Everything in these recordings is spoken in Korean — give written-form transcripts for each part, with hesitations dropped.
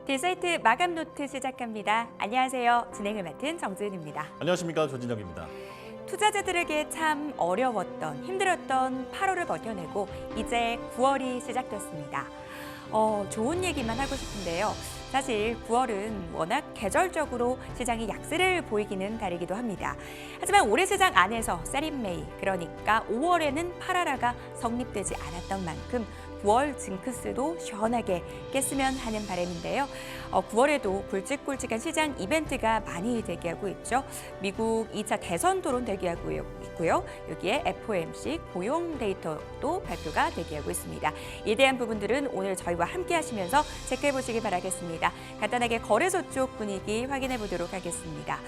딜사이트 마감 노트 시작합니다. 안녕하세요. 진행을 맡은 정지은입니다. 안녕하십니까, 조진혁입니다. 투자자들에게 참 어려웠던, 힘들었던 8월을 버텨내고 이제 9월이 시작됐습니다. 좋은 얘기만 하고 싶은데요. 사실 9월은 워낙 계절적으로 시장이 약세를 보이기는 달이기도 합니다. 하지만 올해 시장 안에서 세린메이, 그러니까 5월에는 팔아라가 성립되지 않았던 만큼 9월 징크스도 시원하게 깼으면 하는 바람인데요. 9월에도 굵직굵직한 시장 이벤트가 많이 대기하고 있죠. 미국 2차 대선 토론 대기하고 있고요. 여기에 FOMC 고용 데이터도 발표가 대기하고 있습니다. 이에 대한 부분들은 오늘 저희와 함께 하시면서 체크해 보시기 바라겠습니다. 간단하게 거래소 쪽 분위기 확인해 보도록 하겠습니다.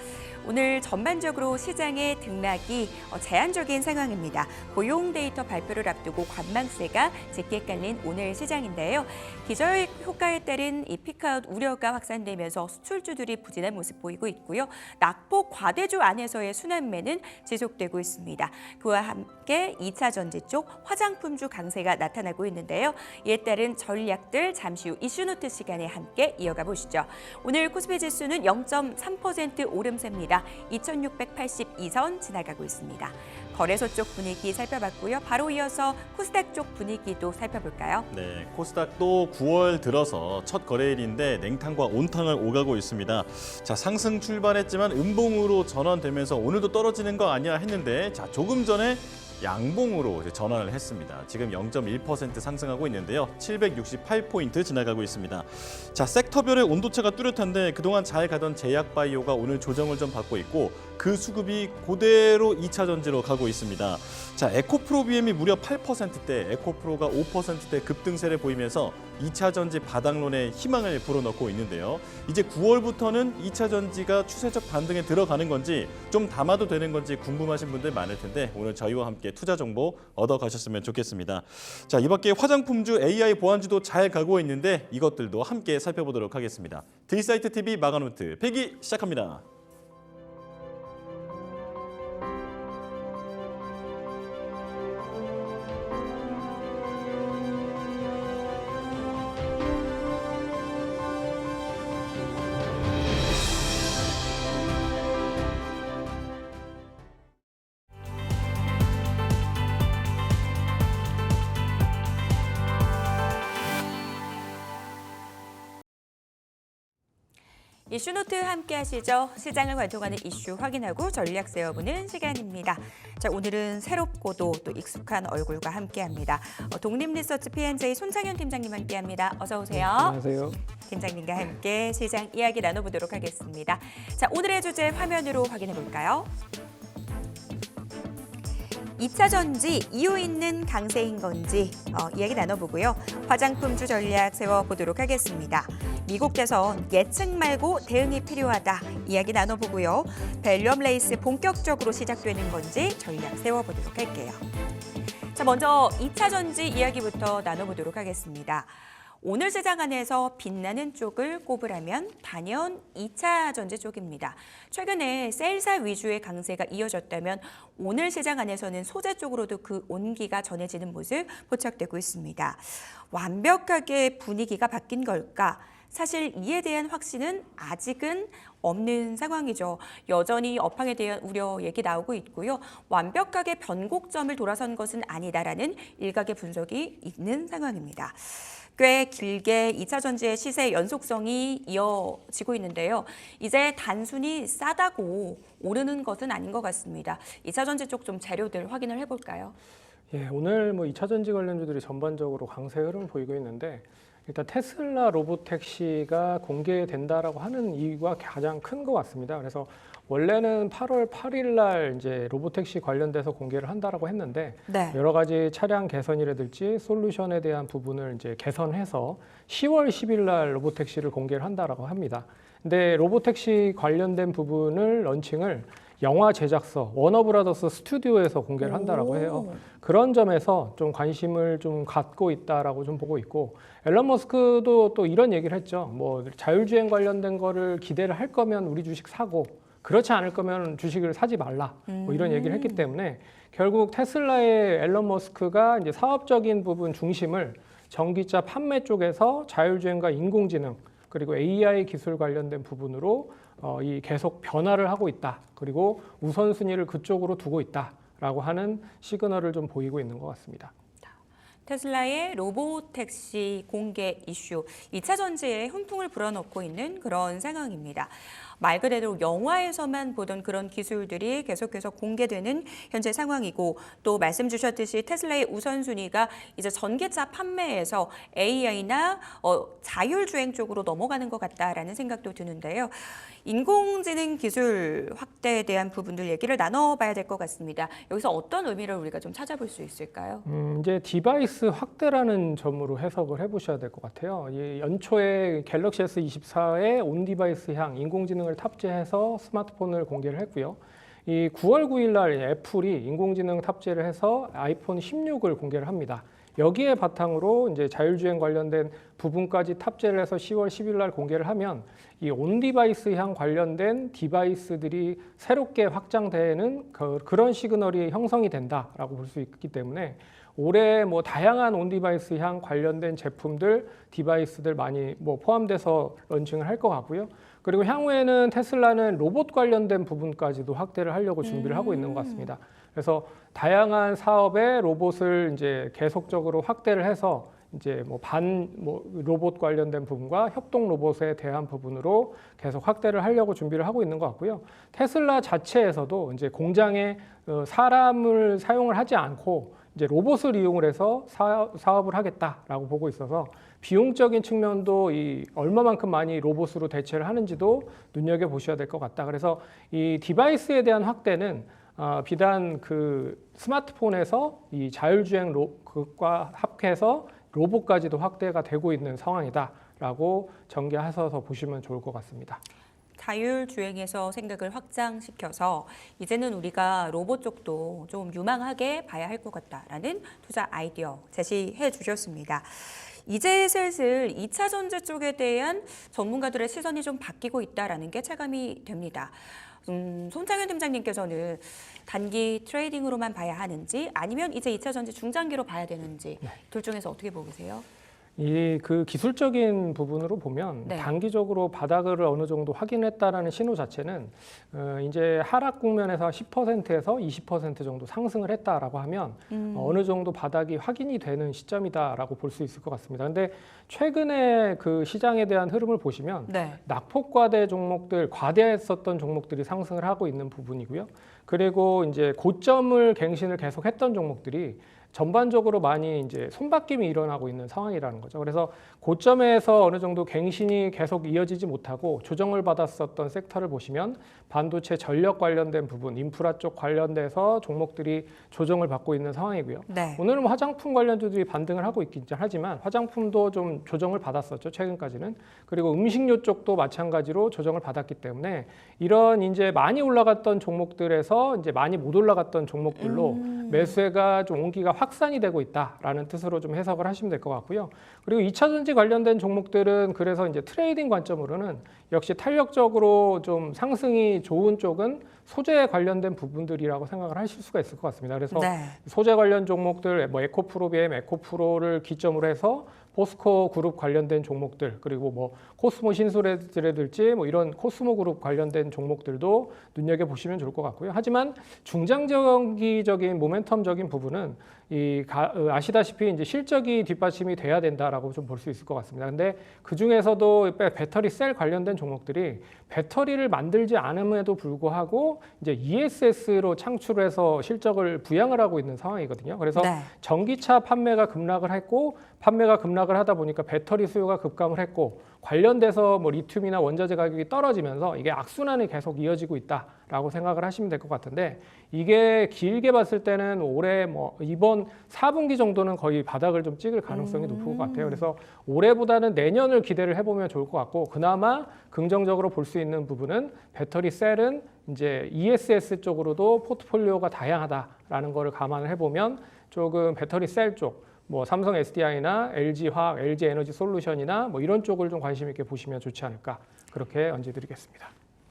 오늘 전반적으로 시장의 등락이 제한적인 상황입니다. 고용 데이터 발표를 앞두고 관망세가 짙게 깔린 오늘 시장인데요. 기저 효과에 따른 이 피크아웃 우려가 확산되면서 수출주들이 부진한 모습 보이고 있고요. 낙폭 과대주 안에서의 순환매는 지속되고 있습니다. 그와 함께 2차 전지 쪽 화장품주 강세가 나타나고 있는데요. 이에 따른 전략들 잠시 후 이슈노트 시간에 함께 이어가 보시죠. 오늘 코스피 지수는 0.3% 오름세입니다. 2682선 지나가고 있습니다. 거래소 쪽 분위기 살펴봤고요. 바로 이어서 코스닥 쪽 분위기도 살펴볼까요? 네, 코스닥도 9월 들어서 첫 거래일인데 냉탕과 온탕을 오가고 있습니다. 자, 상승 출발했지만 음봉으로 전환되면서 오늘도 떨어지는 거 아니야 했는데 자, 조금 전에 양봉으로 전환을 했습니다. 지금 0.1% 상승하고 있는데요. 768포인트 지나가고 있습니다. 자, 섹터별의 온도차가 뚜렷한데 그동안 잘 가던 제약바이오가 오늘 조정을 좀 받고 있고 그 수급이 그대로 2차 전지로 가고 있습니다. 자, 에코프로비엠이 무려 8%대, 에코프로가 5%대 급등세를 보이면서 2차 전지 바닥론에 희망을 불어넣고 있는데요. 이제 9월부터는 2차 전지가 추세적 반등에 들어가는 건지 좀 담아도 되는 건지 궁금하신 분들 많을 텐데 오늘 저희와 함께 투자 정보 얻어가셨으면 좋겠습니다. 자, 이 밖에 화장품주, AI 보안주도 잘 가고 있는데 이것들도 함께 살펴보도록 하겠습니다. 딜사이트 TV 마감노트 폐기 시작합니다. 이슈노트 함께 하시죠. 시장을 관통하는 이슈 확인하고 전략 세워보는 시간입니다. 자, 오늘은 새롭고도 또 익숙한 얼굴과 함께합니다. 독립리서치 P&J 손창현 팀장님 함께합니다. 어서 오세요. 안녕하세요. 팀장님과 함께 시장 이야기 나눠보도록 하겠습니다. 자, 오늘의 주제 화면으로 확인해 볼까요? 2차 전지 이유 있는 강세인 건지 이야기 나눠보고요. 화장품주 전략 세워보도록 하겠습니다. 미국 대선 예측 말고 대응이 필요하다 이야기 나눠보고요. 밸류엄 레이스 본격적으로 시작되는 건지 전략 세워보도록 할게요. 자, 먼저 2차 전지 이야기부터 나눠보도록 하겠습니다. 오늘 시장 안에서 빛나는 쪽을 꼽으라면 단연 2차 전지 쪽입니다. 최근에 셀사 위주의 강세가 이어졌다면 오늘 시장 안에서는 소재 쪽으로도 그 온기가 전해지는 모습 포착되고 있습니다. 완벽하게 분위기가 바뀐 걸까? 사실 이에 대한 확신은 아직은 없는 상황이죠. 여전히 업황에 대한 우려 얘기 나오고 있고요. 완벽하게 변곡점을 돌아선 것은 아니다라는 일각의 분석이 있는 상황입니다. 꽤 길게 2차 전지의 시세 연속성이 이어지고 있는데요. 이제 단순히 싸다고 오르는 것은 아닌 것 같습니다. 2차 전지 쪽 좀 재료들 확인을 해볼까요? 예, 오늘 2차 전지 관련주들이 전반적으로 강세 흐름을 보이고 있는데 일단 테슬라 로보택시가 공개된다라고 하는 이유가 가장 큰 것 같습니다. 그래서 원래는 8월 8일 날 이제 로보택시 관련돼서 공개를 한다라고 했는데 네. 여러 가지 차량 개선이라든지 솔루션에 대한 부분을 이제 개선해서 10월 10일 날 로보택시를 공개를 한다라고 합니다. 근데 로보택시 관련된 부분을 런칭을 영화 제작사 워너브라더스 스튜디오에서 공개를 한다라고 해요. 그런 점에서 좀 관심을 좀 갖고 있다라고 좀 보고 있고 앨런 머스크도 또 이런 얘기를 했죠. 뭐 자율주행 관련된 거를 기대를 할 거면 우리 주식 사고 그렇지 않을 거면 주식을 사지 말라. 뭐 이런 얘기를 했기 때문에 결국 테슬라의 앨런 머스크가 이제 사업적인 부분 중심을 전기차 판매 쪽에서 자율주행과 인공지능 그리고 AI 기술 관련된 부분으로 이 계속 변화를 하고 있다. 그리고 우선순위를 그쪽으로 두고 있다라고 하는 시그널을 좀 보이고 있는 것 같습니다. 테슬라의 로보택시 공개 이슈, 2차 전지에 훈풍을 불어넣고 있는 그런 상황입니다. 말 그대로 영화에서만 보던 그런 기술들이 계속해서 공개되는 현재 상황이고, 또 말씀 주셨듯이 테슬라의 우선순위가 이제 전기차 판매에서 AI나 자율주행 쪽으로 넘어가는 것 같다라는 생각도 드는데요. 인공지능 기술 확대에 대한 부분들 얘기를 나눠봐야 될 것 같습니다. 여기서 어떤 의미를 우리가 좀 찾아볼 수 있을까요? 이제 디바이스 확대라는 점으로 해석을 해보셔야 될 것 같아요. 이 연초에 갤럭시 S24에 온 디바이스향 인공지능을 탑재해서 스마트폰을 공개를 했고요. 이 9월 9일 날 애플이 인공지능 탑재를 해서 아이폰 16을 공개를 합니다. 여기에 바탕으로 이제 자율주행 관련된 부분까지 탑재를 해서 10월 10일 날 공개를 하면 이 온 디바이스향 관련된 디바이스들이 새롭게 확장되는 그런 시그널이 형성이 된다라고 볼 수 있기 때문에 올해 뭐 다양한 온 디바이스향 관련된 제품들, 디바이스들 많이 뭐 포함돼서 런칭을 할 것 같고요. 그리고 향후에는 테슬라는 로봇 관련된 부분까지도 확대를 하려고 준비를 하고 있는 것 같습니다. 그래서 다양한 사업에 로봇을 이제 계속적으로 확대를 해서 이제 뭐 로봇 관련된 부분과 협동 로봇에 대한 부분으로 계속 확대를 하려고 준비를 하고 있는 것 같고요. 테슬라 자체에서도 이제 공장에 사람을 사용을 하지 않고 이제 로봇을 이용을 해서 사업을 하겠다라고 보고 있어서 비용적인 측면도 이 얼마만큼 많이 로봇으로 대체를 하는지도 눈여겨 보셔야 될 것 같다. 그래서 이 디바이스에 대한 확대는 비단 그 스마트폰에서 이 자율주행 그과 합해서 로봇까지도 확대가 되고 있는 상황이다라고 전개하셔서 보시면 좋을 것 같습니다. 자율주행에서 생각을 확장시켜서 이제는 우리가 로봇 쪽도 좀 유망하게 봐야 할 것 같다라는 투자 아이디어 제시해 주셨습니다. 이제 슬슬 2차 전지 쪽에 대한 전문가들의 시선이 좀 바뀌고 있다라는 게 체감이 됩니다. 손창현 팀장님께서는 단기 트레이딩으로만 봐야 하는지 아니면 이제 2차 전지 중장기로 봐야 되는지 둘 중에서 어떻게 보고 계세요? 이 그 기술적인 부분으로 보면 네. 단기적으로 바닥을 어느 정도 확인했다라는 신호 자체는 이제 하락 국면에서 10%에서 20% 정도 상승을 했다라고 하면 어느 정도 바닥이 확인이 되는 시점이다라고 볼 수 있을 것 같습니다. 근데 최근에 그 시장에 대한 흐름을 보시면 네. 낙폭과대 종목들, 과대했었던 종목들이 상승을 하고 있는 부분이고요. 그리고 이제 고점을 갱신을 계속했던 종목들이 전반적으로 많이 이제 손바뀜이 일어나고 있는 상황이라는 거죠. 그래서 고점에서 어느 정도 갱신이 계속 이어지지 못하고 조정을 받았었던 섹터를 보시면 반도체 전력 관련된 부분, 인프라 쪽 관련돼서 종목들이 조정을 받고 있는 상황이고요. 네. 오늘은 뭐 화장품 관련주들이 반등을 하고 있긴 하지만 화장품도 좀 조정을 받았었죠, 최근까지는. 그리고 음식료 쪽도 마찬가지로 조정을 받았기 때문에 이런 이제 많이 올라갔던 종목들에서 이제 많이 못 올라갔던 종목들로 매수세가 좀 온기가 확산이 되고 있다라는 뜻으로 좀 해석을 하시면 될 것 같고요. 그리고 2차 전지 관련된 종목들은 그래서 이제 트레이딩 관점으로는 역시 탄력적으로 좀 상승이 좋은 쪽은 소재 관련된 부분들이라고 생각을 하실 수가 있을 것 같습니다. 그래서 네. 소재 관련 종목들, 뭐 에코프로, BM, 에코프로를 기점으로 해서 포스코 그룹 관련된 종목들, 그리고 뭐 코스모 신소재들일지 뭐 이런 코스모 그룹 관련된 종목들도 눈여겨 보시면 좋을 것 같고요. 하지만 중장기적인 모멘텀적인 부분은 아시다시피 이제 실적이 뒷받침이 돼야 된다라고 좀 볼 수 있을 것 같습니다. 근데 그 중에서도 배터리 셀 관련된 종목들이 배터리를 만들지 않음에도 불구하고 이제 ESS로 창출해서 실적을 부양을 하고 있는 상황이거든요. 그래서 네. 전기차 판매가 급락을 했고 판매가 급락을 하다 보니까 배터리 수요가 급감을 했고 관련돼서 뭐 리튬이나 원자재 가격이 떨어지면서 이게 악순환이 계속 이어지고 있다라고 생각을 하시면 될 것 같은데 이게 길게 봤을 때는 올해 뭐 이번 4분기 정도는 거의 바닥을 좀 찍을 가능성이 높을 것 같아요. 그래서 올해보다는 내년을 기대를 해보면 좋을 것 같고 그나마 긍정적으로 볼 수 있는 부분은 배터리 셀은 이제 ESS 쪽으로도 포트폴리오가 다양하다라는 거를 감안을 해보면 조금 배터리 셀 쪽 뭐 삼성 SDI나 LG화학, LG에너지 솔루션이나 뭐 이런 쪽을 좀 관심 있게 보시면 좋지 않을까 그렇게 언지드리겠습니다.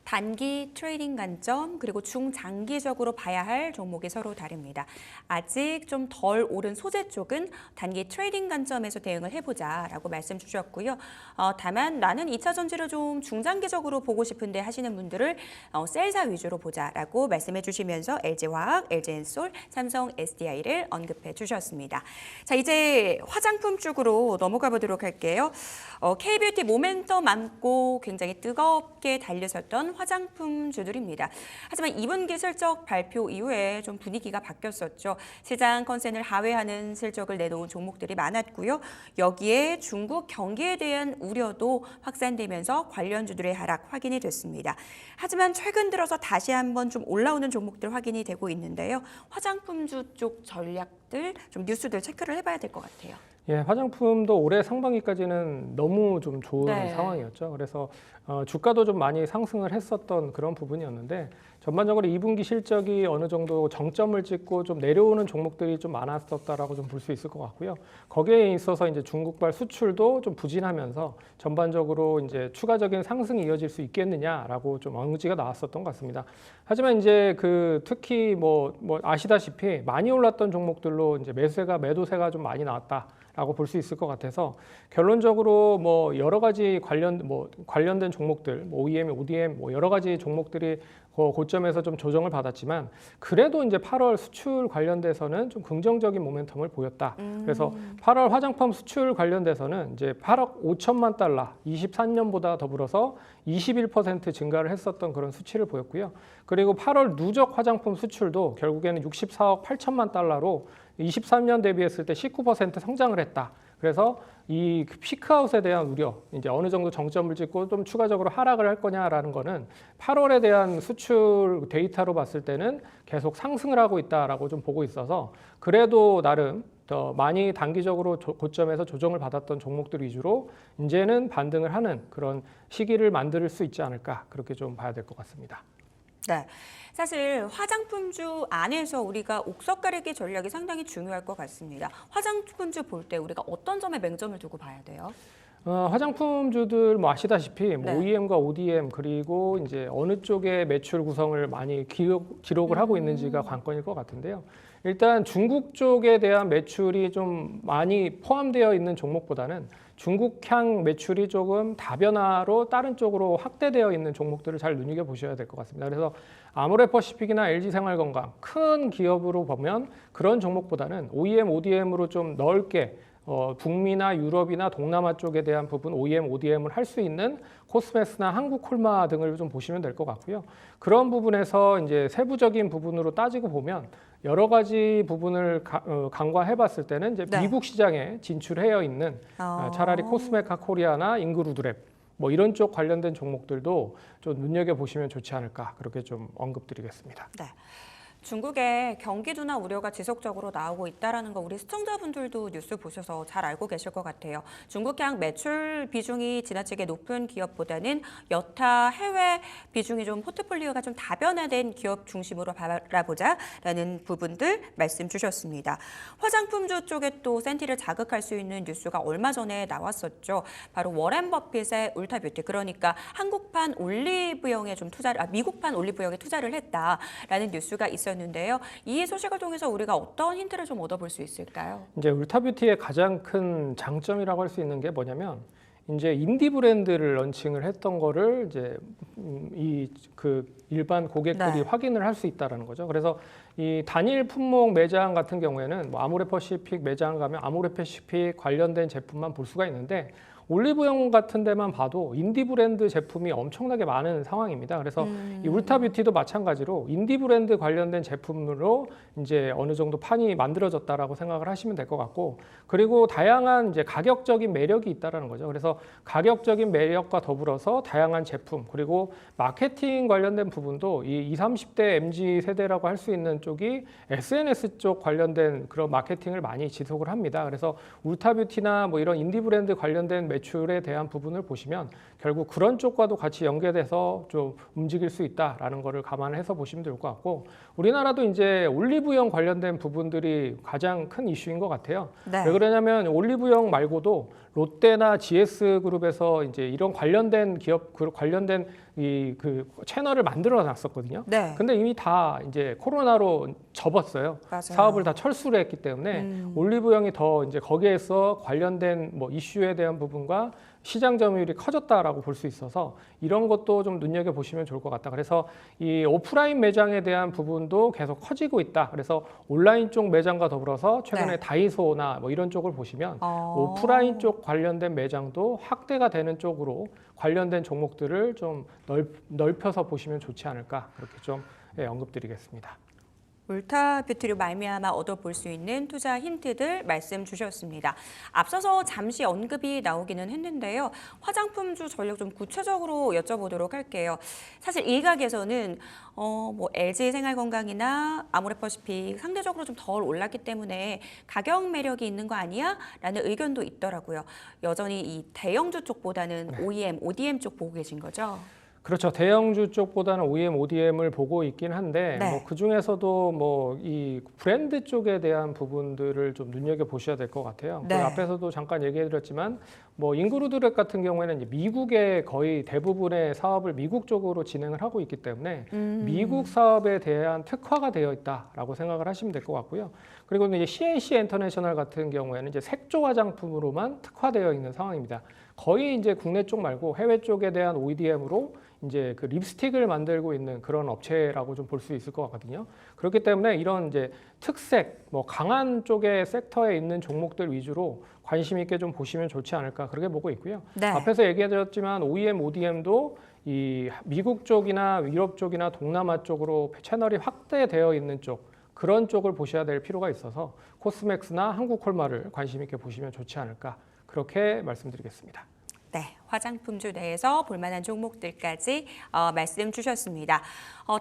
단기 트레이딩 관점 그리고 중장기적으로 봐야 할 종목이 서로 다릅니다. 아직 좀 덜 오른 소재 쪽은 단기 트레이딩 관점에서 대응을 해보자라고 말씀 주셨고요. 다만 나는 2차 전지를 좀 중장기적으로 보고 싶은데 하시는 분들을 셀사 위주로 보자라고 말씀해 주시면서 LG화학, LG엔솔, 삼성 SDI를 언급해 주셨습니다. 자, 이제 화장품 쪽으로 넘어가 보도록 할게요. K뷰티 모멘텀 안고 굉장히 뜨겁게 달려섰던 화장품 주들입니다. 하지만 2분기 실적 발표 이후에 좀 분위기가 바뀌었었죠. 시장 컨센을 하회하는 실적을 내놓은 종목들이 많았고요. 여기에 중국 경기에 대한 우려도 확산되면서 관련주들의 하락 확인이 됐습니다. 하지만 최근 들어서 다시 한번 좀 올라오는 종목들 확인이 되고 있는데요. 화장품주 쪽 전략들, 좀 뉴스들 체크를 해봐야 될 것 같아요. 예, 화장품도 올해 상반기까지는 너무 좀 좋은 네. 상황이었죠. 그래서 주가도 좀 많이 상승을 했었던 그런 부분이었는데 전반적으로 2분기 실적이 어느 정도 정점을 찍고 좀 내려오는 종목들이 좀 많았었다라고 좀 볼 수 있을 것 같고요. 거기에 있어서 이제 중국발 수출도 좀 부진하면서 전반적으로 이제 추가적인 상승이 이어질 수 있겠느냐라고 좀 언지가 나왔었던 것 같습니다. 하지만 이제 특히 뭐 아시다시피 많이 올랐던 종목들로 이제 매도세가 좀 많이 나왔다라고 볼 수 있을 것 같아서 결론적으로 뭐 여러 가지 관련된 종목들, OEM, ODM 뭐 여러 가지 종목들이 고점에서 좀 조정을 받았지만 그래도 이제 8월 수출 관련돼서는 좀 긍정적인 모멘텀을 보였다. 그래서 8월 화장품 수출 관련돼서는 이제 8억 5천만 달러, 23년보다 더불어서 21% 증가를 했었던 그런 수치를 보였고요. 그리고 8월 누적 화장품 수출도 결국에는 64억 8천만 달러로 23년 대비했을 때 19% 성장을 했다. 그래서 이 피크아웃에 대한 우려, 이제 어느 정도 정점을 찍고 좀 추가적으로 하락을 할 거냐라는 거는 8월에 대한 수출 데이터로 봤을 때는 계속 상승을 하고 있다라고 좀 보고 있어서 그래도 나름 더 많이 단기적으로 고점에서 조정을 받았던 종목들 위주로 이제는 반등을 하는 그런 시기를 만들 수 있지 않을까 그렇게 좀 봐야 될 것 같습니다. 네. 사실 화장품주 안에서 우리가 옥석 가리기 전략이 상당히 중요할 것 같습니다. 화장품주 볼 때 우리가 어떤 점에 맹점을 두고 봐야 돼요? 화장품주들 뭐 아시다시피 네. OEM과 ODM 그리고 이제 어느 쪽의 매출 구성을 많이 기록을 하고 있는지가 관건일 것 같은데요. 일단 중국 쪽에 대한 매출이 좀 많이 포함되어 있는 종목보다는 중국향 매출이 조금 다변화로 다른 쪽으로 확대되어 있는 종목들을 잘 눈여겨보셔야 될 것 같습니다. 그래서 아모레퍼시픽이나 LG생활건강 큰 기업으로 보면 그런 종목보다는 OEM, ODM으로 좀 넓게 북미나 유럽이나 동남아 쪽에 대한 부분 OEM, ODM을 할 수 있는 코스메스나 한국콜마 등을 좀 보시면 될 것 같고요. 그런 부분에서 이제 세부적인 부분으로 따지고 보면 여러 가지 부분을 간과해 봤을 때는 이제 네. 미국 시장에 진출해 있는 차라리 코스메카 코리아나 잉그루드랩 뭐 이런 쪽 관련된 종목들도 좀 눈여겨 보시면 좋지 않을까 그렇게 좀 언급드리겠습니다. 네. 중국의 경기 둔화 우려가 지속적으로 나오고 있다는 거 우리 시청자분들도 뉴스 보셔서 잘 알고 계실 것 같아요. 중국향 매출 비중이 지나치게 높은 기업보다는 여타 해외 비중이 좀 포트폴리오가 좀 다변화된 기업 중심으로 바라보자라는 부분들 말씀 주셨습니다. 화장품주 쪽에 또 센티를 자극할 수 있는 뉴스가 얼마 전에 나왔었죠. 바로 워렌 버핏의 울타뷰티, 그러니까 한국판 올리브영에 좀 미국판 올리브영에 투자를 했다라는 뉴스가 있었는데요. 이 소식을 통해서 우리가 어떤 힌트를 좀 얻어볼 수 있을까요? 이제 울타뷰티의 가장 큰 장점이라고 할 수 있는 게 뭐냐면 이제 인디 브랜드를 런칭을 했던 거를 이제 일반 고객들이 네. 확인을 할 수 있다라는 거죠. 그래서 이 단일 품목 매장 같은 경우에는 뭐 아모레퍼시픽 매장 가면 아모레퍼시픽 관련된 제품만 볼 수가 있는데 올리브영 같은 데만 봐도 인디 브랜드 제품이 엄청나게 많은 상황입니다. 그래서 이 울타뷰티도 마찬가지로 인디 브랜드 관련된 제품으로 이제 어느 정도 판이 만들어졌다라고 생각을 하시면 될 것 같고, 그리고 다양한 이제 가격적인 매력이 있다라는 거죠. 그래서 가격적인 매력과 더불어서 다양한 제품 그리고 마케팅 관련된 부분도 이 20, 30대 MZ 세대라고 할 수 있는 쪽이 SNS 쪽 관련된 그런 마케팅을 많이 지속을 합니다. 그래서 울타뷰티나 뭐 이런 인디 브랜드 관련된 매출에 대한 부분을 보시면 결국 그런 쪽과도 같이 연계돼서 좀 움직일 수 있다라는 거를 감안해서 보시면 될 것 같고 우리나라도 이제 올리브영 관련된 부분들이 가장 큰 이슈인 것 같아요. 네. 왜 그러냐면 올리브영 말고도 롯데나 GS그룹에서 이제 이런 관련된 기업 관련된 이 그 채널을 만들어 놨었거든요. 네. 근데 이미 다 이제 코로나로 접었어요. 맞아요. 사업을 다 철수를 했기 때문에 올리브영이 더 이제 거기에서 관련된 뭐 이슈에 대한 부분과 시장 점유율이 커졌다라고 볼 수 있어서 이런 것도 좀 눈여겨 보시면 좋을 것 같다. 그래서 이 오프라인 매장에 대한 부분도 계속 커지고 있다. 그래서 온라인 쪽 매장과 더불어서 최근에 네. 다이소나 뭐 이런 쪽을 보시면 오프라인 쪽 관련된 매장도 확대가 되는 쪽으로 관련된 종목들을 좀 넓혀서 보시면 좋지 않을까 그렇게 좀 언급드리겠습니다. 울타뷰티로 말미암아 얻어볼 수 있는 투자 힌트들 말씀 주셨습니다. 앞서서 잠시 언급이 나오기는 했는데요. 화장품주 전략 좀 구체적으로 여쭤보도록 할게요. 사실 일각에서는 뭐 LG생활건강이나 아모레퍼시픽 상대적으로 좀 덜 올랐기 때문에 가격 매력이 있는 거 아니야? 라는 의견도 있더라고요. 여전히 이 대형주 쪽보다는 OEM, ODM 쪽 보고 계신 거죠? 그렇죠. 대형주 쪽보다는 OEM, ODM을 보고 있긴 한데 네. 뭐 그중에서도 뭐 이 브랜드 쪽에 대한 부분들을 좀 눈여겨 보셔야 될 것 같아요. 네. 그 앞에서도 잠깐 얘기해드렸지만 뭐 인그루드렉 같은 경우에는 이제 미국의 거의 대부분의 사업을 미국 쪽으로 진행을 하고 있기 때문에 미국 사업에 대한 특화가 되어 있다라고 생각을 하시면 될 것 같고요. 그리고 이제 CNC 인터내셔널 같은 경우에는 이제 색조 화장품으로만 특화되어 있는 상황입니다. 거의 이제 국내 쪽 말고 해외 쪽에 대한 ODM으로 이제 그 립스틱을 만들고 있는 그런 업체라고 좀 볼 수 있을 것 같거든요. 그렇기 때문에 이런 이제 특색, 뭐 강한 쪽의 섹터에 있는 종목들 위주로 관심 있게 좀 보시면 좋지 않을까 그렇게 보고 있고요. 네. 앞에서 얘기해드렸지만 OEM, ODM도 이 미국 쪽이나 유럽 쪽이나 동남아 쪽으로 채널이 확대되어 있는 쪽 그런 쪽을 보셔야 될 필요가 있어서 코스맥스나 한국콜마를 관심 있게 보시면 좋지 않을까 그렇게 말씀드리겠습니다. 네, 화장품주 내에서 볼만한 종목들까지 말씀 주셨습니다.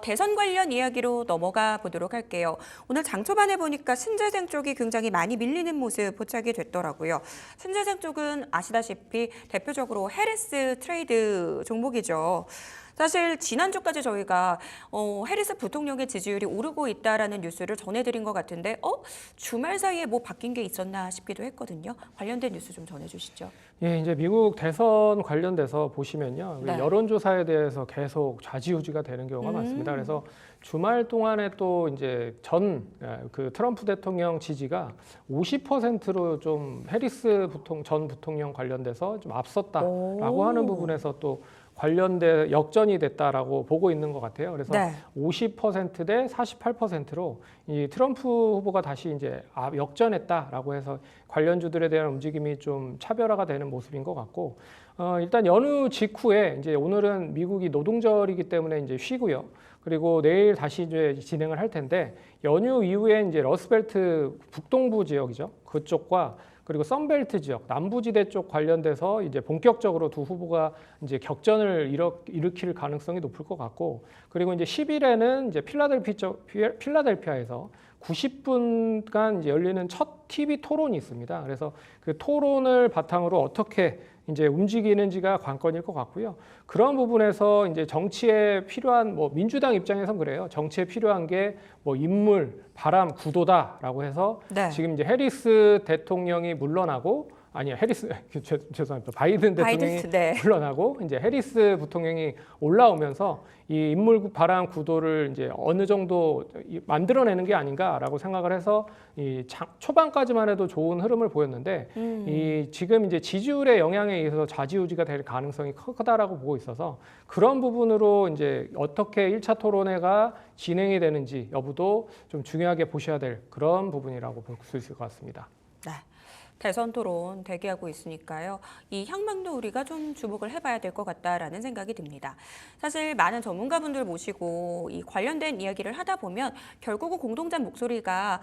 대선 관련 이야기로 넘어가 보도록 할게요. 오늘 장 초반에 보니까 신재생 쪽이 굉장히 많이 밀리는 모습 포착이 됐더라고요. 신재생 쪽은 아시다시피 대표적으로 해리스 트레이드 종목이죠. 사실 지난주까지 저희가 해리스 부통령의 지지율이 오르고 있다라는 뉴스를 전해드린 것 같은데 주말 사이에 뭐 바뀐 게 있었나 싶기도 했거든요. 관련된 뉴스 좀 전해주시죠. 예, 이제 미국 대선 관련돼서 보시면요. 네. 여론조사에 대해서 계속 좌지우지가 되는 경우가 많습니다. 그래서 주말 동안에 또 이제 그 트럼프 대통령 지지가 50%로 좀 해리스 전 부통령 관련돼서 좀 앞섰다라고 하는 부분에서 또 관련된 역전이 됐다라고 보고 있는 것 같아요. 그래서 네. 50%대 48%로 이 트럼프 후보가 다시 이제 역전했다라고 해서 관련주들에 대한 움직임이 좀 차별화가 되는 모습인 것 같고, 일단 연휴 직후에 이제 오늘은 미국이 노동절이기 때문에 이제 쉬고요. 그리고 내일 다시 이제 진행을 할 텐데 연휴 이후에 이제 러스벨트 북동부 지역이죠. 그쪽과 그리고 선벨트 지역, 남부지대 쪽 관련돼서 이제 본격적으로 두 후보가 이제 격전을 일으킬 가능성이 높을 것 같고, 그리고 이제 10일에는 이제 필라델피아에서 90분간 이제 열리는 첫 TV 토론이 있습니다. 그래서 그 토론을 바탕으로 어떻게 이제 움직이는지가 관건일 것 같고요. 그런 부분에서 이제 정치에 필요한 뭐 민주당 입장에선 그래요. 정치에 필요한 게 뭐 인물, 바람, 구도다라고 해서 네. 지금 이제 해리스 대통령이 물러나고 죄송합니다. 바이든 대통령이 네. 물러나고 이제 해리스 부통령이 올라오면서 이 인물 바람 구도를 이제 어느 정도 만들어내는 게 아닌가라고 생각을 해서 이 초반까지만 해도 좋은 흐름을 보였는데 이 지금 이제 지지율의 영향에 의해서 좌지우지가 될 가능성이 크다라고 보고 있어서 그런 부분으로 이제 어떻게 1차 토론회가 진행이 되는지 여부도 좀 중요하게 보셔야 될 그런 부분이라고 볼 수 있을 것 같습니다. 네. 대선 토론 대기하고 있으니까요. 이 향방도 우리가 좀 주목을 해봐야 될 것 같다라는 생각이 듭니다. 사실 많은 전문가분들 모시고 이 관련된 이야기를 하다 보면 결국은 공동된 목소리가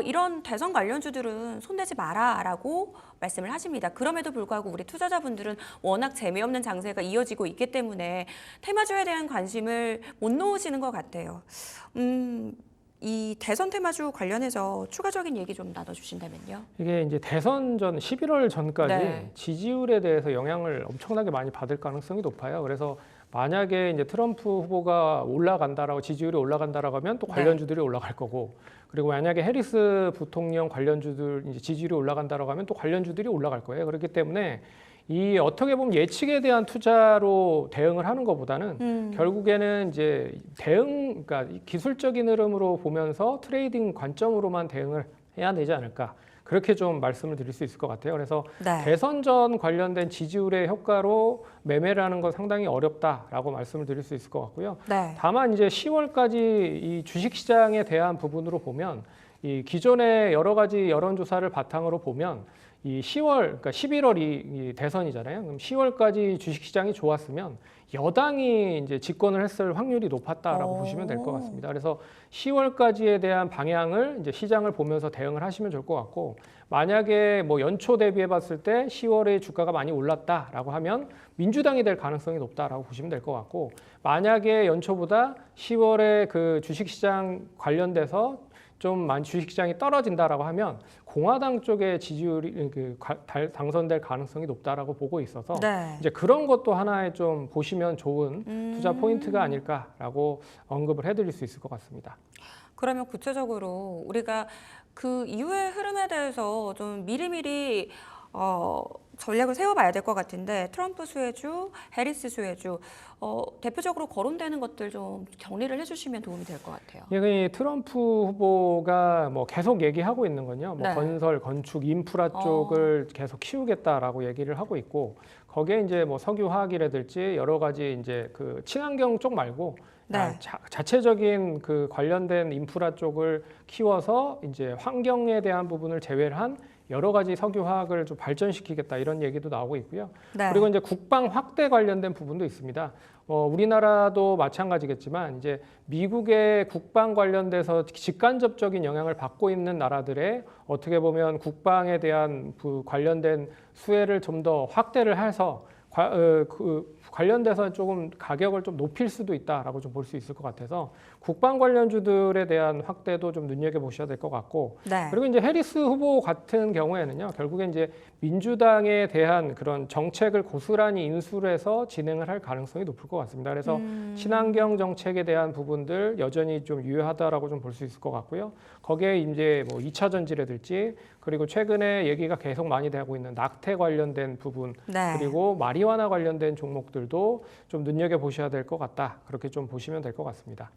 이런 대선 관련주들은 손대지 마라라고 말씀을 하십니다. 그럼에도 불구하고 우리 투자자분들은 워낙 재미없는 장세가 이어지고 있기 때문에 테마주에 대한 관심을 못 놓으시는 것 같아요. 이 대선 테마주 관련해서 추가적인 얘기 좀 나눠주신다면요. 이게 이제 대선 전 11월 전까지 네. 지지율에 대해서 영향을 엄청나게 많이 받을 가능성이 높아요. 그래서 만약에 이제 트럼프 후보가 올라간다라고 지지율이 올라간다라고 하면 또 관련주들이 올라갈 거고, 그리고 만약에 해리스 부통령 관련주들 이제 지지율이 올라간다라고 하면 또 관련주들이 올라갈 거예요. 그렇기 때문에 이 어떻게 보면 예측에 대한 투자로 대응을 하는 것보다는 결국에는 이제 그러니까 기술적인 흐름으로 보면서 트레이딩 관점으로만 대응을 해야 되지 않을까. 그렇게 좀 말씀을 드릴 수 있을 것 같아요. 그래서 네. 대선 전 관련된 지지율의 효과로 매매를 하는 건 상당히 어렵다라고 말씀을 드릴 수 있을 것 같고요. 네. 다만 이제 10월까지 이 주식시장에 대한 부분으로 보면 이 기존의 여러 가지 여론조사를 바탕으로 보면 이 10월, 그러니까 11월이 이 대선이잖아요. 그럼 10월까지 주식시장이 좋았으면 여당이 이제 집권을 했을 확률이 높았다라고 보시면 될 것 같습니다. 그래서 10월까지에 대한 방향을 이제 시장을 보면서 대응을 하시면 좋을 것 같고, 만약에 뭐 연초 대비해 봤을 때 10월에 주가가 많이 올랐다라고 하면 민주당이 될 가능성이 높다라고 보시면 될 것 같고, 만약에 연초보다 10월에 그 주식시장 관련돼서 좀 많이 주식시장이 떨어진다라고 하면 공화당 쪽의 지지율이 당선될 가능성이 높다라고 보고 있어서 네. 이제 그런 것도 하나의 좀 보시면 좋은 투자 포인트가 아닐까라고 언급을 해드릴 수 있을 것 같습니다. 그러면 구체적으로 우리가 그 이후의 흐름에 대해서 좀 미리미리 전략을 세워봐야 될 것 같은데, 트럼프 수혜주, 해리스 수혜주 대표적으로 거론되는 것들 좀 정리를 해주시면 도움이 될 것 같아요. 이 트럼프 후보가 뭐 계속 얘기하고 있는 건요, 뭐 네. 건설, 건축, 인프라 쪽을 계속 키우겠다라고 얘기를 하고 있고, 거기에 이제 뭐 석유화학이라든지 여러 가지 이제 그 친환경 쪽 말고 네. 자체적인 그 관련된 인프라 쪽을 키워서 이제 환경에 대한 부분을 제외를 한 여러 가지 석유화학을 좀 발전시키겠다 이런 얘기도 나오고 있고요. 네. 그리고 이제 국방 확대 관련된 부분도 있습니다. 우리나라도 마찬가지겠지만 이제 미국의 국방 관련돼서 직간접적인 영향을 받고 있는 나라들의 어떻게 보면 국방에 대한 그 관련된 수혜를 좀 더 확대를 해서 관련돼서 조금 가격을 좀 높일 수도 있다라고 좀 볼 수 있을 것 같아서 국방 관련주들에 대한 확대도 좀 눈여겨 보셔야 될 것 같고, 네. 그리고 이제 해리스 후보 같은 경우에는요, 결국에 이제 민주당에 대한 그런 정책을 고스란히 인수를 해서 진행을 할 가능성이 높을 것 같습니다. 그래서 친환경 정책에 대한 부분들 여전히 좀 유효하다라고 좀 볼 수 있을 것 같고요. 거기에 이제 뭐 2차 전지라든지, 그리고 최근에 얘기가 계속 많이 되고 있는 낙태 관련된 부분, 네. 그리고 마리화나 관련된 종목들도 좀 눈여겨 보셔야 될 것 같다. 그렇게 좀 보시면 될 것 같습니다.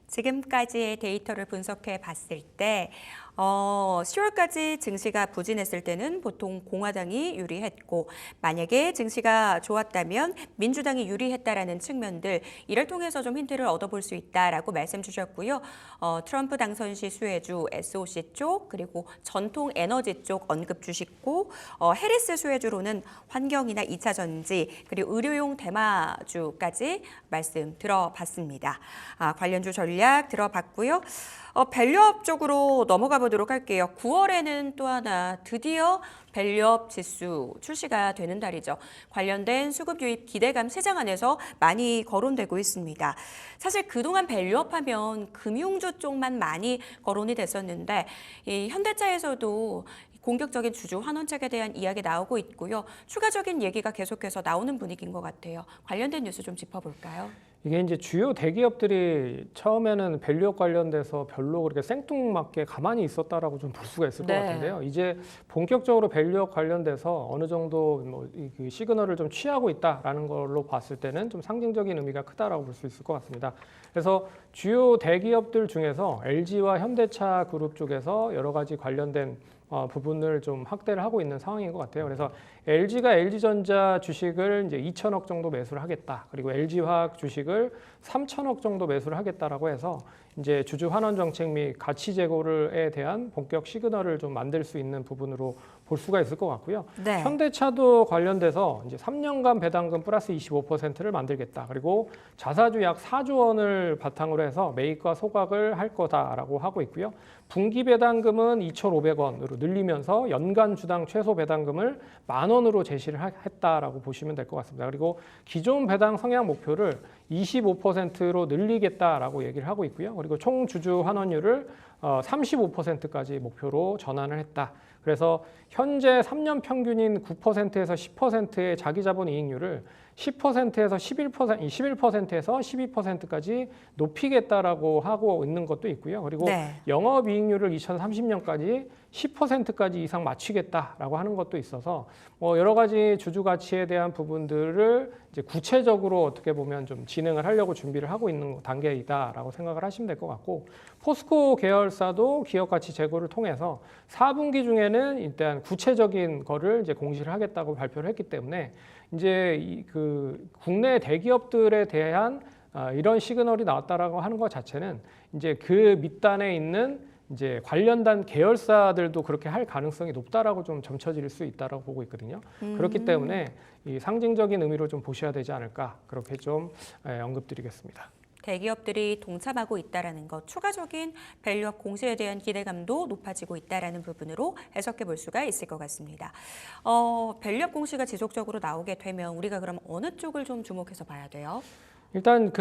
지금까지의 데이터를 분석해 봤을 때 10월까지 증시가 부진했을 때는 보통 공화당이 유리했고, 만약에 증시가 좋았다면 민주당이 유리했다라는 측면들, 이를 통해서 좀 힌트를 얻어볼 수 있다라고 말씀 주셨고요. 트럼프 당선 시 수혜주 SOC 쪽, 그리고 전통 에너지 쪽 언급 주시고, 해리스 수혜주로는 환경이나 2차 전지, 그리고 의료용 대마주까지 말씀 들어봤습니다. 관련주 전략 들어봤고요. 밸류업 쪽으로 넘어가 보도록 할게요. 9월에는 또 하나 드디어 밸류업 지수 출시가 되는 달이죠. 관련된 수급 유입 기대감 시장 안에서 많이 거론되고 있습니다. 사실 그동안 밸류업 하면 금융주 쪽만 많이 거론이 됐었는데, 이 현대차에서도 공격적인 주주 환원책에 대한 이야기 나오고 있고요. 추가적인 얘기가 계속해서 나오는 분위기인 것 같아요. 관련된 뉴스 좀 짚어볼까요? 이게 이제 주요 대기업들이 처음에는 밸류업 관련돼서 별로 그렇게 생뚱맞게 가만히 있었다라고 좀 볼 수가 있을 것 같은데요. 이제 본격적으로 밸류업 관련돼서 어느 정도 뭐 그 시그널을 좀 취하고 있다라는 걸로 봤을 때는 좀 상징적인 의미가 크다라고 볼 수 있을 것 같습니다. 그래서 주요 대기업들 중에서 LG와 현대차 그룹 쪽에서 여러 가지 관련된 부분을 좀 확대를 하고 있는 상황인 것 같아요. 그래서 LG가 LG전자 주식을 이제 2천억 정도 매수를 하겠다. 그리고 LG화학 주식을 3천억 정도 매수를 하겠다라고 해서 이제 주주 환원 정책 및 가치 제고에 대한 본격 시그널을 좀 만들 수 있는 부분으로 볼 수가 있을 것 같고요. 네. 현대차도 관련돼서 이제 3년간 배당금 플러스 25%를 만들겠다. 그리고 자사주 약 4조 원을 바탕으로 해서 매입과 소각을 할 거다라고 하고 있고요. 분기 배당금은 2,500원으로 늘리면서 연간 주당 최소 배당금을 10,000원 원으로 제시를 했다라고 보시면 될 것 같습니다. 그리고 기존 배당 성향 목표를 25%로 늘리겠다라고 얘기를 하고 있고요. 그리고 총 주주 환원율을 35%까지 목표로 전환을 했다. 그래서 현재 3년 평균인 9%에서 10%의 자기 자본 이익률을 10%에서 11%에서 12%까지 높이겠다라고 하고 있는 것도 있고요. 그리고 네. 영업이익률을 2030년까지 10%까지 이상 맞추겠다라고 하는 것도 있어서 뭐 여러 가지 주주 가치에 대한 부분들을 이제 구체적으로 어떻게 보면 좀 진행을 하려고 준비를 하고 있는 단계이다라고 생각을 하시면 될 것 같고, 포스코 계열사도 기업 가치 제고를 통해서 4분기 중에는 일단 구체적인 거를 이제 공시를 하겠다고 발표를 했기 때문에 이제 그 국내 대기업들에 대한 이런 시그널이 나왔다라고 하는 것 자체는 이제 그 밑단에 있는 이제 관련된 계열사들도 그렇게 할 가능성이 높다라고 좀 점쳐질 수 있다라고 보고 있거든요. 그렇기 때문에 이 상징적인 의미로 좀 보셔야 되지 않을까, 그렇게 좀 언급드리겠습니다. 대기업들이 동참하고 있다라는 것, 추가적인 밸류업 공시에 대한 기대감도 높아지고 있다라는 부분으로 해석해 볼 수가 있을 것 같습니다. 밸류업 공시가 지속적으로 나오게 되면 우리가 그럼 어느 쪽을 좀 주목해서 봐야 돼요? 일단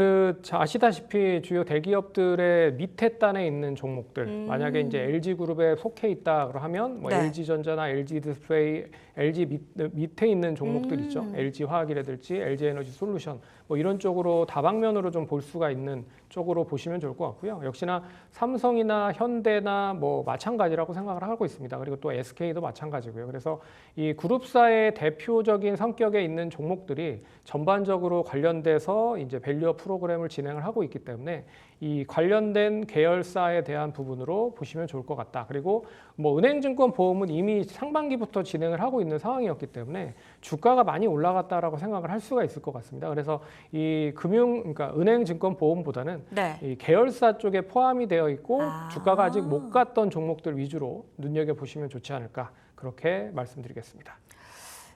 아시다시피 주요 대기업들의 밑에 단에 있는 종목들, 만약에 이제 LG그룹에 속해 있다 하면 뭐 네. LG전자나 LG디스플레이, LG 밑에 있는 종목들 있죠. LG화학이라든지 LG에너지솔루션 뭐 이런 쪽으로 다방면으로 좀 볼 수가 있는 쪽으로 보시면 좋을 것 같고요. 역시나 삼성이나 현대나 뭐 마찬가지라고 생각을 하고 있습니다. 그리고 또 SK도 마찬가지고요. 그래서 이 그룹사의 대표적인 성격에 있는 종목들이 전반적으로 관련돼서 이제 밸류업 프로그램을 진행을 하고 있기 때문에 이 관련된 계열사에 대한 부분으로 보시면 좋을 것 같다. 그리고 뭐 은행증권보험은 이미 상반기부터 진행을 하고 있는 상황이었기 때문에 주가가 많이 올라갔다라고 생각을 할 수가 있을 것 같습니다. 그래서 이 그러니까 은행증권보험보다는 네. 이 계열사 쪽에 포함이 되어 있고 주가가 아직 못 갔던 종목들 위주로 눈여겨 보시면 좋지 않을까, 그렇게 말씀드리겠습니다.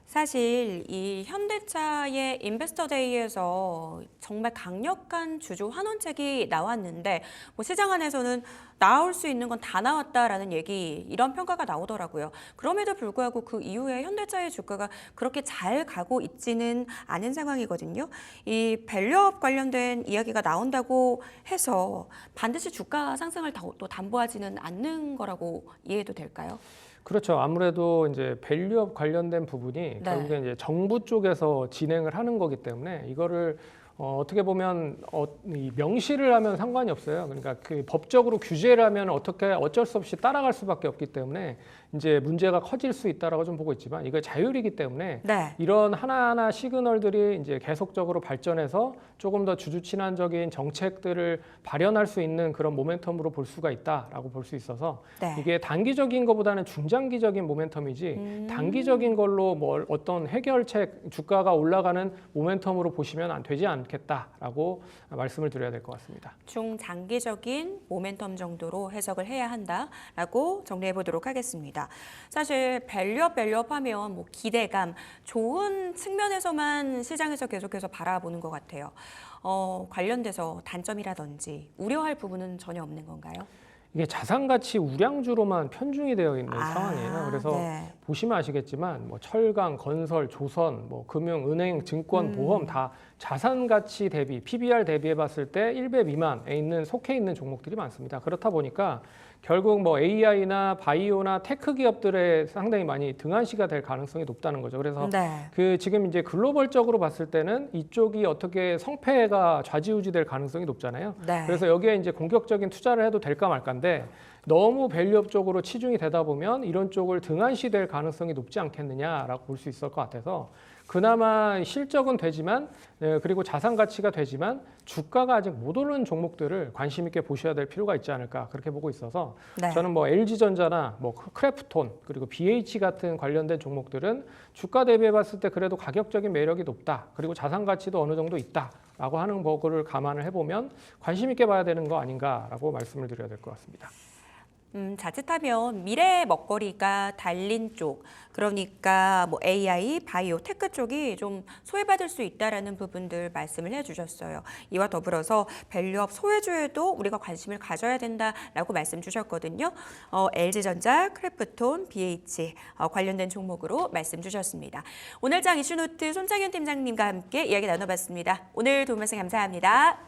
사실 이 현대차의 인베스터데이에서 정말 강력한 주주 환원책이 나왔는데 뭐 시장 안에서는 나올 수 있는 건 다 나왔다라는 얘기, 이런 평가가 나오더라고요. 그럼에도 불구하고 그 이후에 현대차의 주가가 그렇게 잘 가고 있지는 않은 상황이거든요. 이 밸류업 관련된 이야기가 나온다고 해서 반드시 주가 상승을 또 담보하지는 않는 거라고 이해해도 될까요? 그렇죠. 아무래도 이제 밸류업 관련된 부분이 결국에 이제 정부 쪽에서 진행을 하는 거기 때문에 이거를 어떻게 보면 이 명시를 하면 상관이 없어요. 그러니까 그 법적으로 규제를 하면 어쩔 수 없이 따라갈 수밖에 없기 때문에 이제 문제가 커질 수 있다라고 좀 보고 있지만, 이거 자율이기 때문에 이런 하나하나 시그널들이 이제 계속적으로 발전해서 조금 더 주주 친환적인 정책들을 발현할 수 있는 그런 모멘텀으로 볼 수가 있다라고 볼 수 있어서 이게 단기적인 것보다는 중장기적인 모멘텀이지 단기적인 걸로 뭐 어떤 해결책, 주가가 올라가는 모멘텀으로 보시면 안 되지 않겠다라고 말씀을 드려야 될 것 같습니다. 중장기적인 모멘텀 정도로 해석을 해야 한다라고 정리해 보도록 하겠습니다. 사실 밸류업 하면 뭐 기대감, 좋은 측면에서만 시장에서 계속해서 바라보는 것 같아요. 관련돼서 단점이라든지 우려할 부분은 전혀 없는 건가요? 이게 자산가치 우량주로만 편중이 되어 있는 상황이에요. 그래서 보시면 아시겠지만 뭐 철강, 건설, 조선, 뭐 금융, 은행, 증권, 보험 다 자산가치 대비, PBR 대비해 봤을 때 1배 미만에 속해 있는 종목들이 많습니다. 그렇다 보니까 결국 뭐 AI나 바이오나 테크 기업들에 상당히 많이 등한시가 될 가능성이 높다는 거죠. 그래서 그 지금 이제 글로벌적으로 봤을 때는 이쪽이 어떻게 성패가 좌지우지될 가능성이 높잖아요. 그래서 여기에 이제 공격적인 투자를 해도 될까 말까인데, 너무 밸류업 쪽으로 치중이 되다 보면 이런 쪽을 등한시될 가능성이 높지 않겠느냐라고 볼 수 있을 것 같아서, 그나마 실적은 되지만 그리고 자산 가치가 되지만 주가가 아직 못 오른 종목들을 관심 있게 보셔야 될 필요가 있지 않을까, 그렇게 보고 있어서 저는 뭐 LG전자나 뭐 크래프톤 그리고 BH 같은 관련된 종목들은 주가 대비해 봤을 때 그래도 가격적인 매력이 높다, 그리고 자산 가치도 어느 정도 있다라고 하는 거를 감안을 해보면 관심 있게 봐야 되는 거 아닌가라고 말씀을 드려야 될 것 같습니다. 자칫하면 미래 먹거리가 달린 쪽, 그러니까 뭐 AI, 바이오, 테크 쪽이 좀 소외받을 수 있다라는 부분들 말씀을 해주셨어요. 이와 더불어서 밸류업 소외주에도 우리가 관심을 가져야 된다라고 말씀 주셨거든요. LG전자, 크래프톤, BH 관련된 종목으로 말씀 주셨습니다. 오늘 장 이슈노트 손창현 팀장님과 함께 이야기 나눠봤습니다. 오늘 도움 말씀 감사합니다.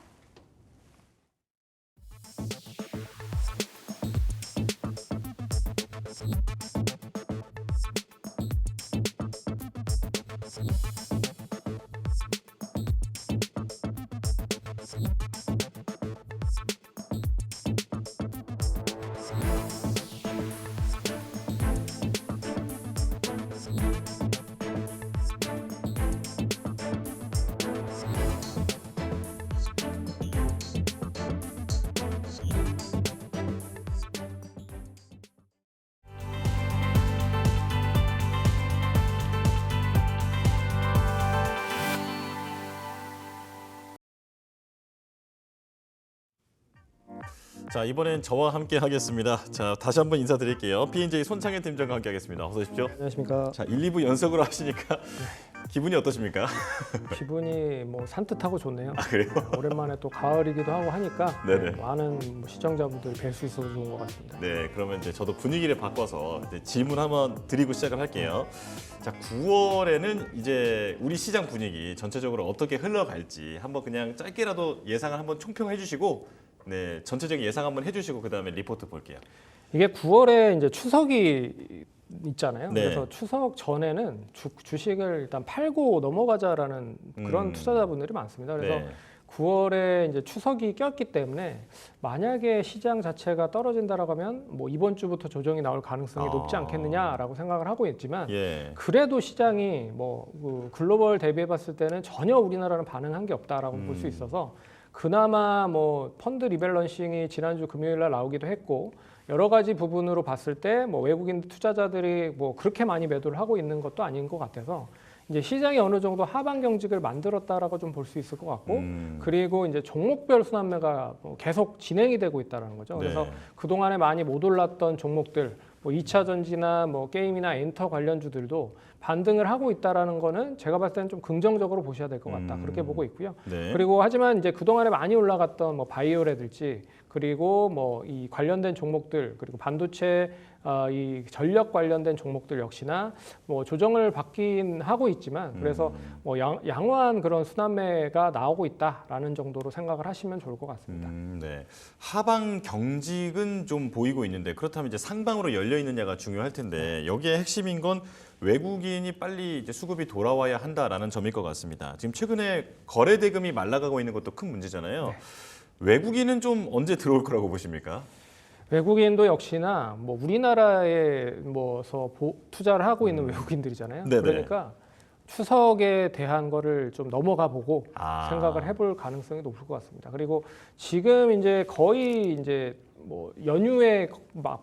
자, 이번엔 저와 함께 하겠습니다. 자, 다시 한번 인사드릴게요. P&J 손창현 팀장과 함께 하겠습니다. 어서 오십시오. 안녕하십니까. 자, 1, 2부 연속으로 하시니까 기분이 어떠십니까? 기분이 뭐 산뜻하고 좋네요. 아, 그래요? 오랜만에 또 가을이기도 하고 하니까 네네. 많은 뭐 시청자분들 뵐 수 있어서 좋은 것 같습니다. 네, 그러면 이제 저도 분위기를 바꿔서 이제 질문 한번 드리고 시작을 할게요. 자, 9월에는 이제 우리 시장 분위기 전체적으로 어떻게 흘러갈지 한번 그냥 짧게라도 예상을 한번 총평해 주시고, 네, 전체적인 예상 한번 해주시고 그 다음에 리포트 볼게요. 이게 9월에 이제 추석이 있잖아요. 네. 그래서 추석 전에는 주식을 일단 팔고 넘어가자라는 그런 투자자분들이 많습니다. 그래서 네. 9월에 이제 추석이 꼈기 때문에 만약에 시장 자체가 떨어진다라고 하면 뭐 이번 주부터 조정이 나올 가능성이 높지 않겠느냐라고 생각을 하고 있지만 예. 그래도 시장이 뭐 글로벌 대비해봤을 때는 전혀 우리나라는 반응한 게 없다라고 볼 수 있어서 그나마 뭐 펀드 리밸런싱이 지난주 금요일 날 나오기도 했고 여러 가지 부분으로 봤을 때 뭐 외국인 투자자들이 뭐 그렇게 많이 매도를 하고 있는 것도 아닌 것 같아서 이제 시장이 어느 정도 하방 경직을 만들었다라고 좀 볼 수 있을 것 같고 그리고 이제 종목별 순환매가 계속 진행이 되고 있다는 거죠. 그래서 네. 그동안에 많이 못 올랐던 종목들 뭐 2차 전지나 뭐 게임이나 엔터 관련주들도 반등을 하고 있다라는 거는 제가 봤을 때는 좀 긍정적으로 보셔야 될 것 같다. 그렇게 보고 있고요. 네. 그리고 하지만 이제 그동안에 많이 올라갔던 뭐 바이오라든지 그리고 뭐 이 관련된 종목들 그리고 반도체 이 전력 관련된 종목들 역시나 뭐 조정을 받긴 하고 있지만 그래서 뭐 양호한 그런 순환매가 나오고 있다라는 정도로 생각을 하시면 좋을 것 같습니다. 네. 하방 경직은 좀 보이고 있는데 그렇다면 이제 상방으로 열려 있느냐가 중요할 텐데 여기에 핵심인 건 외국인이 빨리 이제 수급이 돌아와야 한다라는 점일 것 같습니다. 지금 최근에 거래 대금이 말라가고 있는 것도 큰 문제잖아요. 네. 외국인은 좀 언제 들어올 거라고 보십니까? 외국인도 역시나 뭐 우리나라에 뭐서 투자를 하고 있는 외국인들이잖아요. 네네. 그러니까 추석에 대한 거를 좀 넘어가 보고 아. 생각을 해볼 가능성이 높을 것 같습니다. 그리고 지금 이제 거의 이제 뭐 연휴에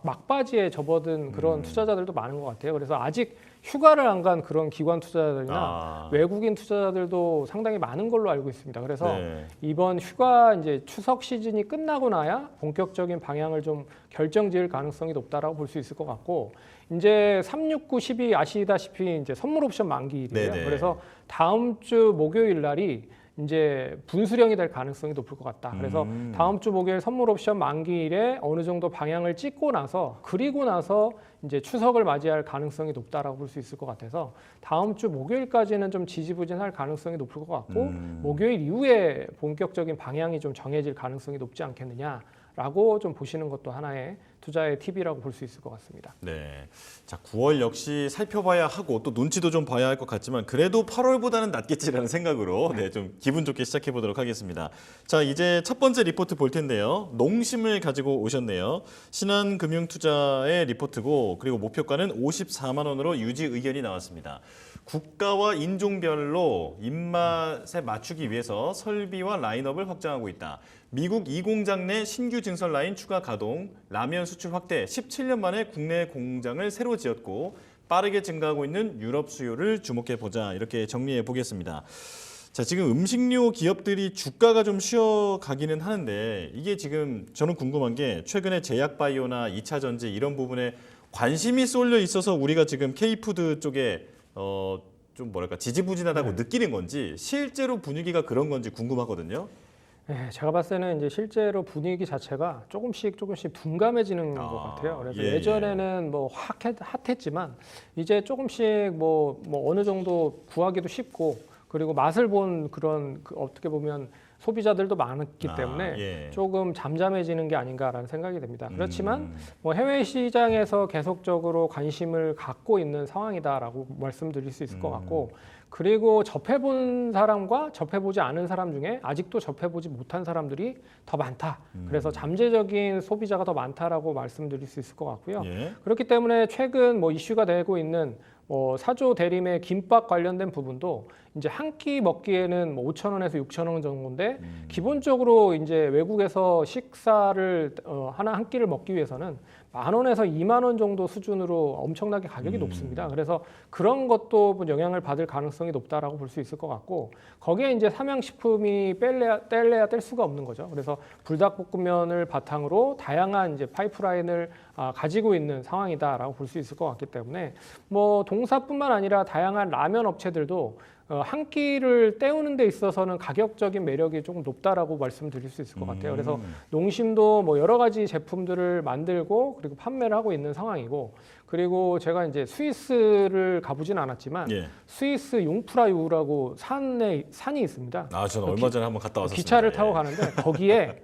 막바지에 접어든 그런 투자자들도 많은 것 같아요. 그래서 아직 휴가를 안 간 그런 기관 투자자들이나 외국인 투자자들도 상당히 많은 걸로 알고 있습니다. 그래서 네. 이번 휴가 이제 추석 시즌이 끝나고 나야 본격적인 방향을 좀 결정지을 가능성이 높다라고 볼 수 있을 것 같고 이제 369, 12 아시다시피 이제 선물 옵션 만기일이에요. 네네. 그래서 다음 주 목요일 날이 이제 분수령이 될 가능성이 높을 것 같다. 그래서 다음 주 목요일 선물 옵션 만기일에 어느 정도 방향을 찍고 나서 그리고 나서 이제 추석을 맞이할 가능성이 높다라고 볼 수 있을 것 같아서 다음 주 목요일까지는 좀 지지부진할 가능성이 높을 것 같고 목요일 이후에 본격적인 방향이 좀 정해질 가능성이 높지 않겠느냐라고 좀 보시는 것도 하나의 투자의 팁이라고 볼 수 있을 것 같습니다. 네. 자, 9월 역시 살펴봐야 하고 또 눈치도 좀 봐야 할 것 같지만 그래도 8월보다는 낫겠지라는 생각으로 네, 좀 기분 좋게 시작해 보도록 하겠습니다. 자, 이제 첫 번째 리포트 볼 텐데요. 농심을 가지고 오셨네요. 신한금융투자의 리포트고 그리고 목표가는 54만 원으로 유지 의견이 나왔습니다. 국가와 인종별로 입맛에 맞추기 위해서 설비와 라인업을 확장하고 있다. 미국 2공장 내 신규 증설 라인 추가 가동, 라면 수출 확대, 17년 만에 국내 공장을 새로 지었고 빠르게 증가하고 있는 유럽 수요를 주목해 보자. 이렇게 정리해 보겠습니다. 자, 지금 음식료 기업들이 주가가 좀 쉬어가기는 하는데 이게 지금 저는 궁금한 게 최근에 제약바이오나 2차 전지 이런 부분에 관심이 쏠려 있어서 우리가 지금 K푸드 쪽에 좀 뭐랄까 지지부진하다고 느끼는 건지 실제로 분위기가 그런 건지 궁금하거든요. 네, 제가 봤을 때는 이제 실제로 분위기 자체가 조금씩 둔감해지는 것 같아요. 그래서 예, 예전에는 뭐 핫했지만 이제 조금씩 뭐 어느 정도 구하기도 쉽고 그리고 맛을 본 그런 어떻게 보면 소비자들도 많았기 때문에 예. 조금 잠잠해지는 게 아닌가라는 생각이 듭니다. 그렇지만 뭐 해외 시장에서 계속적으로 관심을 갖고 있는 상황이다라고 말씀드릴 수 있을 것 같고 그리고 접해본 사람과 접해보지 않은 사람 중에 아직도 접해보지 못한 사람들이 더 많다. 그래서 잠재적인 소비자가 더 많다라고 말씀드릴 수 있을 것 같고요. 예. 그렇기 때문에 최근 뭐 이슈가 되고 있는 뭐 사조 대림의 김밥 관련된 부분도 이제 한 끼 먹기에는 뭐 5,000원에서 6,000원 정도인데 기본적으로 이제 외국에서 식사를 한 끼를 먹기 위해서는 10,000원에서 20,000원 정도 수준으로 엄청나게 가격이 높습니다. 그래서 그런 것도 뭐 영향을 받을 가능성이 높다라고 볼 수 있을 것 같고 거기에 이제 삼양식품이 뗄래야 뗄 수가 없는 거죠. 그래서 불닭볶음면을 바탕으로 다양한 이제 파이프라인을 가지고 있는 상황이다라고 볼 수 있을 것 같기 때문에 뭐 동사뿐만 아니라 다양한 라면 업체들도 한 끼를 때우는 데 있어서는 가격적인 매력이 조금 높다라고 말씀드릴 수 있을 것 같아요. 그래서 농심도 뭐 여러 가지 제품들을 만들고 그리고 판매를 하고 있는 상황이고 그리고 제가 이제 스위스를 가보진 않았지만 예. 스위스 융프라유라고 산이 있습니다. 저는 얼마 전에 한번 갔다 왔었습니다. 기차를 타고 예. 가는데 거기에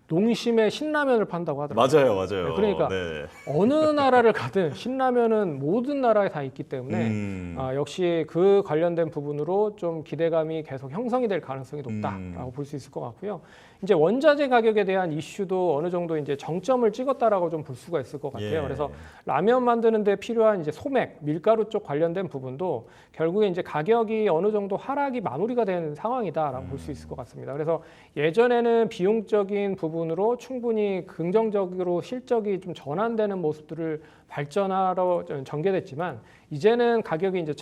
농심의 신라면을 판다고 하더라고요. 맞아요. 네, 그러니까 네. 어느 나라를 가든 신라면은 모든 나라에 다 있기 때문에 역시 그 관련된 부분으로 좀 기대감이 계속 형성이 될 가능성이 높다라고 볼 수 있을 것 같고요. 이제 원자재 가격에 대한 이슈도 어느 정도 이제 정점을 찍었다라고 좀 볼 수가 있을 것 같아요. 예. 그래서 라면 만드는 데 필요한 이제 소맥, 밀가루 쪽 관련된 부분도 결국에 이제 가격이 어느 정도 하락이 마무리가 된 상황이다라고 볼 수 있을 것 같습니다. 그래서 예전에는 비용적인 부분으로 충분히 긍정적으로 실적이 좀 전환되는 모습들을 발전하러 전개됐지만 이제는 가격이 이제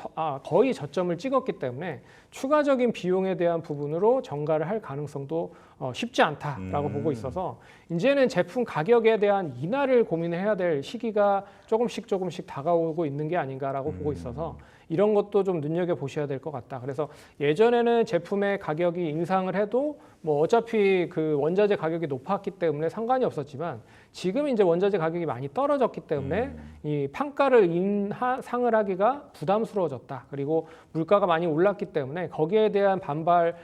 거의 저점을 찍었기 때문에 추가적인 비용에 대한 부분으로 전가를 할 가능성도 쉽지 않다라고 보고 있어서 이제는 제품 가격에 대한 인하를 고민해야 될 시기가 조금씩 다가오고 있는 게 아닌가라고 보고 있어서 이런 것도 좀 눈여겨 보셔야 될 것 같다. 그래서 예전에는 제품의 가격이 인상을 해도 뭐 어차피 그 원자재 가격이 높았기 때문에 상관이 없었지만 지금 이제 원자재 가격이 많이 떨어졌기 때문에 이 판가를 인상을 하기가 부담스러워졌다. 그리고 물가가 많이 올랐기 때문에 거기에 대한 반발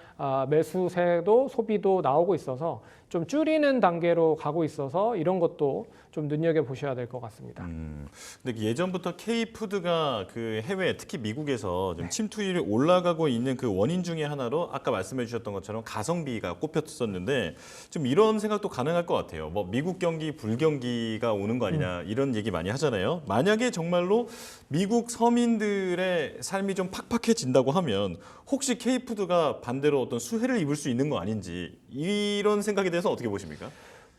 매수세도 소비도 나오고 있어서 좀 줄이는 단계로 가고 있어서 이런 것도 좀 눈여겨 보셔야 될 것 같습니다. 근데 예전부터 K푸드가 그 해외 특히 미국에서 좀 침투율이 올라가고 있는 그 원인 중에 하나로 아까 말씀해 주셨던 것처럼 가성비가 꼽혔었는데 좀 이런 생각도 가능할 것 같아요. 뭐 미국 경기 불경기가 오는 거 아니냐 이런 얘기 많이 하잖아요. 만약에 정말로 미국 서민들의 삶이 좀 팍팍해진다고 하면 혹시 K푸드가 반대로 어떤 수혜를 입을 수 있는 거 아닌지 이런 생각에 대해서 어떻게 보십니까?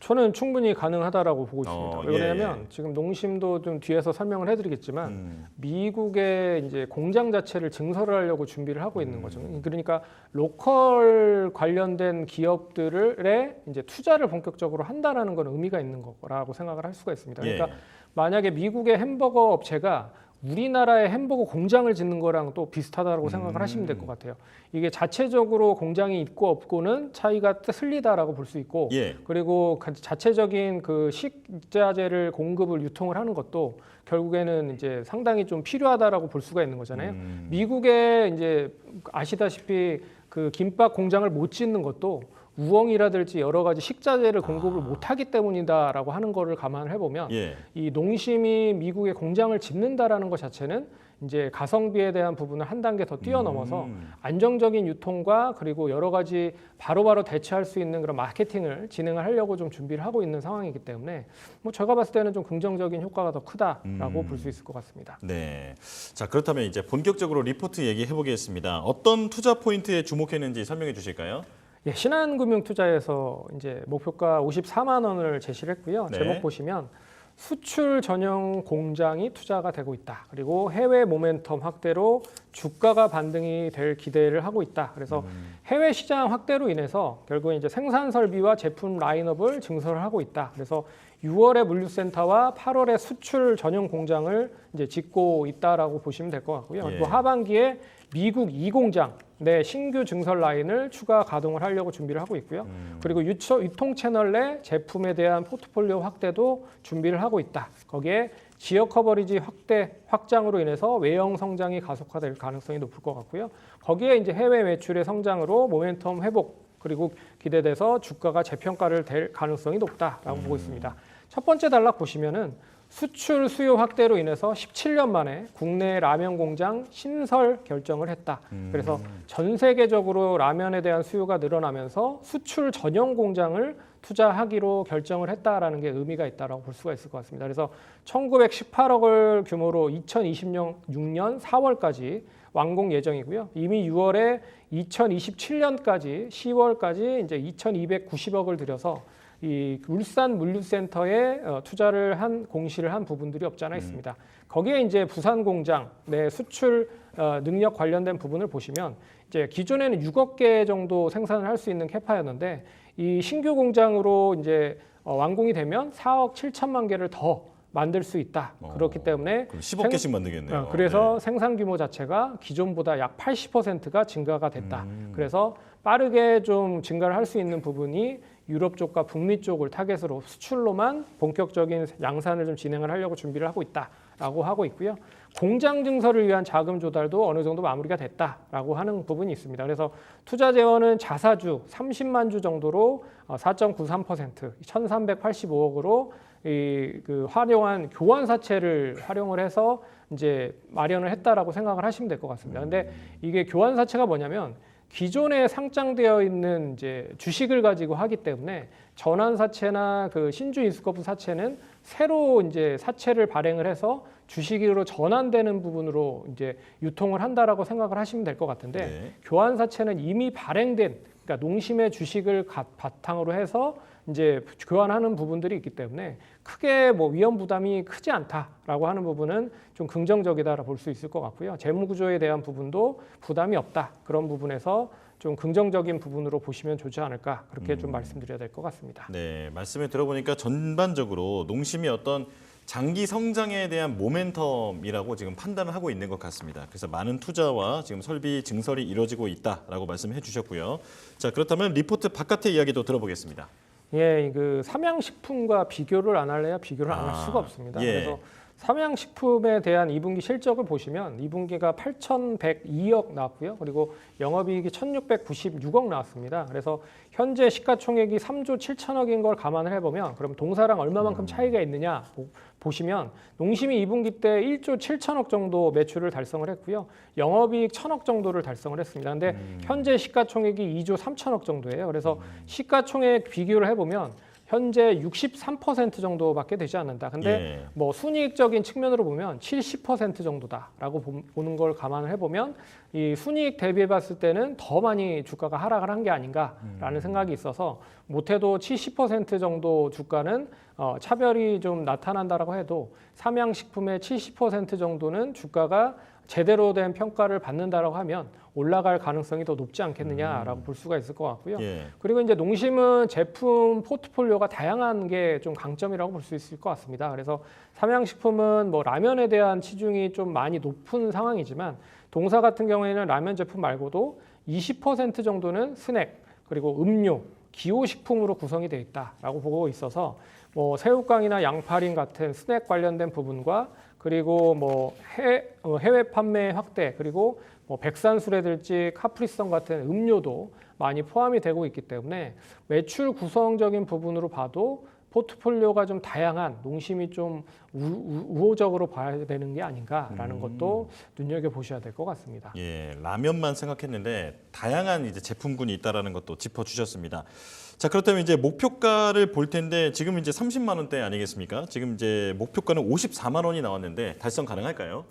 저는 충분히 가능하다라고 보고 있습니다. 예. 왜냐하면 지금 농심도 좀 뒤에서 설명을 해드리겠지만 미국의 이제 공장 자체를 증설을 하려고 준비를 하고 있는 거죠. 그러니까 로컬 관련된 기업들의 이제 투자를 본격적으로 한다라는 건 의미가 있는 거라고 생각을 할 수가 있습니다. 그러니까 만약에 미국의 햄버거 업체가 우리나라의 햄버거 공장을 짓는 거랑 또 비슷하다고 생각을 하시면 될 것 같아요. 이게 자체적으로 공장이 있고 없고는 차이가 틀리다라고 볼 수 있고 그리고 자체적인 그 식자재를 공급을 유통을 하는 것도 결국에는 이제 상당히 좀 필요하다라고 볼 수가 있는 거잖아요. 미국에 이제 아시다시피 그 김밥 공장을 못 짓는 것도 우엉이라든지 여러 가지 식자재를 공급을 못하기 때문이다라고 하는 거를 감안을 해보면 이 농심이 미국에 공장을 짓는다라는 것 자체는 이제 가성비에 대한 부분을 한 단계 더 뛰어넘어서 안정적인 유통과 그리고 여러 가지 바로바로 대처할 수 있는 그런 마케팅을 진행을 하려고 좀 준비를 하고 있는 상황이기 때문에 뭐 제가 봤을 때는 좀 긍정적인 효과가 더 크다라고 볼 수 있을 것 같습니다. 네. 자, 그렇다면 이제 본격적으로 리포트 얘기해 보겠습니다. 어떤 투자 포인트에 주목했는지 설명해 주실까요? 예, 신한금융투자에서 이제 목표가 54만 원을 제시를 했고요. 제목 보시면 수출 전용 공장이 투자가 되고 있다. 그리고 해외 모멘텀 확대로 주가가 반등이 될 기대를 하고 있다. 그래서 해외 시장 확대로 인해서 결국에 이제 생산 설비와 제품 라인업을 증설을 하고 있다. 그래서 6월에 물류센터와 8월에 수출 전용 공장을 이제 짓고 있다라고 보시면 될 것 같고요. 예. 그리고 하반기에 미국 2공장 내 신규 증설 라인을 추가 가동을 하려고 준비를 하고 있고요. 그리고 유통 채널 내 제품에 대한 포트폴리오 확대도 준비를 하고 있다. 거기에 지역 커버리지 확장으로 인해서 외형 성장이 가속화될 가능성이 높을 것 같고요. 거기에 이제 해외 매출의 성장으로 모멘텀 회복 그리고 기대돼서 주가가 재평가를 될 가능성이 높다라고 보고 있습니다. 첫 번째 단락 보시면은 수출 수요 확대로 인해서 17년 만에 국내 라면 공장 신설 결정을 했다. 그래서 전 세계적으로 라면에 대한 수요가 늘어나면서 수출 전용 공장을 투자하기로 결정을 했다라는 게 의미가 있다라고 볼 수가 있을 것 같습니다. 그래서 1918억을 규모로 2026년 4월까지 완공 예정이고요. 이미 6월에 2027년까지 10월까지 이제 2,290억을 들여서 이 울산 물류센터에 투자를 한 공시를 한 부분들이 없지 않아 있습니다. 거기에 이제 부산 공장 내 수출 능력 관련된 부분을 보시면 이제 기존에는 6억 개 정도 생산을 할 수 있는 캐파였는데 이 신규 공장으로 이제 완공이 되면 4억 7천만 개를 더 만들 수 있다. 그렇기 때문에 그럼 10억 개씩 만들겠네요. 그래서 네. 생산 규모 자체가 기존보다 약 80%가 증가가 됐다. 그래서 빠르게 좀 증가를 할 수 있는 부분이 유럽 쪽과 북미 쪽을 타겟으로 수출로만 본격적인 양산을 좀 진행을 하려고 준비를 하고 있다라고 하고 있고요. 공장 증설을 위한 자금 조달도 어느 정도 마무리가 됐다라고 하는 부분이 있습니다. 그래서 투자 재원은 자사주 30만 주 정도로 4.93% 1,385억으로 그 활용한 교환사채를 활용을 해서 이제 마련을 했다라고 생각을 하시면 될 것 같습니다. 근데 이게 교환사채가 뭐냐면 기존에 상장되어 있는 이제 주식을 가지고 하기 때문에 전환사채나 그 신주 인수거부 사채는 새로 이제 사채를 발행을 해서 주식으로 전환되는 부분으로 이제 유통을 한다라고 생각을 하시면 될 것 같은데 네. 교환사채는 이미 발행된 그러니까 농심의 주식을 바탕으로 해서 이제 교환하는 부분들이 있기 때문에 크게 뭐 위험 부담이 크지 않다라고 하는 부분은 좀 긍정적이다라 볼 수 있을 것 같고요. 재무 구조에 대한 부분도 부담이 없다. 그런 부분에서 좀 긍정적인 부분으로 보시면 좋지 않을까 그렇게 좀 말씀드려야 될 것 같습니다. 네, 말씀을 들어보니까 전반적으로 농심이 어떤 장기 성장에 대한 모멘텀이라고 지금 판단을 하고 있는 것 같습니다. 그래서 많은 투자와 지금 설비 증설이 이루어지고 있다라고 말씀해 주셨고요. 자, 그렇다면 리포트 바깥의 이야기도 들어보겠습니다. 예, 그 삼양식품과 비교를 안 할래야 비교를 안 할 수가 없습니다. 예. 그래서 삼양식품에 대한 2분기 실적을 보시면 2분기가 8,102억 나왔고요. 그리고 영업이익이 1,696억 나왔습니다. 그래서 현재 시가총액이 3조 7천억인 걸 감안을 해보면 그럼 동사랑 얼마만큼 차이가 있느냐 보시면 농심이 2분기 때 1조 7천억 정도 매출을 달성을 했고요. 영업이익 1,000억 정도를 달성을 했습니다. 근데 현재 시가총액이 2조 3천억 정도예요. 그래서 시가총액 비교를 해보면 현재 63% 정도밖에 되지 않는다. 근데 예. 뭐 순이익적인 측면으로 보면 70% 정도다라고 보는 걸 감안을 해보면 이 순이익 대비해 봤을 때는 더 많이 주가가 하락을 한 게 아닌가라는 생각이 있어서 못해도 70% 정도 주가는 차별이 좀 나타난다라고 해도 삼양식품의 70% 정도는 주가가 제대로 된 평가를 받는다라고 하면 올라갈 가능성이 더 높지 않겠느냐라고 볼 수가 있을 것 같고요. 예. 그리고 이제 농심은 제품 포트폴리오가 다양한 게 좀 강점이라고 볼 수 있을 것 같습니다. 그래서 삼양식품은 뭐 라면에 대한 치중이 좀 많이 높은 상황이지만 동사 같은 경우에는 라면 제품 말고도 20% 정도는 스낵 그리고 음료, 기호식품으로 구성이 되어 있다라고 보고 있어서 뭐 새우깡이나 양파링 같은 스낵 관련된 부분과 그리고 뭐 해외 판매 확대 그리고 뭐 백산수레들지 카프리선 같은 음료도 많이 포함이 되고 있기 때문에 매출 구성적인 부분으로 봐도 포트폴리오가 좀 다양한 농심이 좀 우호적으로 봐야 되는 게 아닌가라는 것도 눈여겨보셔야 될 것 같습니다. 예, 라면만 생각했는데 다양한 이제 제품군이 있다라는 것도 짚어주셨습니다. 자, 그렇다면 이제 목표가를 볼 텐데 지금 이제 30만 원대 아니겠습니까? 지금 이제 목표가는 54만 원이 나왔는데 달성 가능할까요?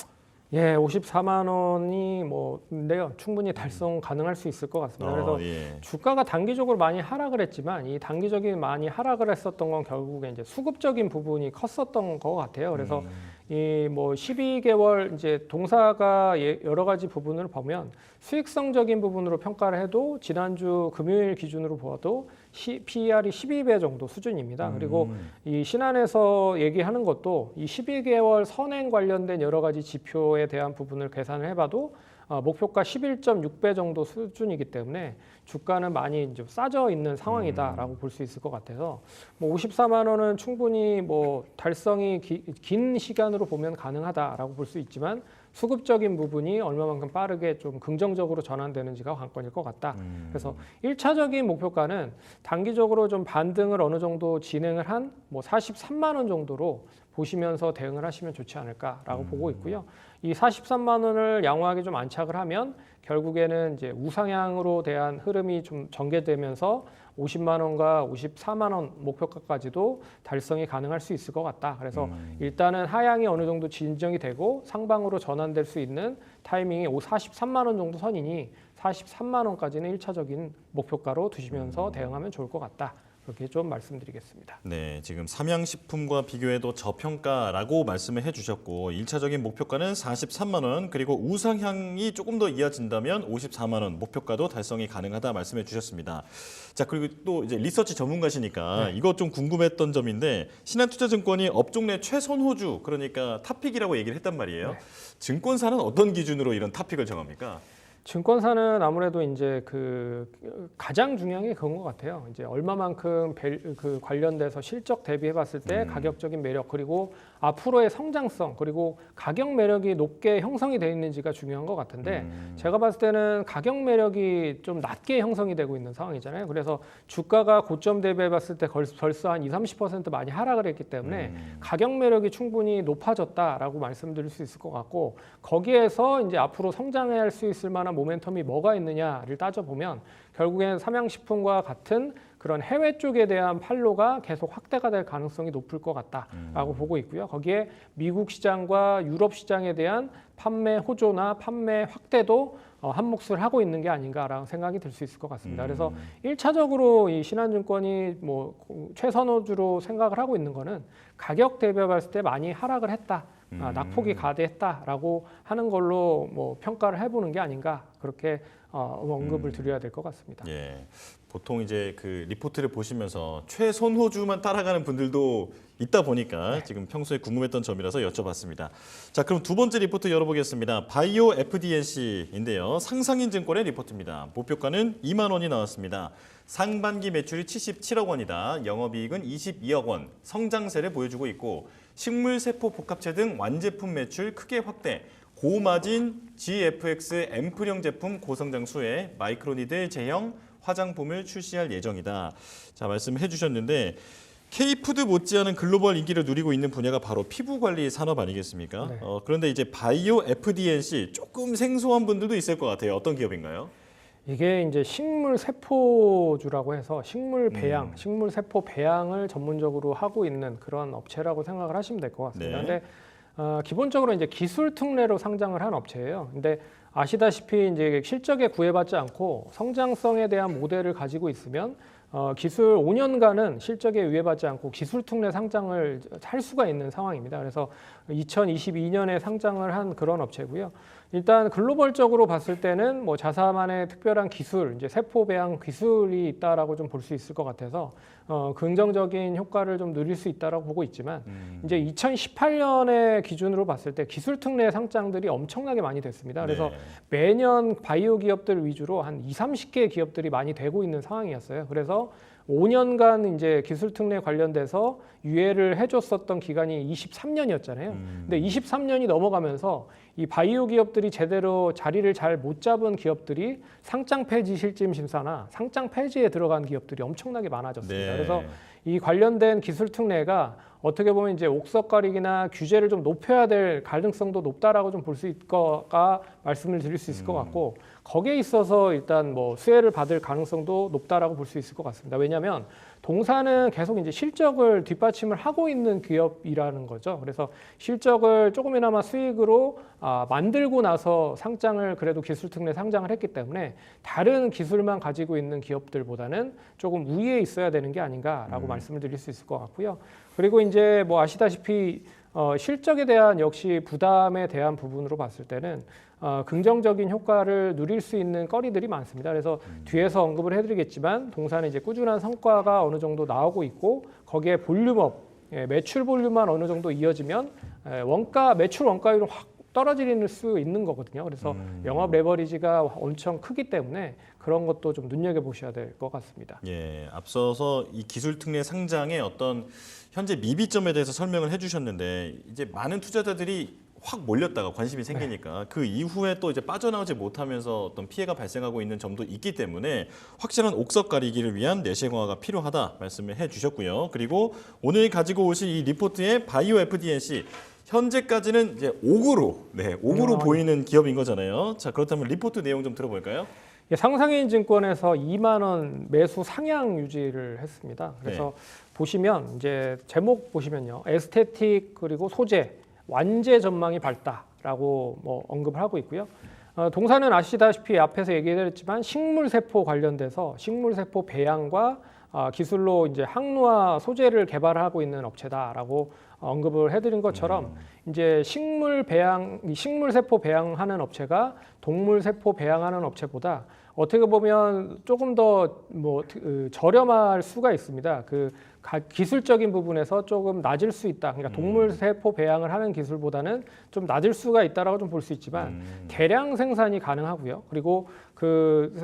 예, 54만 원이 근데요, 충분히 달성 가능할 수 있을 것 같습니다. 그래서 예. 주가가 단기적으로 많이 하락을 했지만 이 단기적인 많이 하락을 했었던 건 결국에 이제 수급적인 부분이 컸었던 것 같아요. 그래서 이 12개월 이제 동사가 여러 가지 부분을 보면 수익성적인 부분으로 평가를 해도 지난주 금요일 기준으로 보아도 PER이 12배 정도 수준입니다. 그리고 이 신한에서 얘기하는 것도 이 12개월 선행 관련된 여러 가지 지표에 대한 부분을 계산을 해봐도 목표가 11.6배 정도 수준이기 때문에 주가는 많이 이제 싸져 있는 상황이다라고 볼 수 있을 것 같아서 54만 원은 충분히 달성이 긴 시간으로 보면 가능하다라고 볼 수 있지만 수급적인 부분이 얼마만큼 빠르게 좀 긍정적으로 전환되는지가 관건일 것 같다. 그래서 1차적인 목표가는 단기적으로 좀 반등을 어느 정도 진행을 한 43만 원 정도로 보시면서 대응을 하시면 좋지 않을까라고 보고 있고요. 이 43만 원을 양호하게 좀 안착을 하면 결국에는 이제 우상향으로 대한 흐름이 좀 전개되면서 50만 원과 54만 원 목표가까지도 달성이 가능할 수 있을 것 같다. 그래서 일단은 하향이 어느 정도 진정이 되고 상방으로 전환될 수 있는 타이밍이 43만 원 정도 선이니 43만 원까지는 1차적인 목표가로 두시면서 대응하면 좋을 것 같다. 그렇게 좀 말씀드리겠습니다. 네, 지금 삼양식품과 비교해도 저평가라고 말씀을 해주셨고 1차적인 목표가는 43만 원 그리고 우상향이 조금 더 이어진다면 54만 원 목표가도 달성이 가능하다 말씀해 주셨습니다. 자, 그리고 또 이제 리서치 전문가시니까 이거 좀 궁금했던 점인데 신한투자증권이 업종 내 최선호주 그러니까 탑픽이라고 얘기를 했단 말이에요. 증권사는 어떤 기준으로 이런 탑픽을 정합니까? 증권사는 아무래도 이제 가장 중요한 게 그런 것 같아요. 이제 얼마만큼 관련돼서 실적 대비해봤을 때 가격적인 매력 그리고 앞으로의 성장성 그리고 가격 매력이 높게 형성이 되어 있는지가 중요한 것 같은데 제가 봤을 때는 가격 매력이 좀 낮게 형성이 되고 있는 상황이잖아요. 그래서 주가가 고점 대비해봤을 때 벌써 한 20-30% 많이 하락을 했기 때문에 가격 매력이 충분히 높아졌다라고 말씀드릴 수 있을 것 같고 거기에서 이제 앞으로 성장할 수 있을 만한 모멘텀이 뭐가 있느냐를 따져보면 결국엔 삼양식품과 같은 그런 해외 쪽에 대한 판로가 계속 확대가 될 가능성이 높을 것 같다라고 보고 있고요. 거기에 미국 시장과 유럽 시장에 대한 판매 호조나 판매 확대도 한 몫을 하고 있는 게 아닌가라는 생각이 들 수 있을 것 같습니다. 그래서 1차적으로 이 신한증권이 최선호주로 생각을 하고 있는 거는 가격 대비했을 때 많이 하락을 했다. 낙폭이 가대했다라고 하는 걸로 평가를 해보는 게 아닌가 그렇게 언급을 드려야 될 것 같습니다. 예, 보통 이제 그 리포트를 보시면서 최선호주만 따라가는 분들도 있다 보니까 지금 평소에 궁금했던 점이라서 여쭤봤습니다. 자, 그럼 두 번째 리포트 열어보겠습니다. 바이오 FDNC인데요. 상상인증권의 리포트입니다. 목표가는 2만 원이 나왔습니다. 상반기 매출이 77억 원이다. 영업이익은 22억 원. 성장세를 보여주고 있고 식물세포 복합체 등 완제품 매출 크게 확대. 고마진 GFX 앰플형 제품 고성장 수혜 마이크로니들 제형 화장품을 출시할 예정이다. 자, 말씀해 주셨는데 K푸드 못지않은 글로벌 인기를 누리고 있는 분야가 바로 피부관리 산업 아니겠습니까? 네. 그런데 이제 바이오 FDNC 조금 생소한 분들도 있을 것 같아요. 어떤 기업인가요? 이게 이제 식물 세포주라고 해서 식물 배양, 식물 세포 배양을 전문적으로 하고 있는 그런 업체라고 생각을 하시면 될 것 같습니다. 네. 근데 기본적으로 이제 기술 특례로 상장을 한 업체예요. 근데 아시다시피 이제 실적에 구애받지 않고 성장성에 대한 모델을 가지고 있으면 기술 5년간은 실적에 위배받지 않고 기술 특례 상장을 할 수가 있는 상황입니다. 그래서 2022년에 상장을 한 그런 업체고요. 일단 글로벌적으로 봤을 때는 자사만의 특별한 기술, 이제 세포 배양 기술이 있다라고 좀 볼 수 있을 것 같아서 긍정적인 효과를 좀 누릴 수 있다라고 보고 있지만 이제 2018년의 기준으로 봤을 때 기술 특례 상장들이 엄청나게 많이 됐습니다. 그래서 네. 매년 바이오 기업들 위주로 한 20-30개 기업들이 많이 되고 있는 상황이었어요. 그래서 5년간 이제 기술 특례 관련돼서 유예를 해줬었던 기간이 23년이었잖아요. 근데 23년이 넘어가면서 이 바이오 기업들이 제대로 자리를 잘 못 잡은 기업들이 상장 폐지 실질 심사나 상장 폐지에 들어간 기업들이 엄청나게 많아졌습니다. 네. 그래서 이 관련된 기술 특례가 어떻게 보면 이제 옥석 가리기나 규제를 좀 높여야 될 가능성도 높다라고 좀 볼 수 있거가 말씀을 드릴 수 있을 것 같고 거기에 있어서 일단 수혜를 받을 가능성도 높다라고 볼 수 있을 것 같습니다. 왜냐하면 동사는 계속 이제 실적을 뒷받침을 하고 있는 기업이라는 거죠. 그래서 실적을 조금이나마 수익으로 만들고 나서 상장을 그래도 기술특례 상장을 했기 때문에 다른 기술만 가지고 있는 기업들보다는 조금 우위에 있어야 되는 게 아닌가라고 말씀을 드릴 수 있을 것 같고요. 그리고 이제 뭐 아시다시피 실적에 대한 역시 부담에 대한 부분으로 봤을 때는 긍정적인 효과를 누릴 수 있는 거리들이 많습니다. 그래서 뒤에서 언급을 해드리겠지만 동사는 이제 꾸준한 성과가 어느 정도 나오고 있고 거기에 볼륨업, 매출 볼륨만 어느 정도 이어지면 매출 원가율은 확 떨어질 수 있는 거거든요. 그래서 영업 레버리지가 엄청 크기 때문에 그런 것도 좀 눈여겨보셔야 될 것 같습니다. 예, 앞서서 이 기술 특례 상장의 어떤 현재 미비점에 대해서 설명을 해주셨는데 이제 많은 투자자들이 확 몰렸다가 관심이 생기니까 그 이후에 또 이제 빠져나오지 못하면서 어떤 피해가 발생하고 있는 점도 있기 때문에 확실한 옥석 가리기를 위한 내실 강화가 필요하다 말씀을 해주셨고요. 그리고 오늘 가지고 오신 이 리포트의 바이오 FDNC 현재까지는 이제 옥으로 보이는 기업인 거잖아요. 자, 그렇다면 리포트 내용 좀 들어볼까요? 상상인 증권에서 2만 원 매수 상향 유지를 했습니다. 그래서 보시면 이제 제목 보시면요, 에스테틱 그리고 소재 완제 전망이 밝다라고 뭐 언급을 하고 있고요. 동사는 아시다시피 앞에서 얘기했지만 식물세포 관련돼서 식물세포 배양과 기술로 이제 항노화 소재를 개발하고 있는 업체다라고 언급을 해드린 것처럼 이제 식물세포 배양하는 업체가 동물세포 배양하는 업체보다 어떻게 보면 조금 더 저렴할 수가 있습니다. 기술적인 부분에서 조금 낮을 수 있다. 그러니까 동물세포 배양을 하는 기술보다는 좀 낮을 수가 있다라고 좀 볼 수 있지만 대량 생산이 가능하고요. 그리고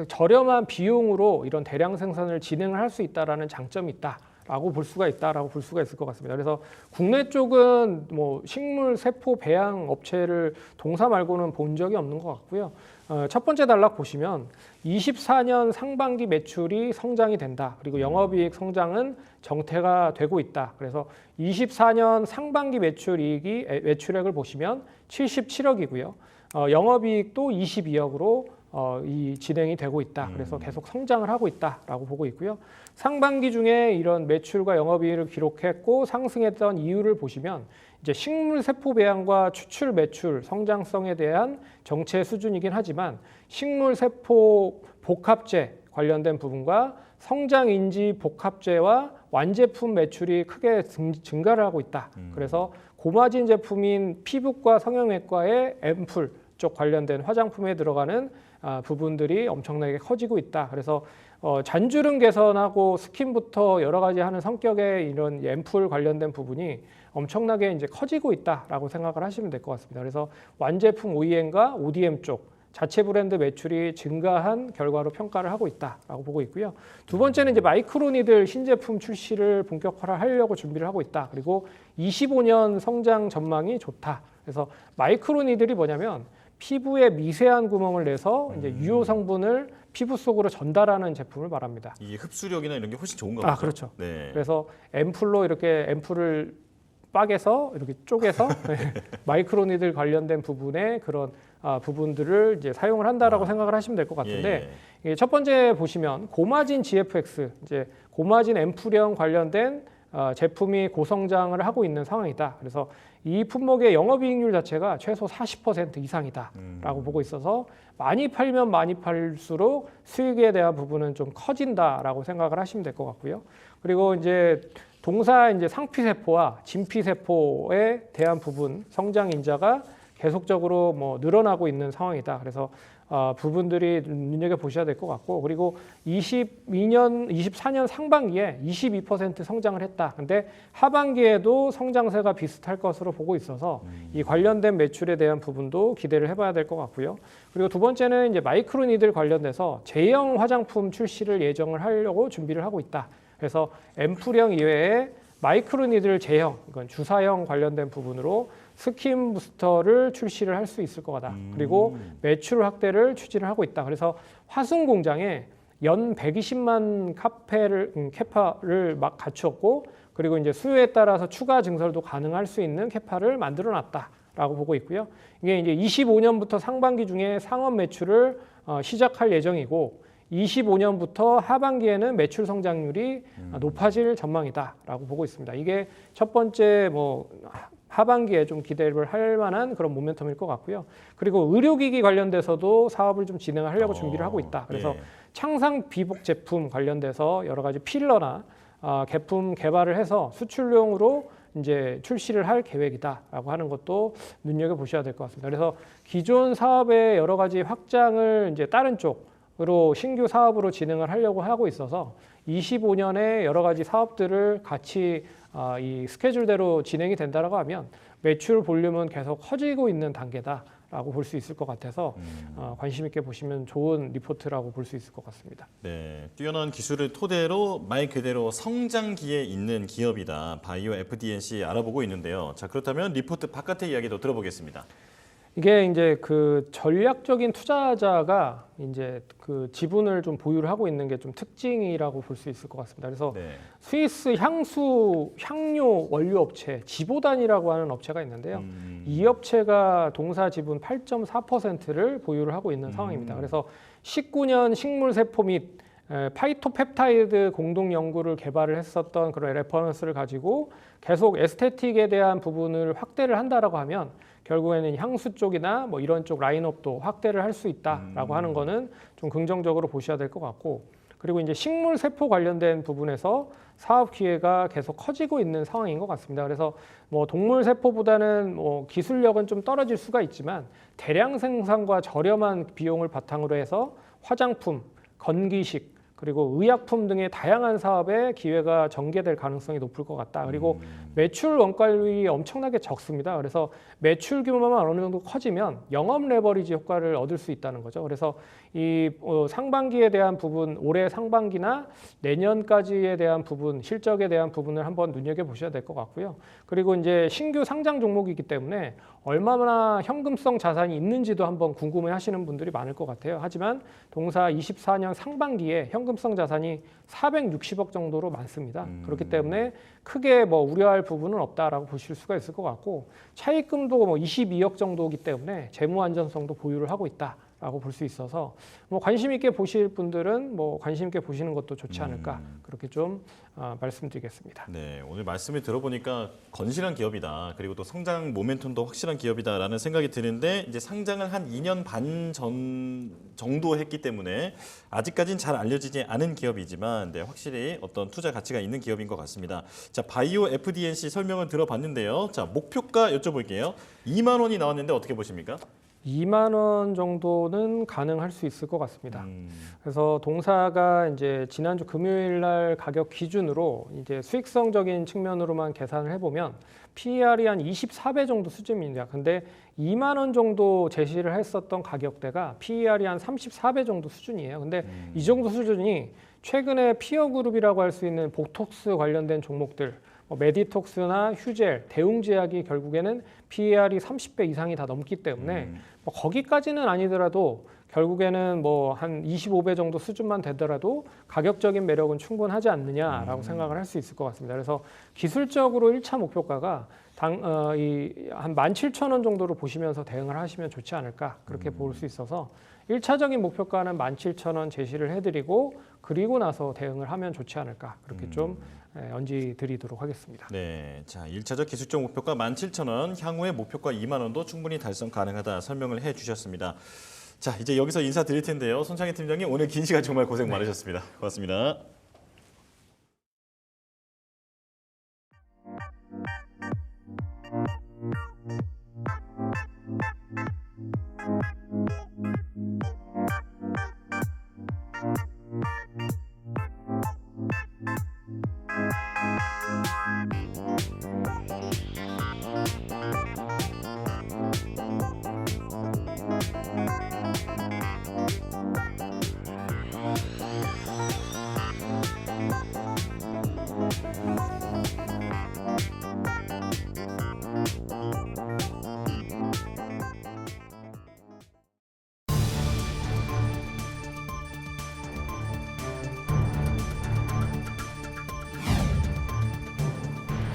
저렴한 비용으로 이런 대량 생산을 진행을 할 수 있다라는 장점이 있다라고 볼 수가 있을 것 같습니다. 그래서 국내 쪽은 뭐 식물 세포 배양 업체를 동사 말고는 본 적이 없는 것 같고요. 첫 번째 단락 보시면 24년 상반기 매출이 성장이 된다. 그리고 영업이익 성장은 정체가 되고 있다. 그래서 24년 상반기 매출액을 보시면 77억이고요. 영업이익도 22억으로 진행이 되고 있다. 그래서 계속 성장을 하고 있다라고 보고 있고요. 상반기 중에 이런 매출과 영업이익을 기록했고 상승했던 이유를 보시면 이제 식물 세포 배양과 추출 매출 성장성에 대한 정체 수준이긴 하지만 식물 세포 복합제 관련된 부분과 성장 인지 복합제와 완제품 매출이 크게 증가를 하고 있다. 그래서 고마진 제품인 피부과 성형외과의 앰플 쪽 관련된 화장품에 들어가는 부분들이 엄청나게 커지고 있다. 그래서 잔주름 개선하고 스킨부터 여러 가지 하는 성격의 이런 앰플 관련된 부분이 엄청나게 이제 커지고 있다라고 생각을 하시면 될 것 같습니다. 그래서 완제품 OEM과 ODM 쪽 자체 브랜드 매출이 증가한 결과로 평가를 하고 있다라고 보고 있고요. 두 번째는 이제 마이크로니들 신제품 출시를 본격화하려고 준비를 하고 있다. 그리고 25년 성장 전망이 좋다. 그래서 마이크로니들이 뭐냐면 피부에 미세한 구멍을 내서 이제 유효 성분을 피부 속으로 전달하는 제품을 말합니다. 이 흡수력이나 이런 게 훨씬 좋은가 보죠. 그렇죠. 네. 그래서 앰플로 이렇게 앰플을 빡에서 이렇게 쪼개서 마이크로니들 관련된 부분에 그런 부분들을 이제 사용을 한다라고 생각을 하시면 될 것 같은데 첫 번째 보시면 고마진 GFX 이제 고마진 앰플형 관련된 제품이 고성장을 하고 있는 상황이다. 그래서 이 품목의 영업이익률 자체가 최소 40% 이상이다라고 보고 있어서 많이 팔면 많이 팔수록 수익에 대한 부분은 좀 커진다라고 생각을 하시면 될 것 같고요. 그리고 이제 동사 이제 상피세포와 진피세포에 대한 부분 성장 인자가 계속적으로 뭐 늘어나고 있는 상황이다. 그래서 부분들이 눈여겨 보셔야 될 것 같고 그리고 24년 상반기에 22% 성장을 했다. 근데 하반기에도 성장세가 비슷할 것으로 보고 있어서 이 관련된 매출에 대한 부분도 기대를 해봐야 될 것 같고요. 그리고 두 번째는 이제 마이크로니들 관련돼서 제형 화장품 출시를 예정을 하려고 준비를 하고 있다. 그래서 앰플형 이외에 마이크로니들 제형, 이건 주사형 관련된 부분으로 스킨 부스터를 출시를 할 수 있을 거다. 그리고 매출 확대를 추진을 하고 있다. 그래서 화순 공장에 연 120만 캐파를 막 갖추었고, 그리고 이제 수요에 따라서 추가 증설도 가능할 수 있는 캐파를 만들어 놨다라고 보고 있고요. 이게 이제 25년부터 상반기 중에 상업 매출을 시작할 예정이고, 25년부터 하반기에는 매출 성장률이 높아질 전망이다라고 보고 있습니다. 이게 첫 번째 뭐 하반기에 좀 기대를 할 만한 그런 모멘텀일 것 같고요. 그리고 의료기기 관련돼서도 사업을 좀 진행을 하려고 준비를 하고 있다. 그래서 예. 창상 비복 제품 관련돼서 여러 가지 필러나 개품 개발을 해서 수출용으로 이제 출시를 할 계획이다라고 하는 것도 눈여겨 보셔야 될 것 같습니다. 그래서 기존 사업의 여러 가지 확장을 이제 다른 쪽으로 신규 사업으로 진행을 하려고 하고 있어서 25년에 여러 가지 사업들을 같이 이 스케줄대로 진행이 된다라고 하면 매출 볼륨은 계속 커지고 있는 단계다라고 볼 수 있을 것 같아서 관심 있게 보시면 좋은 리포트라고 볼 수 있을 것 같습니다. 네, 뛰어난 기술을 토대로 말 그대로 성장기에 있는 기업이다. 바이오 FDNC 알아보고 있는데요. 자, 그렇다면 리포트 바깥의 이야기도 들어보겠습니다. 이게 이제 그 전략적인 투자자가 이제 그 지분을 좀 보유를 하고 있는 게 좀 특징이라고 볼 수 있을 것 같습니다. 그래서 네. 스위스 향료 원료 업체 지보단이라고 하는 업체가 있는데요. 이 업체가 동사 지분 8.4%를 보유를 하고 있는 상황입니다. 그래서 19년 식물세포 및 파이토펩타이드 공동 연구를 개발을 했었던 그런 레퍼런스를 가지고 계속 에스테틱에 대한 부분을 확대를 한다라고 하면 결국에는 향수 쪽이나 뭐 이런 쪽 라인업도 확대를 할 수 있다라고 하는 거는 좀 긍정적으로 보셔야 될 것 같고, 그리고 이제 식물 세포 관련된 부분에서 사업 기회가 계속 커지고 있는 상황인 것 같습니다. 그래서 뭐 동물 세포보다는 뭐 기술력은 좀 떨어질 수가 있지만 대량 생산과 저렴한 비용을 바탕으로 해서 화장품, 건기식 그리고 의약품 등의 다양한 사업에 기회가 전개될 가능성이 높을 것 같다. 그리고 매출 원가율이 엄청나게 적습니다. 그래서 매출 규모만 어느 정도 커지면 영업 레버리지 효과를 얻을 수 있다는 거죠. 그래서 이 상반기에 대한 부분, 올해 상반기나 내년까지에 대한 부분, 실적에 대한 부분을 한번 눈여겨 보셔야 될 것 같고요. 그리고 이제 신규 상장 종목이기 때문에 얼마나 현금성 자산이 있는지도 한번 궁금해 하시는 분들이 많을 것 같아요. 하지만 동사 24년 상반기에 현금성 자산이 460억 정도로 많습니다. 그렇기 때문에 크게 뭐 우려할 부분은 없다라고 보실 수가 있을 것 같고, 차입금도 뭐 22억 정도이기 때문에 재무 안전성도 보유를 하고 있다라고 볼 수 있어서 뭐 관심 있게 보실 분들은 뭐 관심 있게 보시는 것도 좋지 않을까, 그렇게 좀 말씀드리겠습니다. 네, 오늘 말씀을 들어보니까 건실한 기업이다. 그리고 또 성장 모멘텀도 확실한 기업이다라는 생각이 드는데, 이제 상장을 한 2년 반 전 정도 했기 때문에 아직까지는 잘 알려지지 않은 기업이지만 확실히 어떤 투자 가치가 있는 기업인 것 같습니다. 자, 바이오 FDNC 설명을 들어봤는데요. 자, 목표가 여쭤볼게요. 2만 원이 나왔는데 어떻게 보십니까? 2만 원 정도는 가능할 수 있을 것 같습니다. 그래서 동사가 이제 지난주 금요일 날 가격 기준으로 이제 수익성적인 측면으로만 계산을 해보면 PER이 한 24배 정도 수준입니다. 근데 2만 원 정도 제시를 했었던 가격대가 PER이 한 34배 정도 수준이에요. 근데 이 정도 수준이 최근에 피어 그룹이라고 할 수 있는 보톡스 관련된 종목들, 메디톡스나 휴젤, 대웅제약이 결국에는 PER이 30배 이상이 다 넘기 때문에 뭐 거기까지는 아니더라도 결국에는 뭐 한 25배 정도 수준만 되더라도 가격적인 매력은 충분하지 않느냐라고 생각을 할 수 있을 것 같습니다. 그래서 기술적으로 1차 목표가가 한 17,000원 정도로 보시면서 대응을 하시면 좋지 않을까, 그렇게 볼 수 있어서 1차적인 목표가는 17,000원 제시를 해드리고 그리고 나서 대응을 하면 좋지 않을까, 그렇게 좀 언지 드리도록 하겠습니다. 네, 자, 1차적 기술적 목표가 17,000원, 향후의 목표가 2만 원도 충분히 달성 가능하다 설명을 해주셨습니다. 자, 이제 여기서 인사드릴 텐데요. 손창희 팀장님, 오늘 긴 시간 정말 고생 많으셨습니다. 고맙습니다.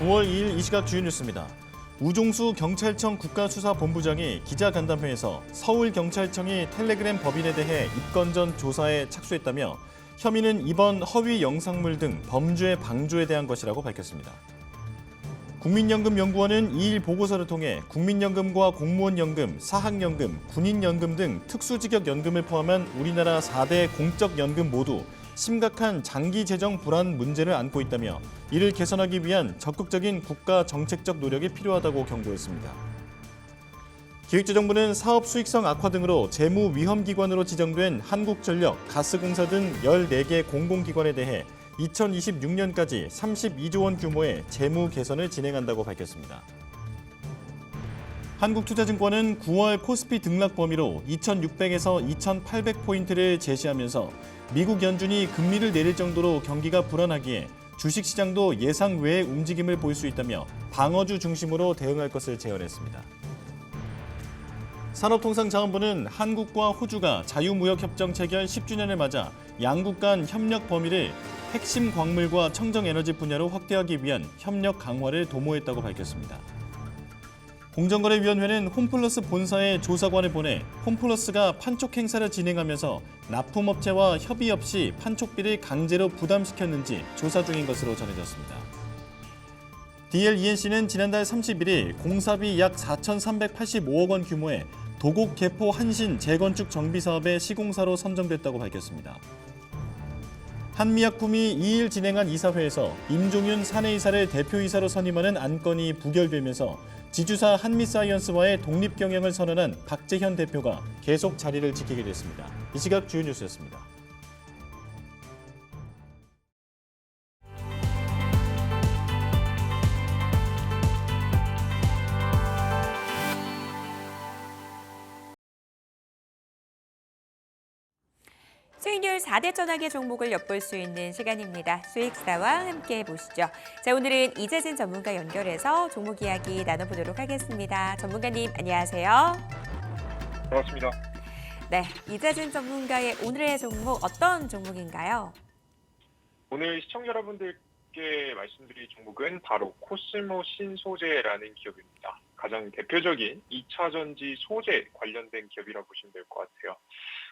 (9월 2일) 이 시각 주요 뉴스입니다. 우종수 경찰청 국가수사본부장이 기자간담회에서 서울경찰청이 텔레그램 법인에 대해 입건 전 조사에 착수했다며 혐의는 이번 허위 영상물 등 범죄 방조에 대한 것이라고 밝혔습니다. 국민연금연구원은 2일 보고서를 통해 국민연금과 공무원연금, 사학연금, 군인연금 등 특수직역연금을 포함한 우리나라 4대 공적연금 모두 심각한 장기 재정 불안 문제를 안고 있다며 이를 개선하기 위한 적극적인 국가 정책적 노력이 필요하다고 경고했습니다. 기획재정부는 사업 수익성 악화 등으로 재무 위험기관으로 지정된 한국전력, 가스공사 등 14개 공공기관에 대해 2026년까지 32조 원 규모의 재무 개선을 진행한다고 밝혔습니다. 한국투자증권은 9월 코스피 등락 범위로 2,600에서 2,800포인트를 제시하면서 미국 연준이 금리를 내릴 정도로 경기가 불안하기에 주식시장도 예상 외의 움직임을 보일 수 있다며 방어주 중심으로 대응할 것을 제언했습니다. 산업통상자원부는 한국과 호주가 자유무역협정 체결 10주년을 맞아 양국 간 협력 범위를 핵심 광물과 청정에너지 분야로 확대하기 위한 협력 강화를 도모했다고 밝혔습니다. 공정거래위원회는 홈플러스 본사에 조사관을 보내 홈플러스가 판촉 행사를 진행하면서 납품업체와 협의 없이 판촉비를 강제로 부담시켰는지 조사 중인 것으로 전해졌습니다. DLENC는 지난달 31일 공사비 약 4,385억 원 규모의 도곡 개포 한신 재건축 정비 사업의 시공사로 선정됐다고 밝혔습니다. 한미약품이 2일 진행한 이사회에서 임종윤 사내이사를 대표이사로 선임하는 안건이 부결되면서 지주사 한미사이언스와의 독립 경영을 선언한 박재현 대표가 계속 자리를 지키게 됐습니다. 이 시각 주요 뉴스였습니다. 수익률 4대 전환의 종목을 엿볼 수 있는 시간입니다. 수익사와 함께 보시죠. 자, 오늘은 이재진 전문가 연결해서 종목 이야기 나눠보도록 하겠습니다. 전문가님, 안녕하세요. 반갑습니다. 네, 이재진 전문가의 오늘의 종목 어떤 종목인가요? 오늘 시청자 여러분들께 말씀드릴 종목은 바로 코스모 신소재라는 기업입니다. 가장 대표적인 2차 전지 소재 관련된 기업이라고 보시면 될 것 같아요.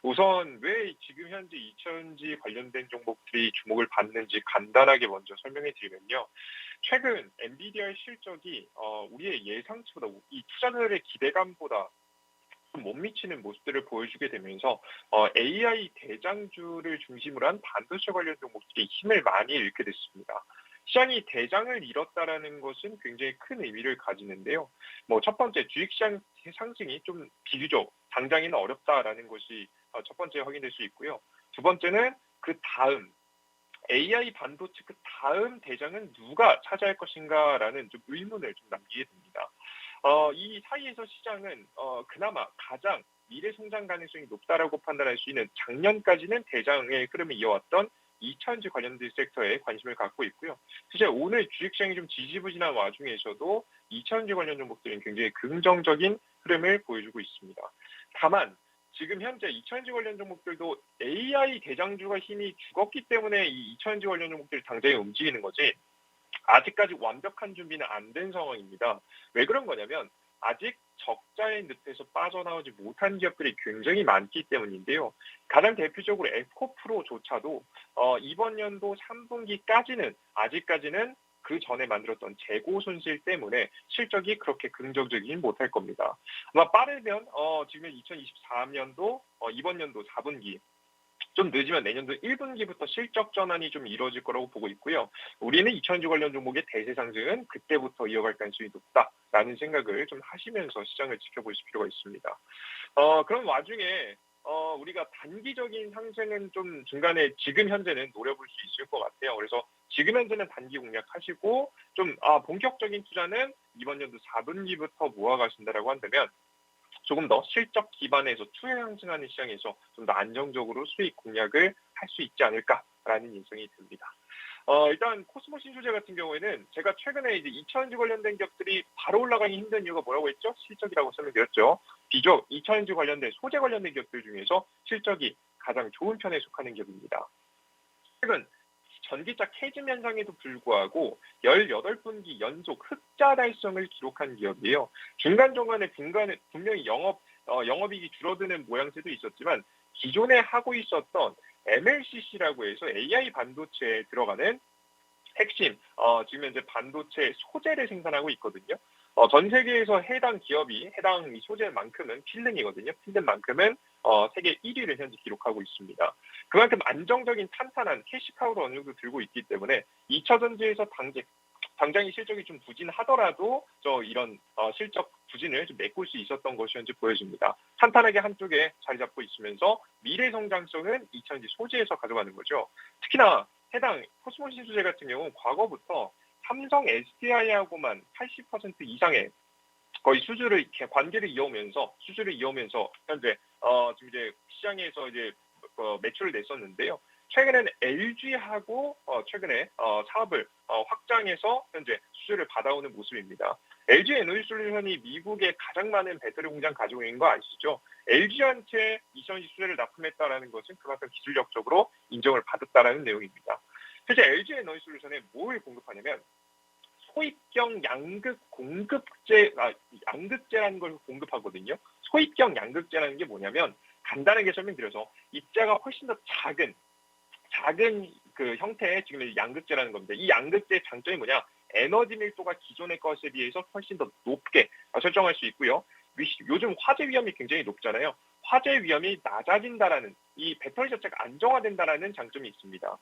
우선 왜 지금 현재 2차 전지 관련된 종목들이 주목을 받는지 간단하게 먼저 설명해 드리면요. 최근 엔비디아의 실적이 우리의 예상치보다 이 투자자들의 기대감보다 못 미치는 모습들을 보여주게 되면서 AI 대장주를 중심으로 한 반도체 관련 종목들이 힘을 많이 잃게 됐습니다. 시장이 대장을 잃었다라는 것은 굉장히 큰 의미를 가지는데요. 첫 번째 주식시장 상승이 좀 비교적 당장에는 어렵다라는 것이 첫 번째 확인될 수 있고요. 두 번째는 그 다음 AI 반도체 그 다음 대장은 누가 차지할 것인가라는 좀 의문을 좀 남기게 됩니다. 이 사이에서 시장은 그나마 가장 미래 성장 가능성이 높다라고 판단할 수 있는 작년까지는 대장의 흐름을 이어왔던 2차전지 관련된 섹터에 관심을 갖고 있고요. 사실 오늘 주식시장이 좀 지지부진한 와중에서도 2차전지 관련 종목들은 굉장히 긍정적인 흐름을 보여주고 있습니다. 다만 지금 현재 2차전지 관련 종목들도 AI 대장주가 힘이 죽었기 때문에 이 2차전지 관련 종목들이 당장에 움직이는 거지 아직까지 완벽한 준비는 안 된 상황입니다. 왜 그런 거냐면 아직 적자의 늪에서 빠져나오지 못한 기업들이 굉장히 많기 때문인데요. 가장 대표적으로 에코프로조차도 이번 연도 3분기까지는 아직까지는 그 전에 만들었던 재고 손실 때문에 실적이 그렇게 긍정적이진 못할 겁니다. 아마 빠르면 지금 2023년도 이번 연도 4분기 좀 늦으면 내년도 1분기부터 실적 전환이 좀 이루어질 거라고 보고 있고요. 우리는 2차전지 관련 종목의 대세 상승은 그때부터 이어갈 가능성이 높다라는 생각을 좀 하시면서 시장을 지켜보실 필요가 있습니다. 그런 와중에 우리가 단기적인 상승은 좀 중간에 지금 현재는 노려볼 수 있을 것 같아요. 그래서 지금 현재는 단기 공략하시고 좀 본격적인 투자는 이번 연도 4분기부터 모아가신다라고 한다면 조금 더 실적 기반에서 추세 상승하는 시장에서 좀 더 안정적으로 수익 공략을 할 수 있지 않을까라는 인상이 듭니다. 일단 코스모 신소재 같은 경우에는 제가 최근에 이제 2차전지 관련된 기업들이 바로 올라가기 힘든 이유가 뭐라고 했죠? 실적이라고 설명드렸죠. 비교적 2차전지 관련된 소재 관련된 기업들 중에서 실적이 가장 좋은 편에 속하는 기업입니다. 최근 전기차 캐즘 현상에도 불구하고 18분기 연속 흑자 달성을 기록한 기업이에요. 중간중간에 분명히 영업이익이 줄어드는 모양새도 있었지만 기존에 하고 있었던 MLCC라고 해서 AI 반도체에 들어가는 핵심 지금 현재 반도체 소재를 생산하고 있거든요. 전 세계에서 해당 기업이 해당 이 소재만큼은 필름이거든요. 필름만큼은 세계 1위를 현재 기록하고 있습니다. 그만큼 안정적인 탄탄한 캐시카우를 어느 정도 들고 있기 때문에 2차 전지에서 당장 이 실적이 좀 부진하더라도 이런 실적 부진을 좀 메꿀 수 있었던 것이 현재 보여집니다. 탄탄하게 한쪽에 자리 잡고 있으면서 미래 성장성은 2차 전지 소재에서 가져가는 거죠. 특히나 해당 코스모 신소재 같은 경우는 과거부터 삼성 SDI하고만 80% 이상의 거의 관계를 이어오면서 현재 지금 이제 시장에서 이제 매출을 냈었는데요. 최근에는 LG하고 최근에 사업을 확장해서 현재 수주를 받아오는 모습입니다. LG 에너지솔루션이 미국에 가장 많은 배터리 공장 가지고 있는 거 아시죠? LG한테 2차 수주를 납품했다라는 것은 그만큼 기술력적으로 인정을 받았다라는 내용입니다. 실제 LG 에너지솔루션에 뭘 공급하냐면 소입경 양극재라는 걸 공급하거든요. 소입경 양극재라는 게 뭐냐면 간단하게 설명드려서 입자가 훨씬 더 작은 그 형태의 지금 양극재라는 겁니다. 이 양극재의 장점이 뭐냐? 에너지 밀도가 기존의 것에 비해서 훨씬 더 높게 설정할 수 있고요. 요즘 화재 위험이 굉장히 높잖아요. 화재 위험이 낮아진다라는 이 배터리 자체가 안정화된다라는 장점이 있습니다.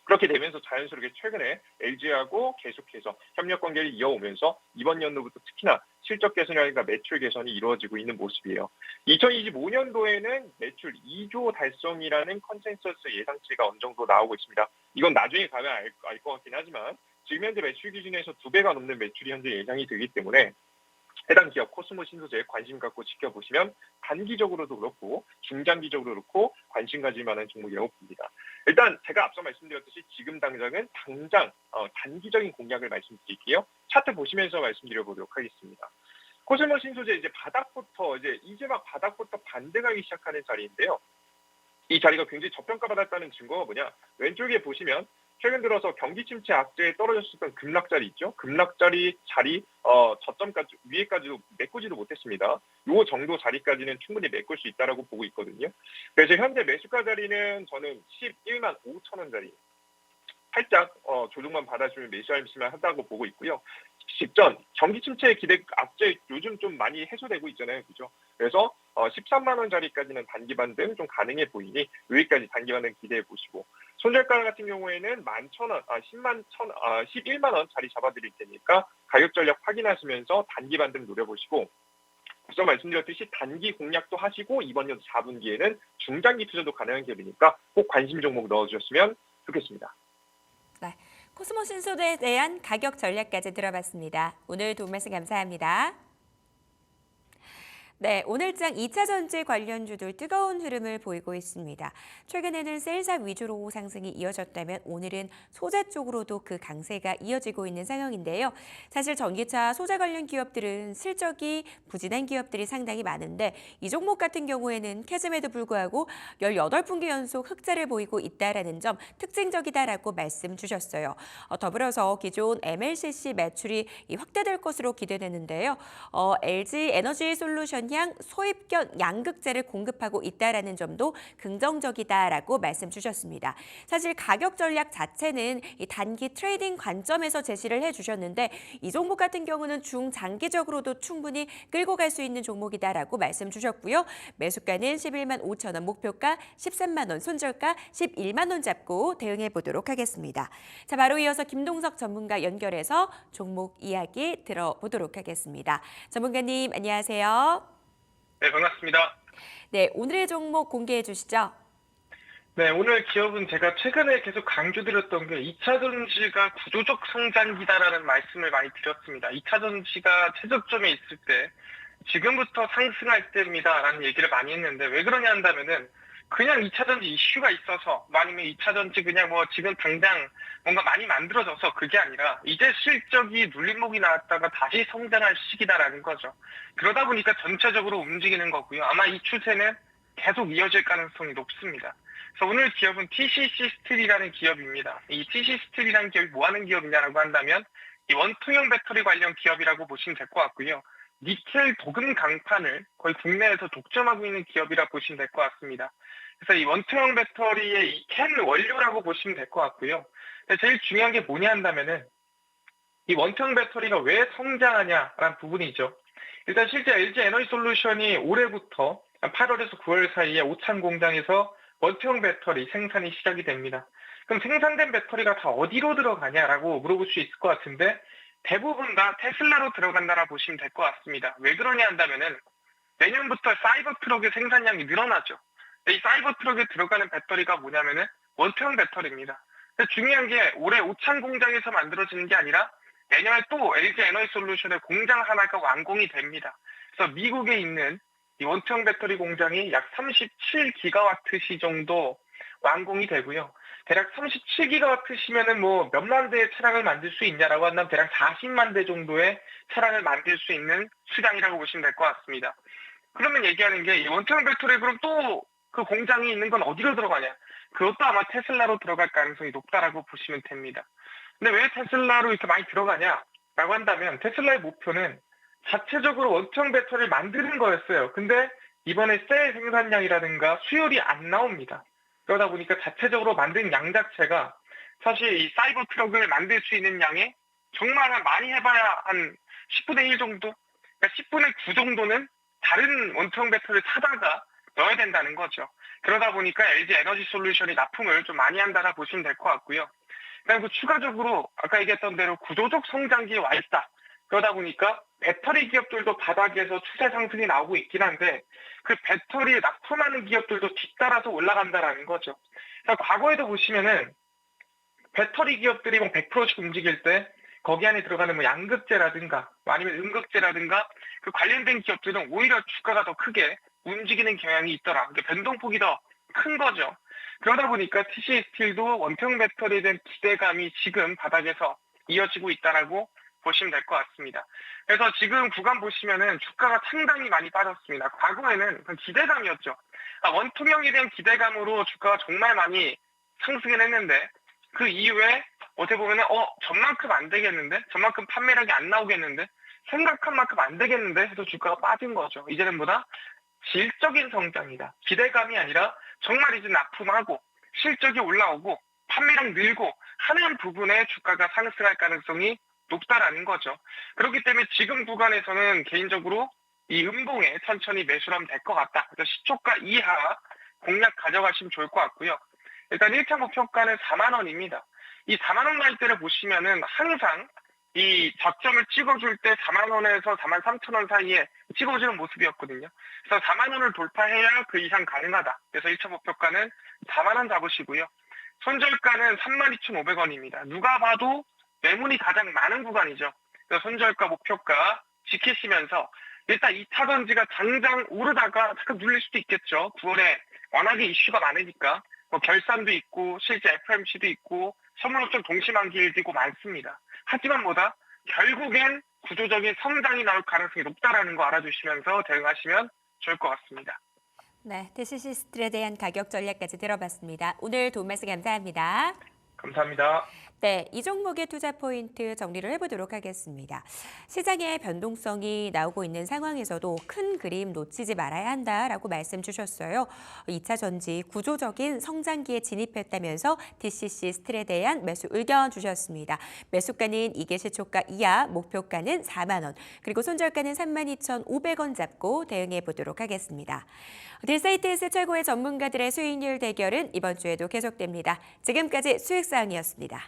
그렇게 되면서 자연스럽게 최근에 LG하고 계속해서 협력 관계를 이어오면서 이번 연도부터 특히나 실적 개선이라든가 매출 개선이 이루어지고 있는 모습이에요. 2025년도에는 매출 2조 달성이라는 컨센서스 예상치가 어느 정도 나오고 있습니다. 이건 나중에 가면 알 것 같긴 하지만 지금 현재 매출 기준에서 2배가 넘는 매출이 현재 예상이 되기 때문에 해당 기업 코스모 신소재에 관심 갖고 지켜보시면 단기적으로도 그렇고 중장기적으로 그렇고 관심 가질 만한 종목이라고 봅니다. 일단 제가 앞서 말씀드렸듯이 지금 당장 단기적인 공략을 말씀드릴게요. 차트 보시면서 말씀드려보도록 하겠습니다. 코스모 신소재 이제 막 바닥부터 반등하기 시작하는 자리인데요. 이 자리가 굉장히 저평가받았다는 증거가 뭐냐? 왼쪽에 보시면 최근 들어서 경기 침체 악재에 떨어졌었던 급락자리 있죠. 급락자리 자리 저점까지 위에까지도 메꾸지도 못했습니다. 요 정도 자리까지는 충분히 메꿀 수 있다라고 보고 있거든요. 그래서 현재 매수가 자리는 저는 11만 5천 원 자리. 살짝 조정만 받아주면 매수하시면 하다고 보고 있고요. 직전 경기 침체의 기대 악재 요즘 좀 많이 해소되고 있잖아요, 그죠? 그래서 13만 원 자리까지는 단기 반등 좀 가능해 보이니 여기까지 단기 반등 기대해 보시고 손절가 같은 경우에는 11만 원 자리 잡아드릴 테니까 가격 전략 확인하시면서 단기 반등 노려보시고. 앞서 말씀드렸듯이 단기 공략도 하시고 이번 연도 4분기에는 중장기 투자도 가능한 기업이니까 꼭 관심 종목 넣어주셨으면 좋겠습니다. 네, 코스모 신소재에 대한 가격 전략까지 들어봤습니다. 오늘 도움 말씀 감사합니다. 네, 오늘장 2차 전지 관련주들 뜨거운 흐름을 보이고 있습니다. 최근에는 셀사 위주로 상승이 이어졌다면 오늘은 소재 쪽으로도 그 강세가 이어지고 있는 상황인데요. 사실 전기차 소재 관련 기업들은 실적이 부진한 기업들이 상당히 많은데 이 종목 같은 경우에는 캐즘에도 불구하고 18분기 연속 흑자를 보이고 있다는 점 특징적이다라고 말씀 주셨어요. 더불어서 기존 MLCC 매출이 확대될 것으로 기대되는데요. LG 에너지 솔루션 향 소입견 양극재를 공급하고 있다라는 점도 긍정적이다라고 말씀 주셨습니다. 사실 가격 전략 자체는 이 단기 트레이딩 관점에서 제시를 해주셨는데 이 종목 같은 경우는 중장기적으로도 충분히 끌고 갈 수 있는 종목이다라고 말씀 주셨고요. 매수가는 11만 5천 원, 목표가 13만 원, 손절가 11만 원 잡고 대응해 보도록 하겠습니다. 자, 바로 이어서 김동석 전문가 연결해서 종목 이야기 들어보도록 하겠습니다. 전문가님 안녕하세요. 네, 반갑습니다. 네, 오늘의 종목 공개해 주시죠. 네, 오늘 기업은 제가 최근에 계속 강조드렸던 게 2차 전지가 구조적 성장기다라는 말씀을 많이 드렸습니다. 2차 전지가 최저점에 있을 때 지금부터 상승할 때입니다라는 얘기를 많이 했는데 왜 그러냐 한다면은 그냥 2차 전지 이슈가 있어서 아니면 2차 전지 그냥 지금 당장 뭔가 많이 만들어져서 그게 아니라 이제 실적이 눌림목이 나왔다가 다시 성장할 시기다라는 거죠. 그러다 보니까 전체적으로 움직이는 거고요. 아마 이 추세는 계속 이어질 가능성이 높습니다. 그래서 오늘 기업은 TCC 스틸이라는 기업입니다. 이 TCC 스틸이라는 기업이 뭐 하는 기업이냐라고 한다면 이 원통형 배터리 관련 기업이라고 보시면 될 것 같고요. 니켈 도금 강판을 거의 국내에서 독점하고 있는 기업이라 보시면 될 것 같습니다. 그래서 이 원통형 배터리의 이 캔 원료라고 보시면 될 것 같고요. 근데 제일 중요한 게 뭐냐 한다면은 이 원통 배터리가 왜 성장하냐라는 부분이죠. 일단 실제 LG 에너지솔루션이 올해부터 8월에서 9월 사이에 오창 공장에서 원통 배터리 생산이 시작이 됩니다. 그럼 생산된 배터리가 다 어디로 들어가냐라고 물어볼 수 있을 것 같은데 대부분 다 테슬라로 들어간다라 보시면 될 것 같습니다. 왜 그러냐 한다면은 내년부터 사이버 트럭의 생산량이 늘어나죠. 이 사이버 트럭에 들어가는 배터리가 뭐냐면은 원통 배터리입니다. 근데 중요한 게 올해 오창 공장에서 만들어지는 게 아니라 내년에 또 LG 에너지솔루션의 공장 하나가 완공이 됩니다. 그래서 미국에 있는 이 원통 배터리 공장이 약 37기가와트시 정도 완공이 되고요. 대략 37기가와트시면은 뭐 몇만 대의 차량을 만들 수 있냐라고 한다면 대략 40만 대 정도의 차량을 만들 수 있는 수량이라고 보시면 될 것 같습니다. 그러면 얘기하는 게 이 원통 배터리 그럼 또 그 공장이 있는 건 어디로 들어가냐? 그것도 아마 테슬라로 들어갈 가능성이 높다라고 보시면 됩니다. 근데 왜 테슬라로 이렇게 많이 들어가냐라고 한다면 테슬라의 목표는 자체적으로 원통 배터리를 만드는 거였어요. 근데 이번에 셀 생산량이라든가 수율이 안 나옵니다. 그러다 보니까 자체적으로 만든 양 자체가 사실 이 사이버 트럭을 만들 수 있는 양에 정말 많이 해봐야 한 10분의 1 정도? 그러니까 10분의 9 정도는 다른 원통 배터리를 사다가 넣어야 된다는 거죠. 그러다 보니까 LG 에너지 솔루션이 납품을 좀 많이 한다라 보시면 될 것 같고요. 그리고 추가적으로 아까 얘기했던 대로 구조적 성장기에 와 있다. 그러다 보니까 배터리 기업들도 바닥에서 추세 상승이 나오고 있긴 한데 그 배터리에 납품하는 기업들도 뒤따라서 올라간다라는 거죠. 그러니까 과거에도 보시면은 배터리 기업들이 뭐 100%씩 움직일 때 거기 안에 들어가는 뭐 양극재라든가 아니면 음극재라든가 그 관련된 기업들은 오히려 주가가 더 크게 움직이는 경향이 있더라. 그러니까 변동폭이 더 큰 거죠. 그러다 보니까 TC 스틸도 원통 배터리에 대한 기대감이 지금 바닥에서 이어지고 있다라고 보시면 될 것 같습니다. 그래서 지금 구간 보시면은 주가가 상당히 많이 빠졌습니다. 과거에는 기대감이었죠. 원통형에 대한 기대감으로 주가가 정말 많이 상승을 했는데 그 이후에 어떻게 보면은 전만큼 안 되겠는데? 전만큼 판매량이 안 나오겠는데? 생각한 만큼 안 되겠는데? 해서 주가가 빠진 거죠. 이제는 뭐다? 질적인 성장이다. 기대감이 아니라 정말 이제 납품하고 실적이 올라오고 판매량 늘고 하는 부분에 주가가 상승할 가능성이 높다라는 거죠. 그렇기 때문에 지금 구간에서는 개인적으로 이 음봉에 천천히 매수를 하면 될 것 같다. 그래서 시초가 이하 공략 가져가시면 좋을 것 같고요. 일단 1차 목표가는 4만 원입니다. 이 4만 원 가격대를 보시면은 항상 이 저점을 찍어줄 때 4만 원에서 4만 3천 원 사이에 찍어주는 모습이었거든요. 그래서 4만 원을 돌파해야 그 이상 가능하다. 그래서 1차 목표가는 4만 원 잡으시고요. 손절가는 32,500원입니다. 누가 봐도 매물이 가장 많은 구간이죠. 그래서 손절가 목표가 지키시면서 일단 2차 전지가 당장 오르다가 잠깐 눌릴 수도 있겠죠. 9월에 워낙에 이슈가 많으니까 뭐 결산도 있고 실제 FMC도 있고 선물업종 동시만기일도 많습니다. 하지만 뭐다? 결국엔 구조적인 성장이 나올 가능성이 높다라는 거 알아주시면서 대응하시면 좋을 것 같습니다. 네, TCC 스틸에 대한 가격 전략까지 들어봤습니다. 오늘 도움 말씀 감사합니다. 감사합니다. 네, 이 종목의 투자 포인트 정리를 해보도록 하겠습니다. 시장의 변동성이 나오고 있는 상황에서도 큰 그림 놓치지 말아야 한다라고 말씀 주셨어요. 2차 전지 구조적인 성장기에 진입했다면서 TCC 스틸에 대한 매수 의견 주셨습니다. 매수가는 이게 시초가 이하, 목표가는 4만 원, 그리고 손절가는 32,500원 잡고 대응해 보도록 하겠습니다. 딜사이트에서 최고의 전문가들의 수익률 대결은 이번 주에도 계속됩니다. 지금까지 수익사항이었습니다.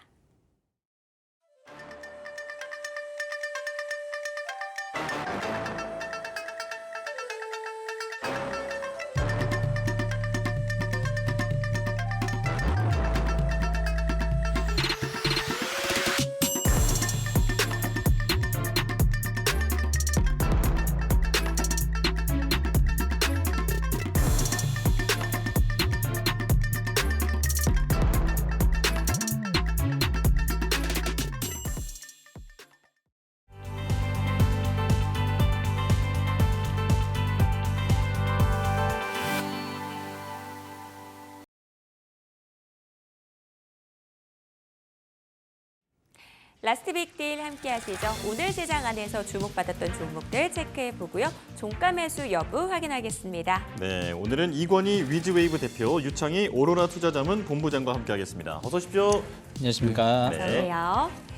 라스트 빅딜 함께 하시죠. 오늘 시장 안에서 주목받았던 종목들 체크해 보고요. 종가 매수 여부 확인하겠습니다. 네, 오늘은 이권희 위즈웨이브 대표, 유창희 오로라 투자자문 본부장과 함께하겠습니다. 어서 오십시오. 안녕하십니까. 네. 안녕하세요.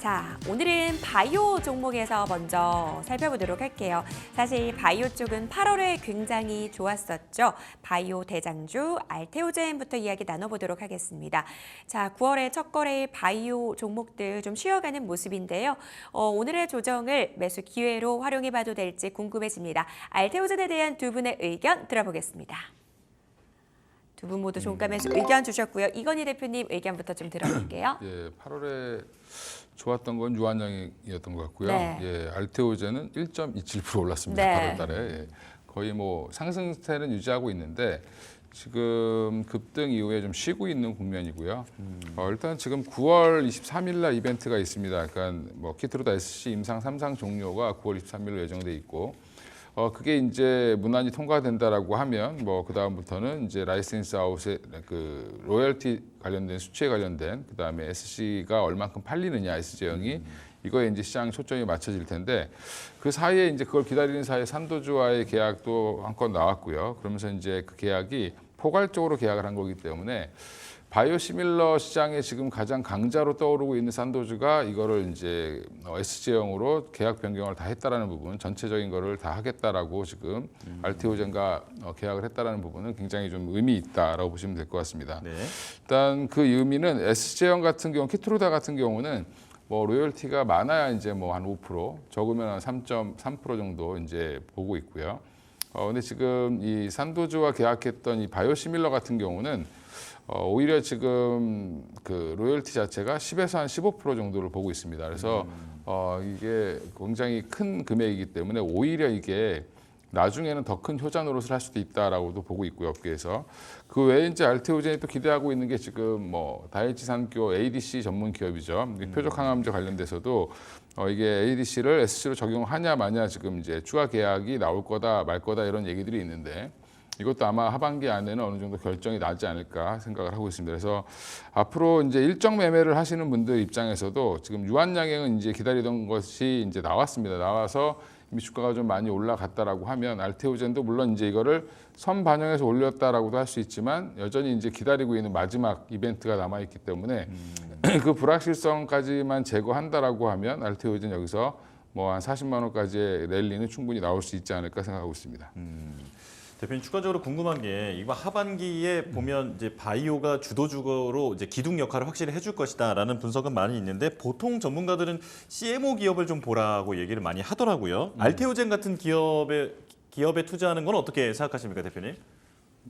자, 오늘은 바이오 종목에서 먼저 살펴보도록 할게요. 사실 바이오 쪽은 8월에 굉장히 좋았었죠. 바이오 대장주 알테오젠부터 이야기 나눠보도록 하겠습니다. 자, 9월에 첫 거래일 바이오 종목들 좀 쉬어가는 모습인데요. 오늘의 조정을 매수 기회로 활용해봐도 될지 궁금해집니다. 알테오젠에 대한 두 분의 의견 들어보겠습니다. 두 분 모두 종가 매수 의견 주셨고요. 이건희 대표님 의견부터 좀 들어볼게요. 예, 8월에 좋았던 건 유한양이었던 것 같고요. 네. 예, 알테오젠은 1.27% 올랐습니다. 네. 8월 달에. 예, 거의 뭐 상승세는 유지하고 있는데 지금 급등 이후에 좀 쉬고 있는 국면이고요. 일단 지금 9월 23일 날 이벤트가 있습니다. 그러니까 뭐 키트로다 SC 임상 3상 종료가 9월 23일로 예정돼 있고 그게 이제 무난히 통과된다라고 하면 뭐 그 다음부터는 이제 라이센스 아웃의 그 로열티 관련된 수치에 관련된 그 다음에 SC가 얼만큼 팔리느냐 S 제형이 이거에 이제 시장 초점이 맞춰질 텐데 그 사이에 이제 그걸 기다리는 사이에 산도주와의 계약도 한 건 나왔고요. 그러면서 이제 그 계약이 포괄적으로 계약을 한 거기 때문에 바이오시밀러 시장에 지금 가장 강자로 떠오르고 있는 산도주가 이거를 이제 SJ형으로 계약 변경을 다 했다라는 부분, 전체적인 거를 다 하겠다라고 지금 알테오젠과 계약을 했다라는 부분은 굉장히 좀 의미 있다라고 보시면 될 것 같습니다. 네. 일단 그 의미는 SJ형 같은 경우, 키트로다 같은 경우는 뭐 로열티가 많아야 이제 뭐 한 5%, 적으면 한 3.3% 정도 이제 보고 있고요. 근데 지금 이 산도주와 계약했던 이 바이오시밀러 같은 경우는 오히려 지금 그 로열티 자체가 10에서 한 15% 정도를 보고 있습니다. 그래서 이게 굉장히 큰 금액이기 때문에 오히려 이게 나중에는 더 큰 효자 노릇을 할 수도 있다라고도 보고 있고요, 업계에서. 그 외에 이제 알테오젠이 또 기대하고 있는 게 지금 뭐 다이치 산교 ADC 전문 기업이죠. 표적 항암제 관련돼서도 이게 ADC를 SC로 적용하냐 마냐 지금 이제 추가 계약이 나올 거다 말 거다 이런 얘기들이 있는데 이것도 아마 하반기 안에는 어느 정도 결정이 나지 않을까 생각을 하고 있습니다. 그래서 앞으로 이제 일정 매매를 하시는 분들 입장에서도 지금 유한양행은 이제 기다리던 것이 이제 나왔습니다. 나와서 이미 주가가 좀 많이 올라갔다라고 하면 알테오젠도 물론 이제 이거를 선 반영해서 올렸다라고도 할 수 있지만 여전히 이제 기다리고 있는 마지막 이벤트가 남아 있기 때문에 그 불확실성까지만 제거한다라고 하면 알테오젠 여기서 뭐 한 40만 원까지의 랠리는 충분히 나올 수 있지 않을까 생각하고 있습니다. 대표님 추가적으로 궁금한 게 이번 하반기에 보면 이제 바이오가 주도주로 이제 기둥 역할을 확실히 해줄 것이다라는 분석은 많이 있는데 보통 전문가들은 CMO 기업을 좀 보라고 얘기를 많이 하더라고요. 알테오젠 같은 기업에 투자하는 건 어떻게 생각하십니까, 대표님?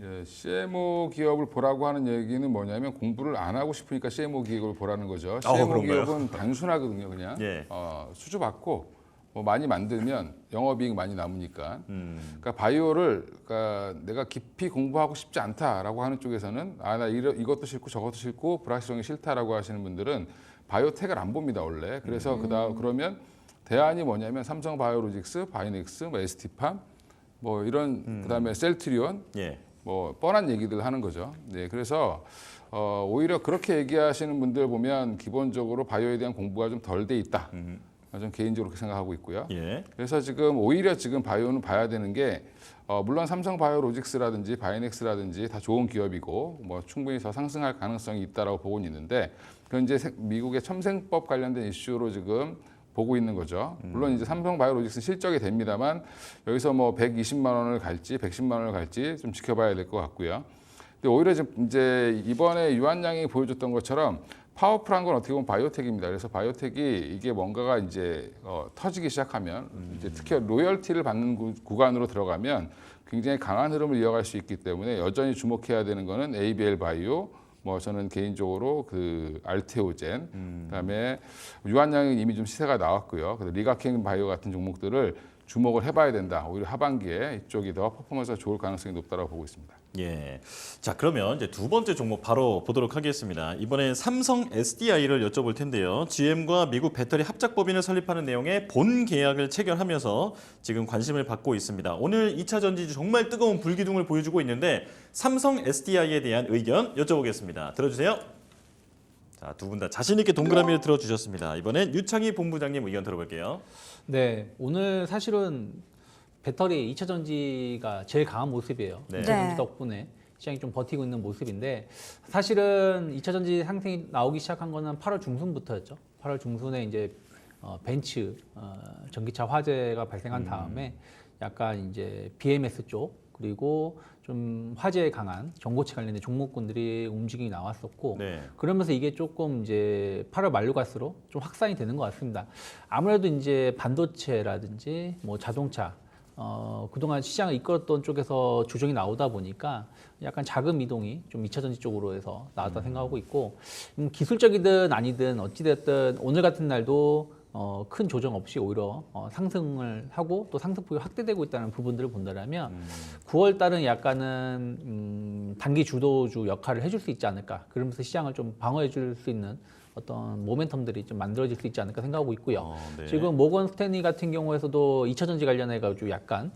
예, CMO 기업을 보라고 하는 얘기는 뭐냐면 공부를 안 하고 싶으니까 CMO 기업을 보라는 거죠. CMO 그런가요? 기업은 단순하거든요, 그냥. 예. 수주 받고 뭐 많이 만들면 영업이익 많이 남으니까. 그러니까 바이오를 그러니까 내가 깊이 공부하고 싶지 않다라고 하는 쪽에서는 나 이것도 싫고 저것도 싫고 불확실성이 싫다라고 하시는 분들은 바이오텍을 안 봅니다 원래. 그래서 그러면 대안이 뭐냐면 삼성 바이오로직스, 바이넥스, 뭐 ST팜, 뭐 이런 그다음에 셀트리온, 예. 뭐 뻔한 얘기들 하는 거죠. 네, 그래서 오히려 그렇게 얘기하시는 분들 보면 기본적으로 바이오에 대한 공부가 좀 덜 돼 있다. 저는 개인적으로 그렇게 생각하고 있고요. 예. 그래서 지금 오히려 지금 바이오는 봐야 되는 게 물론 삼성 바이오로직스라든지 바이넥스라든지 다 좋은 기업이고 뭐 충분히 더 상승할 가능성이 있다라고 보고는 있는데 그건 이제 미국의 첨생법 관련된 이슈로 지금 보고 있는 거죠. 물론 이제 삼성 바이오로직스 실적이 됩니다만 여기서 뭐 120만 원을 갈지 110만 원을 갈지 좀 지켜봐야 될 것 같고요. 근데 오히려 지금 이제 이번에 유한양이 보여줬던 것처럼 파워풀한 건 어떻게 보면 바이오텍입니다. 그래서 바이오텍이 이게 뭔가가 이제 터지기 시작하면 이제 특히 로열티를 받는 구간으로 들어가면 굉장히 강한 흐름을 이어갈 수 있기 때문에 여전히 주목해야 되는 거는 ABL 바이오, 뭐 저는 개인적으로 그 알테오젠, 그다음에 유한양은 이미 좀 시세가 나왔고요. 그래서 리가켄 바이오 같은 종목들을 주목을 해봐야 된다. 오히려 하반기에 이쪽이 더 퍼포먼스가 좋을 가능성이 높다고 보고 있습니다. 예. 자, 그러면 이제 두 번째 종목 바로 보도록 하겠습니다. 이번엔 삼성 SDI를 여쭤볼 텐데요. GM과 미국 배터리 합작법인을 설립하는 내용의 본 계약을 체결하면서 지금 관심을 받고 있습니다. 오늘 2차 전지주 정말 뜨거운 불기둥을 보여주고 있는데 삼성 SDI에 대한 의견 여쭤보겠습니다. 들어주세요. 자, 두 분 다 자신 있게 동그라미를 들어주셨습니다. 이번엔 유창희 본부장님 의견 들어볼게요. 네, 오늘 사실은 배터리 2차 전지가 제일 강한 모습이에요. 네. 2차 네. 전지 덕분에 시장이 좀 버티고 있는 모습인데 사실은 2차 전지 상승이 나오기 시작한 거는 8월 중순부터였죠. 8월 중순에 이제 벤츠 전기차 화재가 발생한 다음에 약간 이제 BMS 쪽 그리고 좀 화재에 강한 전고체 관련된 종목군들이 움직임이 나왔었고 네. 그러면서 이게 조금 이제 8월 말로 갈수록 좀 확산이 되는 것 같습니다. 아무래도 이제 반도체라든지 뭐 자동차 그동안 시장을 이끌었던 쪽에서 조정이 나오다 보니까 약간 자금 이동이 좀 2차 전지 쪽으로 해서 나왔다 생각하고 있고 기술적이든 아니든 어찌됐든 오늘 같은 날도 큰 조정 없이 오히려 상승을 하고 또 상승폭이 확대되고 있다는 부분들을 본다면 9월 달은 약간은 단기 주도주 역할을 해줄 수 있지 않을까 그러면서 시장을 좀 방어해 줄 수 있는 어떤 모멘텀들이 좀 만들어질 수 있지 않을까 생각하고 있고요. 네. 지금 모건 스탠리 같은 경우에서도 2차 전지 관련해 가지고 약간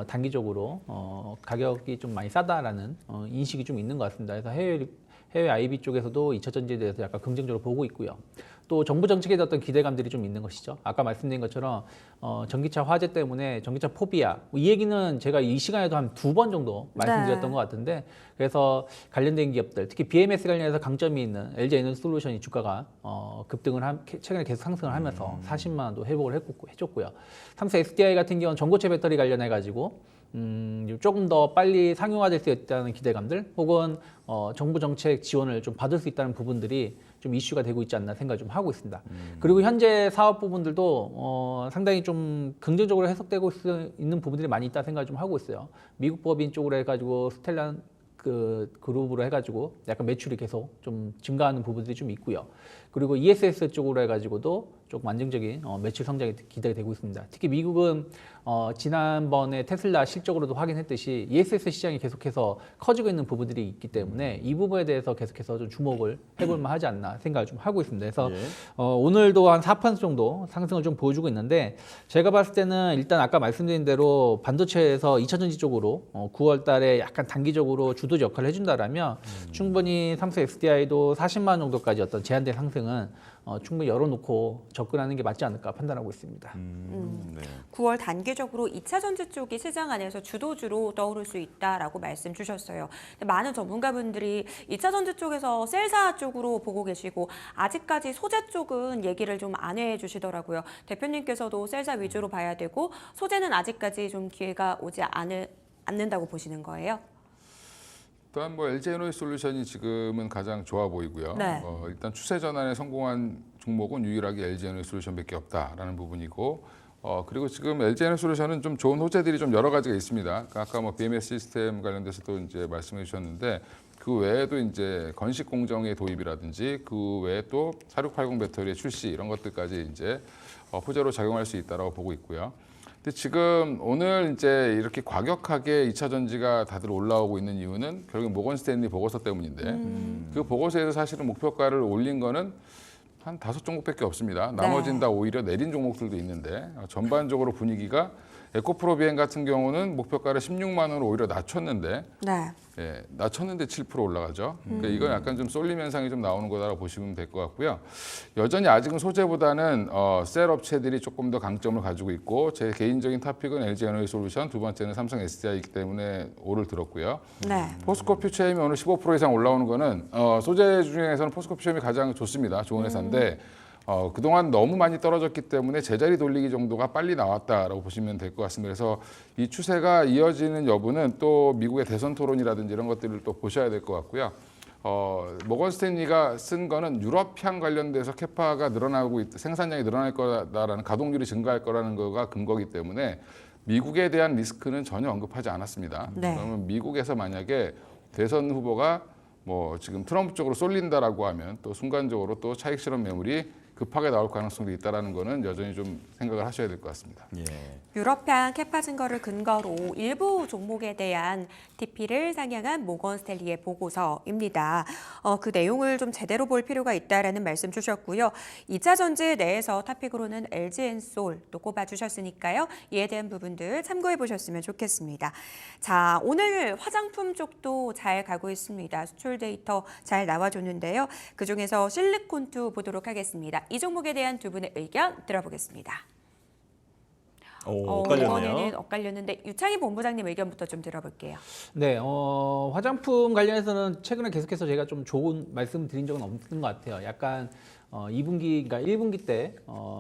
단기적으로 가격이 좀 많이 싸다라는 인식이 좀 있는 것 같습니다. 그래서 해외 IB 쪽에서도 2차 전지에 대해서 약간 긍정적으로 보고 있고요. 또 정부 정책에 대한 어떤 기대감들이 좀 있는 것이죠. 아까 말씀드린 것처럼 전기차 화재 때문에 전기차 포비아 이 얘기는 제가 이 시간에도 한 2번 정도 말씀드렸던 네. 것 같은데 그래서 관련된 기업들 특히 BMS 관련해서 강점이 있는 LG 에너지 솔루션이 주가가 급등을 최근에 계속 상승을 하면서 40만 원도 회복을 해줬고요. 삼성 SDI 같은 경우는 전고체 배터리 관련해 가지고 조금 더 빨리 상용화될 수 있다는 기대감들 혹은 정부 정책 지원을 좀 받을 수 있다는 부분들이 좀 이슈가 되고 있지 않나 생각을 좀 하고 있습니다. 그리고 현재 사업 부분들도 상당히 좀 긍정적으로 해석되고 있는 부분들이 많이 있다 생각을 좀 하고 있어요. 미국 법인 쪽으로 해가지고 스텔란 그 그룹으로 해가지고 약간 매출이 계속 좀 증가하는 부분들이 좀 있고요. 그리고 ESS 쪽으로 해가지고도 조금 안정적인 매출 성장이 기대가 되고 있습니다. 특히 미국은 지난번에 테슬라 실적으로도 확인했듯이 ESS 시장이 계속해서 커지고 있는 부분들이 있기 때문에 이 부분에 대해서 계속해서 좀 주목을 해볼 만하지 않나 생각을 좀 하고 있습니다. 그래서 예. 오늘도 한 4% 정도 상승을 좀 보여주고 있는데 제가 봤을 때는 일단 아까 말씀드린 대로 반도체에서 2차 전지 쪽으로 9월 달에 약간 단기적으로 주도적 역할을 해준다라면 충분히 삼성 SDI도 40만 원 정도까지 어떤 제한된 상승은 충분히 열어놓고 접근하는 게 맞지 않을까 판단하고 있습니다. 네. 9월 단기적으로 2차 전지 쪽이 시장 안에서 주도주로 떠오를 수 있다라고 말씀 주셨어요. 근데 많은 전문가분들이 2차 전지 쪽에서 셀사 쪽으로 보고 계시고 아직까지 소재 쪽은 얘기를 좀 안 해주시더라고요. 대표님께서도 셀사 위주로 봐야 되고 소재는 아직까지 좀 기회가 오지 않는다고 보시는 거예요? 또한 뭐 LG 에너지 솔루션이 지금은 가장 좋아 보이고요. 네. 일단 추세 전환에 성공한 종목은 유일하게 LG 에너지 솔루션밖에 없다라는 부분이고, 그리고 지금 LG 에너지 솔루션은 좀 좋은 호재들이 좀 여러 가지가 있습니다. 그러니까 아까 뭐 BMS 시스템 관련돼서도 이제 말씀해 주셨는데 그 외에도 이제 건식 공정의 도입이라든지 그 외에 또 4680 배터리의 출시 이런 것들까지 이제 호재로 작용할 수 있다라고 보고 있고요. 근데 지금 오늘 이제 이렇게 과격하게 2차 전지가 다들 올라오고 있는 이유는 결국 모건 스탠리 보고서 때문인데 그 보고서에서 사실은 목표가를 올린 거는 한 5종목밖에 없습니다. 나머지는 다 오히려 내린 종목들도 있는데 전반적으로 분위기가 에코프로비엔 같은 경우는 목표가를 16만 원으로 오히려 낮췄는데 네. 예, 낮췄는데 7% 올라가죠. 그러니까 이건 약간 좀 쏠림 현상이 좀 나오는 거다라고 보시면 될 것 같고요. 여전히 아직은 소재보다는 셀 업체들이 조금 더 강점을 가지고 있고 제 개인적인 탑픽은 LG 에너지 솔루션, 두 번째는 삼성 SDI이기 때문에 오를 들었고요. 네. 포스코 퓨처엠이 오늘 15% 이상 올라오는 거는 소재 중에서는 포스코 퓨처엠이 가장 좋습니다. 좋은 회사인데 그동안 너무 많이 떨어졌기 때문에 제자리 돌리기 정도가 빨리 나왔다라고 보시면 될 것 같습니다. 그래서 이 추세가 이어지는 여부는 또 미국의 대선 토론이라든지 이런 것들을 또 보셔야 될 것 같고요. 모건 스탠리가 쓴 거는 유럽향 관련돼서 캐파가 늘어나고 생산량이 늘어날 거다라는 가동률이 증가할 거라는 거가 근거기 때문에 미국에 대한 리스크는 전혀 언급하지 않았습니다. 네. 그러면 미국에서 만약에 대선 후보가 뭐 지금 트럼프 쪽으로 쏠린다라고 하면 또 순간적으로 또 차익 실현 매물이 급하게 나올 가능성도 있다라는 거는 여전히 좀 생각을 하셔야 될 것 같습니다. 예. 유럽향 캐파 증가를 근거로 일부 종목에 대한 TP를 상향한 모건 스탠리의 보고서입니다. 그 내용을 좀 제대로 볼 필요가 있다라는 말씀 주셨고요. 2차 전지 내에서 탑픽으로는 LG엔솔 또 꼽아주셨으니까요. 이에 대한 부분들 참고해 보셨으면 좋겠습니다. 자, 오늘 화장품 쪽도 잘 가고 있습니다. 수출 데이터 잘 나와줬는데요. 그중에서 실리콘투 보도록 하겠습니다. 이 종목에 대한 두 분의 의견 들어보겠습니다. 엇갈렸네요. 이번에는 엇갈렸는데 유창희 본부장님 의견부터 좀 들어볼게요. 네, 화장품 관련해서는 최근에 계속해서 제가 좀 좋은 말씀 드린 적은 없는 것 같아요. 약간 2분기, 그러니까 1분기 때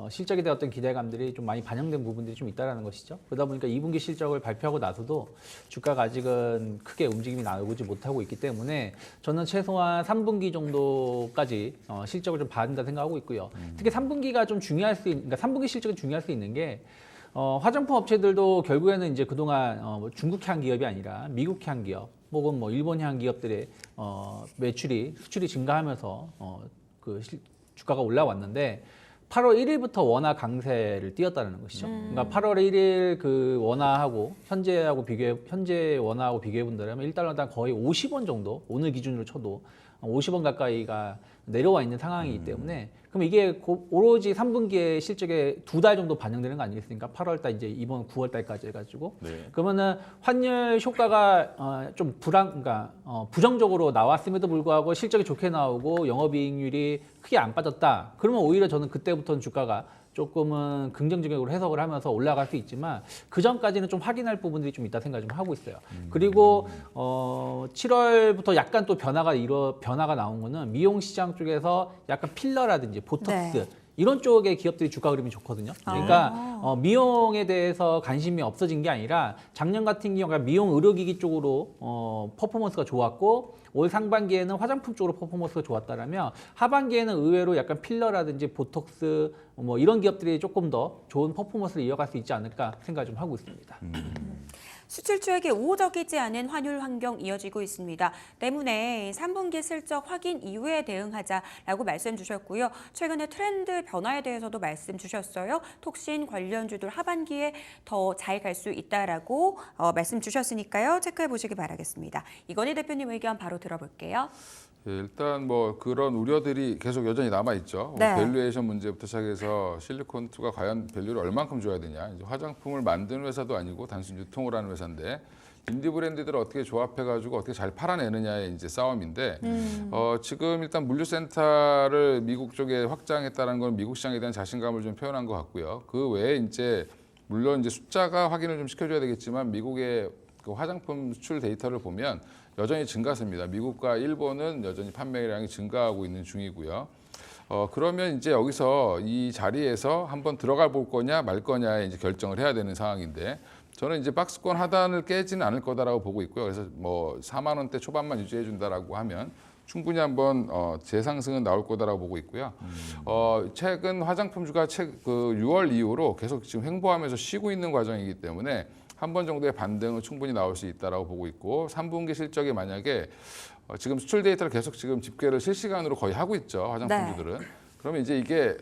실적에 대한 어떤 기대감들이 좀 많이 반영된 부분들이 좀 있다라는 것이죠. 그러다 보니까 2분기 실적을 발표하고 나서도 주가가 아직은 크게 움직임이 나오지 못하고 있기 때문에 저는 최소한 3분기 정도까지 실적을 좀 봐야 된다 생각하고 있고요. 특히 3분기가 좀 중요할 수 있는, 그러니까 3분기 실적이 중요할 수 있는 게 화장품 업체들도 결국에는 이제 그동안 중국향 기업이 아니라 미국향 기업 혹은 뭐 일본향 기업들의 매출이 수출이 증가하면서 주가가 올라왔는데 8월 1일부터 원화 강세를 띄었다는 것이죠. 그러니까 8월 1일 그 원화하고 현재 원화하고 비교해 본다면 1달러당 거의 50원 정도 오늘 기준으로 쳐도 50원 가까이가 내려와 있는 상황이기 때문에 그럼 이게 오로지 3분기의 실적에 2달 정도 반영되는 거 아니겠습니까? 8월 달 이제 이번 9월 달까지 해가지고 네. 그러면은 환율 효과가 좀 그러니까 부정적으로 나왔음에도 불구하고 실적이 좋게 나오고 영업이익률이 크게 안 빠졌다. 그러면 오히려 저는 그때부터는 주가가 조금은 긍정적으로 해석을 하면서 올라갈 수 있지만 그 전까지는 좀 확인할 부분들이 좀 있다 생각 좀 하고 있어요. 그리고 7월부터 약간 또 변화가 나온 거는 미용 시장 쪽에서 약간 필러라든지 보톡스 네. 이런 쪽의 기업들이 주가 흐름이 좋거든요. 그러니까 미용에 대해서 관심이 없어진 게 아니라 작년 같은 경우가 미용 의료기기 쪽으로 퍼포먼스가 좋았고 올 상반기에는 화장품 쪽으로 퍼포먼스가 좋았다라면 하반기에는 의외로 약간 필러라든지 보톡스 뭐 이런 기업들이 조금 더 좋은 퍼포먼스를 이어갈 수 있지 않을까 생각을 좀 하고 있습니다. 수출 추액이 우호적이지 않은 환율 환경 이어지고 있습니다. 때문에 3분기 실적 확인 이후에 대응하자라고 말씀 주셨고요. 최근에 트렌드 변화에 대해서도 말씀 주셨어요. 톡신 관련주들 하반기에 더 잘 갈 수 있다라고 말씀 주셨으니까요. 체크해 보시기 바라겠습니다. 이건희 대표님 의견 바로 들어볼게요. 예, 일단 뭐 그런 우려들이 계속 여전히 남아 있죠. 네. 밸류에이션 문제부터 시작해서 실리콘투가 과연 밸류를 얼만큼 줘야 되냐. 이제 화장품을 만드는 회사도 아니고 단순 유통을 하는 회사인데 인디 브랜드들을 어떻게 조합해가지고 어떻게 잘 팔아내느냐의 이제 싸움인데 지금 일단 물류센터를 미국 쪽에 확장했다는 건 미국 시장에 대한 자신감을 좀 표현한 것 같고요. 그 외에 이제 물론 이제 숫자가 확인을 좀 시켜줘야 되겠지만 미국의 그 화장품 수출 데이터를 보면 여전히 증가세입니다. 미국과 일본은 여전히 판매량이 증가하고 있는 중이고요. 그러면 이제 여기서 이 자리에서 한번 들어가 볼 거냐 말 거냐에 이제 결정을 해야 되는 상황인데 저는 이제 박스권 하단을 깨지는 않을 거다라고 보고 있고요. 그래서 뭐 4만 원대 초반만 유지해 준다라고 하면 충분히 한번 재상승은 나올 거다라고 보고 있고요. 최근 화장품주가 그 6월 이후로 계속 지금 횡보하면서 쉬고 있는 과정이기 때문에 한 번 정도의 반등은 충분히 나올 수 있다라고 보고 있고 3분기 실적이 만약에 지금 수출 데이터를 계속 지금 집계를 실시간으로 거의 하고 있죠. 화장품주들은. 그러면 이제 이게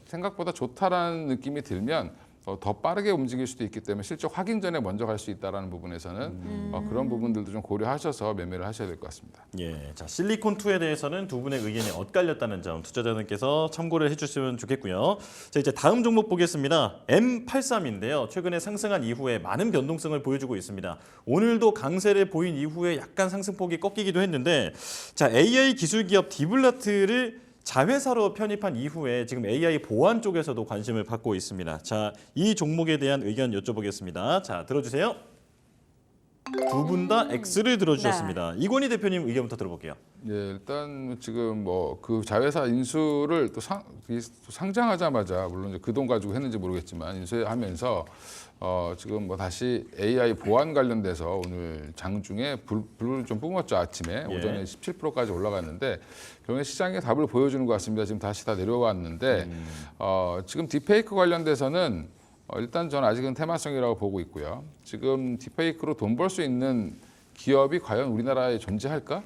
생각보다 좋다라는 느낌이 들면 더 빠르게 움직일 수도 있기 때문에 실적 확인 전에 먼저 갈 수 있다라는 부분에서는 그런 부분들도 좀 고려하셔서 매매를 하셔야 될 것 같습니다. 예, 자 실리콘2에 대해서는 두 분의 의견이 엇갈렸다는 점 투자자분께서 참고를 해주시면 좋겠고요. 자 이제 다음 종목 보겠습니다. M83인데요. 최근에 상승한 이후에 많은 변동성을 보여주고 있습니다. 오늘도 강세를 보인 이후에 약간 상승폭이 꺾이기도 했는데 자 AI 기술 기업 디블라트를 자회사로 편입한 이후에 지금 AI 보안 쪽에서도 관심을 받고 있습니다. 자, 이 종목에 대한 의견 여쭤보겠습니다. 자, 들어주세요. 두 분 다 X를 들어주셨습니다. 이건희 대표님 의견부터 들어볼게요. 예, 일단 지금 뭐 그 자회사 인수를 또 상장하자마자 물론 이제 그 돈 가지고 했는지 모르겠지만 인수하면서 지금 뭐 다시 AI 보안 관련돼서 오늘 장중에 불을 좀 뿜었죠. 아침에 오전에 17%까지 올라갔는데 결국에 시장에 답을 보여주는 것 같습니다. 지금 다시 다 내려왔는데 지금 딥페이크 관련돼서는 일단 저는 아직은 테마성이라고 보고 있고요. 지금 딥페이크로 돈 벌 수 있는 기업이 과연 우리나라에 존재할까?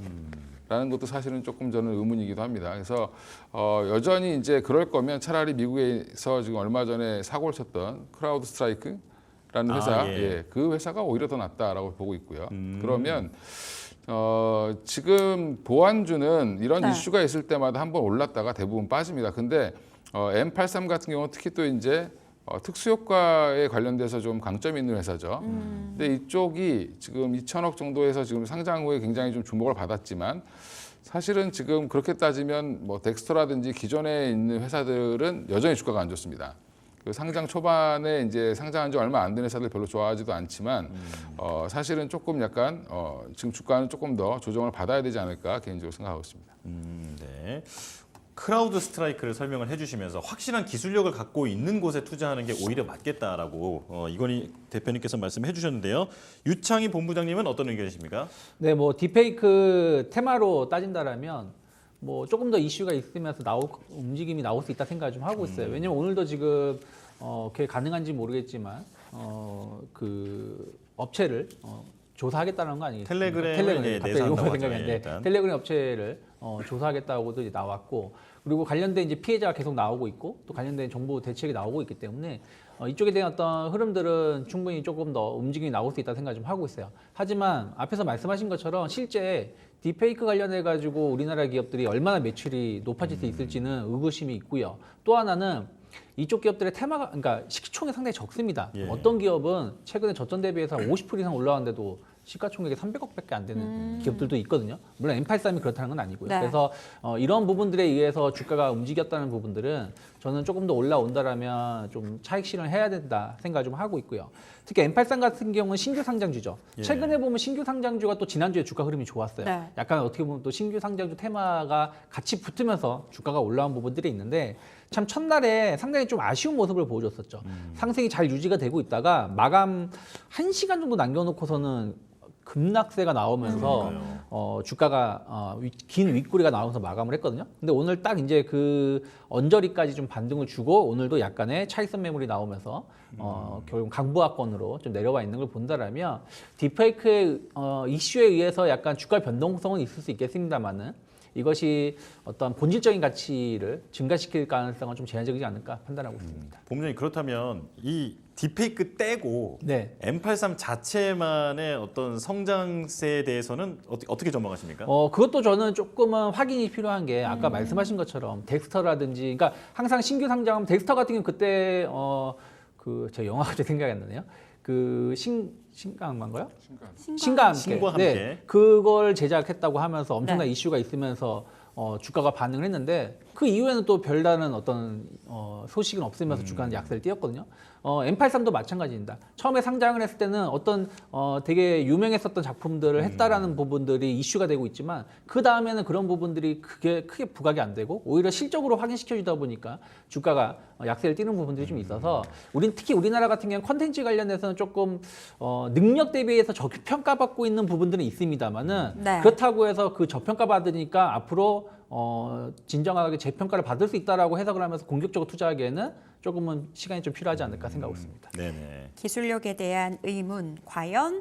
라는 것도 사실은 조금 저는 의문이기도 합니다. 그래서 여전히 이제 그럴 거면 차라리 미국에서 지금 얼마 전에 사고를 쳤던 크라우드 스트라이크라는 회사, 예. 그 회사가 오히려 더 낫다라고 보고 있고요. 그러면 지금 보안주는 이런 네. 이슈가 있을 때마다 한번 올랐다가 대부분 빠집니다. 근데 M83 같은 경우는 특히 또 이제 특수효과에 관련돼서 좀 강점이 있는 회사죠. 근데 이쪽이 지금 2천억 정도에서 지금 상장 후에 굉장히 좀 주목을 받았지만 사실은 지금 그렇게 따지면 뭐 덱스터라든지 기존에 있는 회사들은 여전히 주가가 안 좋습니다. 그 상장 초반에 이제 상장한 지 얼마 안 된 회사들 별로 좋아하지도 않지만 사실은 조금 약간 지금 주가는 조금 더 조정을 받아야 되지 않을까 개인적으로 생각하고 있습니다. 네. 크라우드 스트라이크를 설명을 해주시면서 확실한 기술력을 갖고 있는 곳에 투자하는 게 오히려 맞겠다라고 이건희 대표님께서 말씀해 주셨는데요. 유창희 본부장님은 어떤 의견이십니까? 네, 뭐 딥페이크 테마로 따진다라면 뭐 조금 더 이슈가 있으면서 움직임이 나올 수 있다 생각을 좀 하고 있어요. 왜냐면 오늘도 지금 그게 가능한지 모르겠지만 그 업체를 조사하겠다는 거 아니겠습니까? 텔레그램을 예, 갑자기 내사한다고 이거 하죠. 생각했는데 예, 일단. 텔레그램 업체를 조사하겠다고도 이제 나왔고 그리고 관련된 이제 피해자가 계속 나오고 있고 또 관련된 정보 대책이 나오고 있기 때문에 이쪽에 대한 어떤 흐름들은 충분히 조금 더 움직임이 나올 수 있다 생각 좀 하고 있어요. 하지만 앞에서 말씀하신 것처럼 실제 딥페이크 관련해 가지고 우리나라 기업들이 얼마나 매출이 높아질 수 있을지는 의구심이 있고요. 또 하나는 이쪽 기업들의 테마가 그러니까 시총이 상당히 적습니다. 예. 어떤 기업은 최근에 저점 대비해서 50% 이상 올라왔는데도 시가총액이 300억밖에 안 되는 기업들도 있거든요. 물론 M83이 그렇다는 건 아니고요. 네. 그래서 이런 부분들에 의해서 주가가 움직였다는 부분들은 저는 조금 더 올라온다라면 좀 차익 실현을 해야 된다 생각을 좀 하고 있고요. 특히 M83 같은 경우는 신규 상장주죠. 예. 최근에 보면 신규 상장주가 또 지난주에 주가 흐름이 좋았어요. 네. 약간 어떻게 보면 또 신규 상장주 테마가 같이 붙으면서 주가가 올라온 부분들이 있는데 참 첫날에 상당히 좀 아쉬운 모습을 보여줬었죠. 상승이 잘 유지가 되고 있다가 마감 1시간 정도 남겨놓고서는 급락세가 나오면서 주가가 긴 윗꼬리가 나오면서 마감을 했거든요. 근데 오늘 딱 이제 그 언저리까지 좀 반등을 주고 오늘도 약간의 차익선 매물이 나오면서 결국 강보합권으로 좀 내려와 있는 걸 본다라면 딥페이크의 이슈에 의해서 약간 주가 변동성은 있을 수 있겠습니다만은 이것이 어떤 본질적인 가치를 증가시킬 가능성은 좀 제한적이지 않을까 판단하고 있습니다. 본부장님 그렇다면 이 딥페이크 떼고 네. M83 자체만의 어떤 성장세에 대해서는 어떻게 전망하십니까? 그것도 저는 조금은 확인이 필요한 게 아까 말씀하신 것처럼 덱스터라든지, 그러니까 항상 신규 상장하면 덱스터 같은 경우는 그때 제 영화가 갑자기 생각이 안 나네요. 신과 함께인가요? 신과 함께. 신과 함께. 네, 그걸 제작했다고 하면서 엄청난 이슈가 있으면서 주가가 반응을 했는데 그 이후에는 또 별다른 어떤 소식은 없으면서 주가는 약세를 띄었거든요. M83도 마찬가지입니다. 처음에 상장을 했을 때는 어떤 되게 유명했었던 작품들을 했다라는 부분들이 이슈가 되고 있지만 그 다음에는 그런 부분들이 크게 부각이 안 되고 오히려 실적으로 확인시켜주다 보니까 주가가 약세를 띄는 부분들이 좀 있어서 특히 우리나라 같은 경우는 컨텐츠 관련해서는 조금 능력 대비해서 저평가받고 있는 부분들은 있습니다만은 네. 그렇다고 해서 그 저평가받으니까 앞으로 진정하게 재평가를 받을 수 있다라고 해석을 하면서 공격적으로 투자하기에는 조금은 시간이 좀 필요하지 않을까 생각하고 있습니다. 네네. 기술력에 대한 의문, 과연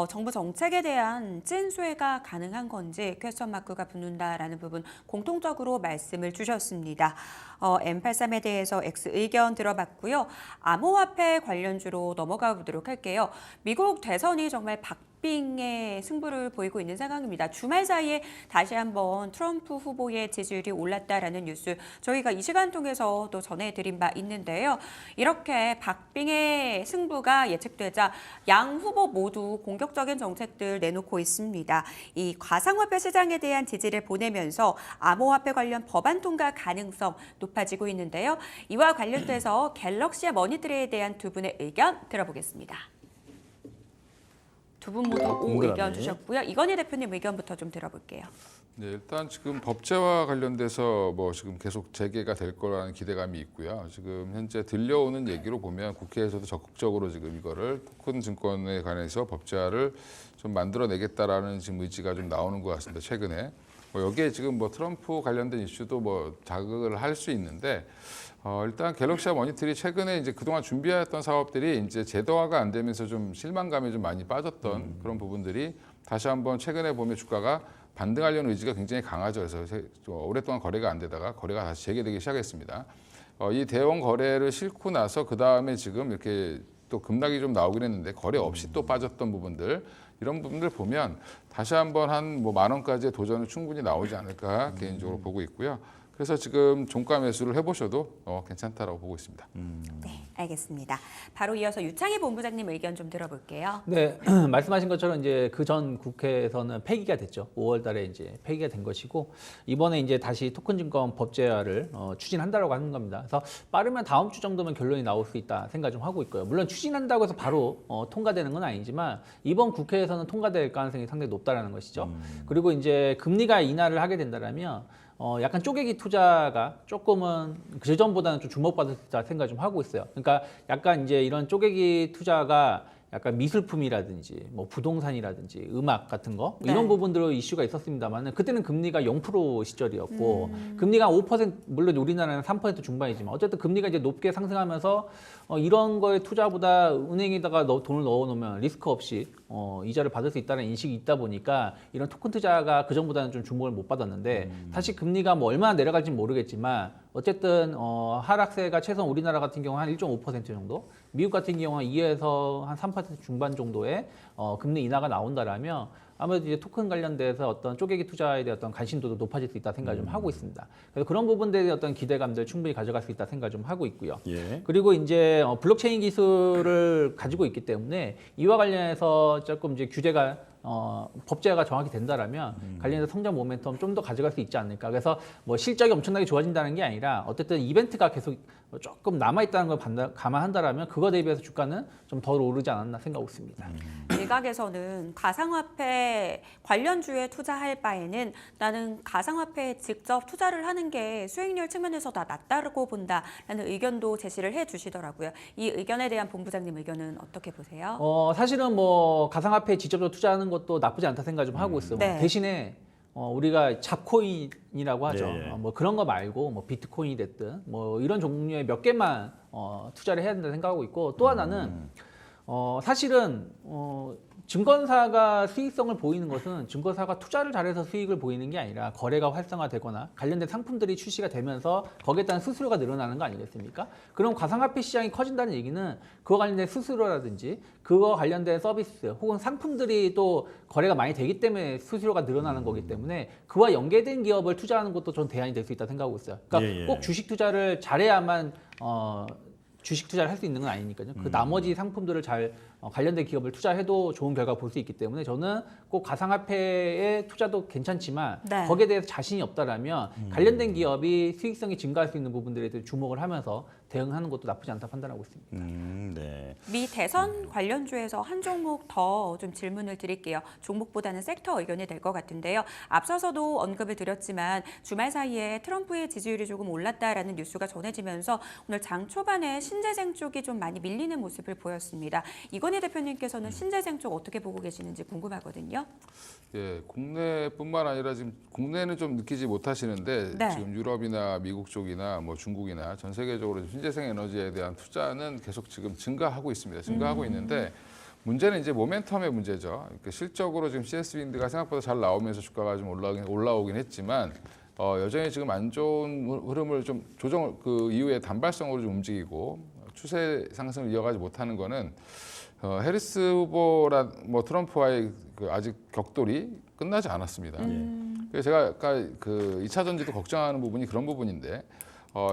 정부 정책에 대한 찐수혜가 가능한 건지 퀘스천 마크가 붙는다라는 부분 공통적으로 말씀을 주셨습니다. M83에 대해서 X 의견 들어봤고요. 암호화폐 관련주로 넘어가 보도록 할게요. 미국 대선이 정말 박빙의 승부를 보이고 있는 상황입니다. 주말 사이에 다시 한번 트럼프 후보의 지지율이 올랐다라는 뉴스 저희가 이 시간 통해서 또 전해드린 바 있는데요. 이렇게 박빙의 승부가 예측되자 양 후보 모두 공격적인 정책들 내놓고 있습니다. 이 가상화폐 시장에 대한 지지를 보내면서 암호화폐 관련 법안 통과 가능성 높아지고 있는데요. 이와 관련돼서 갤럭시와 머니트리에 대한 두 분의 의견 들어보겠습니다. 두 분 모두 O 동그라미. 의견 주셨고요. 이건희 대표님 의견부터 좀 들어볼게요. 네, 일단 지금 법제와 관련돼서 지금 계속 재개가 될 거라는 기대감이 있고요. 지금 현재 들려오는 얘기로 보면 국회에서도 적극적으로 지금 이거를 토큰 증권에 관해서 법제화를 좀 만들어내겠다라는 지금 의지가 좀 나오는 것 같습니다. 최근에 여기에 지금 트럼프 관련된 이슈도 자극을 할 수 있는데 일단 갤럭시와 머니트리 최근에 이제 그동안 준비해왔던 사업들이 이제 제도화가 안 되면서 좀 실망감이 좀 많이 빠졌던 그런 부분들이 다시 한번 최근에 보면 주가가 반등하려는 의지가 굉장히 강하죠. 그래서 오랫동안 거래가 안 되다가 거래가 다시 재개되기 시작했습니다. 이 대형 거래를 싣고 나서 그 다음에 지금 이렇게 또 급락이 좀 나오긴 했는데 거래 없이 또 빠졌던 부분들 이런 부분들 보면 다시 한번 한 뭐 10,000원까지의 도전은 충분히 나오지 않을까 개인적으로 보고 있고요. 그래서 지금 종가 매수를 해보셔도 괜찮다라고 보고 있습니다. 네, 알겠습니다. 바로 이어서 유창희 본부장님 의견 좀 들어볼게요. 네, 말씀하신 것처럼 이제 그 전 국회에서는 폐기가 됐죠. 5월달에 이제 폐기가 된 것이고 이번에 이제 다시 토큰증권 법제화를 추진한다라고 하는 겁니다. 그래서 빠르면 다음 주 정도면 결론이 나올 수 있다 생각 좀 하고 있고요. 물론 추진한다고 해서 바로 통과되는 건 아니지만 이번 국회에서는 통과될 가능성이 상당히 높다라는 것이죠. 그리고 이제 금리가 인하를 하게 된다라면. 약간 쪼개기 투자가 조금은 그전보다는 좀 주목받을 수 있다 생각 좀 하고 있어요. 그러니까 약간 이제 이런 쪼개기 투자가 약간 미술품이라든지 뭐 부동산이라든지 음악 같은 거 네. 이런 부분들로 이슈가 있었습니다만 그때는 금리가 0% 시절이었고 금리가 5% 물론 우리나라는 3% 중반이지만 어쨌든 금리가 이제 높게 상승하면서 이런 거에 투자보다 은행에다가 돈을 넣어놓으면 리스크 없이 이자를 받을 수 있다는 인식이 있다 보니까 이런 토큰 투자가 그 전보다는 좀 주목을 못 받았는데 사실 금리가 뭐 얼마나 내려갈지는 모르겠지만 어쨌든 하락세가 최소한 우리나라 같은 경우 한 1.5% 정도, 미국 같은 경우는 2에서 한 3% 중반 정도의 금리 인하가 나온다라면 아무래도 이제 토큰 관련돼서 어떤 쪼개기 투자에 대한 어떤 관심도도 높아질 수 있다 생각 좀 하고 있습니다. 그래서 그런 부분들에 어떤 기대감들 충분히 가져갈 수 있다 생각 좀 하고 있고요. 예. 그리고 이제 블록체인 기술을 가지고 있기 때문에 이와 관련해서 조금 이제 규제가 법제화가 정확히 된다라면 관련해서 성장 모멘텀 좀 더 가져갈 수 있지 않을까. 그래서 뭐 실적이 엄청나게 좋아진다는 게 아니라 어쨌든 이벤트가 계속 조금 남아있다는 걸 감안한다라면 그거 대비해서 주가는 좀 덜 오르지 않았나 생각하고 있습니다. 일각에서는 가상화폐 관련주에 투자할 바에는 나는 가상화폐에 직접 투자를 하는 게 수익률 측면에서 다 낫다고 본다라는 의견도 제시를 해주시더라고요. 이 의견에 대한 본부장님 의견은 어떻게 보세요? 사실은 뭐 가상화폐에 직접적으로 투자하는 것도 나쁘지 않다 생각 좀 하고 있어요. 네. 대신에 우리가 잡코인이라고 하죠. 예, 예. 뭐 그런 거 말고 뭐 비트코인이 됐든 뭐 이런 종류의 몇 개만 투자를 해야 된다 생각하고 있고 또 하나는 사실은 증권사가 수익성을 보이는 것은 증권사가 투자를 잘해서 수익을 보이는 게 아니라 거래가 활성화되거나 관련된 상품들이 출시가 되면서 거기에 따른 수수료가 늘어나는 거 아니겠습니까? 그럼 가상화폐 시장이 커진다는 얘기는 그와 관련된 수수료라든지 그거 관련된 서비스 혹은 상품들이 또 거래가 많이 되기 때문에 수수료가 늘어나는 거기 때문에 그와 연계된 기업을 투자하는 것도 전 대안이 될 수 있다 생각하고 있어요. 그러니까 예, 예. 꼭 주식 투자를 잘해야만 주식 투자를 할 수 있는 건 아니니까요. 그 나머지 상품들을 잘 관련된 기업을 투자해도 좋은 결과 볼 수 있기 때문에 저는 꼭 가상화폐의 투자도 괜찮지만 네. 거기에 대해서 자신이 없다라면 관련된 기업이 수익성이 증가할 수 있는 부분들에 대해 주목을 하면서 대응하는 것도 나쁘지 않다 판단하고 있습니다. 네. 미 대선 관련주에서 한 종목 더 좀 질문을 드릴게요. 종목보다는 섹터 의견이 될 것 같은데요. 앞서서도 언급을 드렸지만 주말 사이에 트럼프의 지지율이 조금 올랐다라는 뉴스가 전해지면서 오늘 장 초반에 신재생 쪽이 좀 많이 밀리는 모습을 보였습니다. 이건희 대표님께서는 신재생 쪽 어떻게 보고 계시는지 궁금하거든요. 예, 국내뿐만 아니라 지금 국내는 좀 느끼지 못하시는데 네. 지금 유럽이나 미국 쪽이나 뭐 중국이나 전 세계적으로 신재생 에너지에 대한 투자는 계속 지금 증가하고 있습니다. 증가하고 있는데 문제는 이제 모멘텀의 문제죠. 그러니까 실적으로 지금 CS 윈드가 생각보다 잘 나오면서 주가가 좀 올라오긴 했지만 여전히 지금 안 좋은 흐름을 좀 조정 그 이후에 단발성으로 좀 움직이고 추세 상승을 이어가지 못하는 거는 해리스 후보라 뭐 트럼프와의 그 아직 격돌이 끝나지 않았습니다. 그래서 제가 아까 그 2차 전지도 걱정하는 부분이 그런 부분인데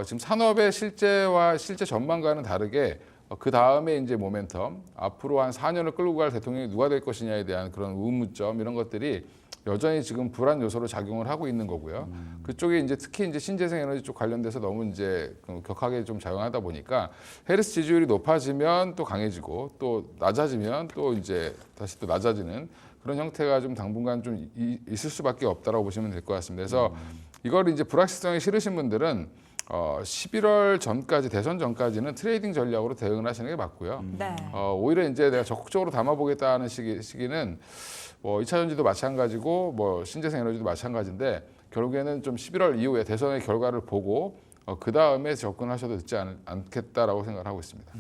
지금 산업의 실제와 실제 전망과는 다르게 그 다음에 이제 모멘텀 앞으로 한 4년을 끌고 갈 대통령이 누가 될 것이냐에 대한 그런 의문점 이런 것들이 여전히 지금 불안 요소로 작용을 하고 있는 거고요. 그쪽에 이제 특히 이제 신재생 에너지 쪽 관련돼서 너무 이제 격하게 좀 작용하다 보니까 해리스 지지율이 높아지면 또 강해지고 또 낮아지면 또 이제 다시 또 낮아지는 그런 형태가 좀 당분간 좀 있을 수밖에 없다라고 보시면 될 것 같습니다. 그래서 이걸 이제 불확실성이 싫으신 분들은 11월 전까지 대선 전까지는 트레이딩 전략으로 대응을 하시는 게 맞고요. 네. 오히려 이제 내가 적극적으로 담아보겠다는 시기는 뭐 2차 전지도 마찬가지고 뭐 신재생 에너지도 마찬가지인데 결국에는 좀 11월 이후에 대선의 결과를 보고 그 다음에 접근하셔도 늦지 않겠다라고 생각을 하고 있습니다.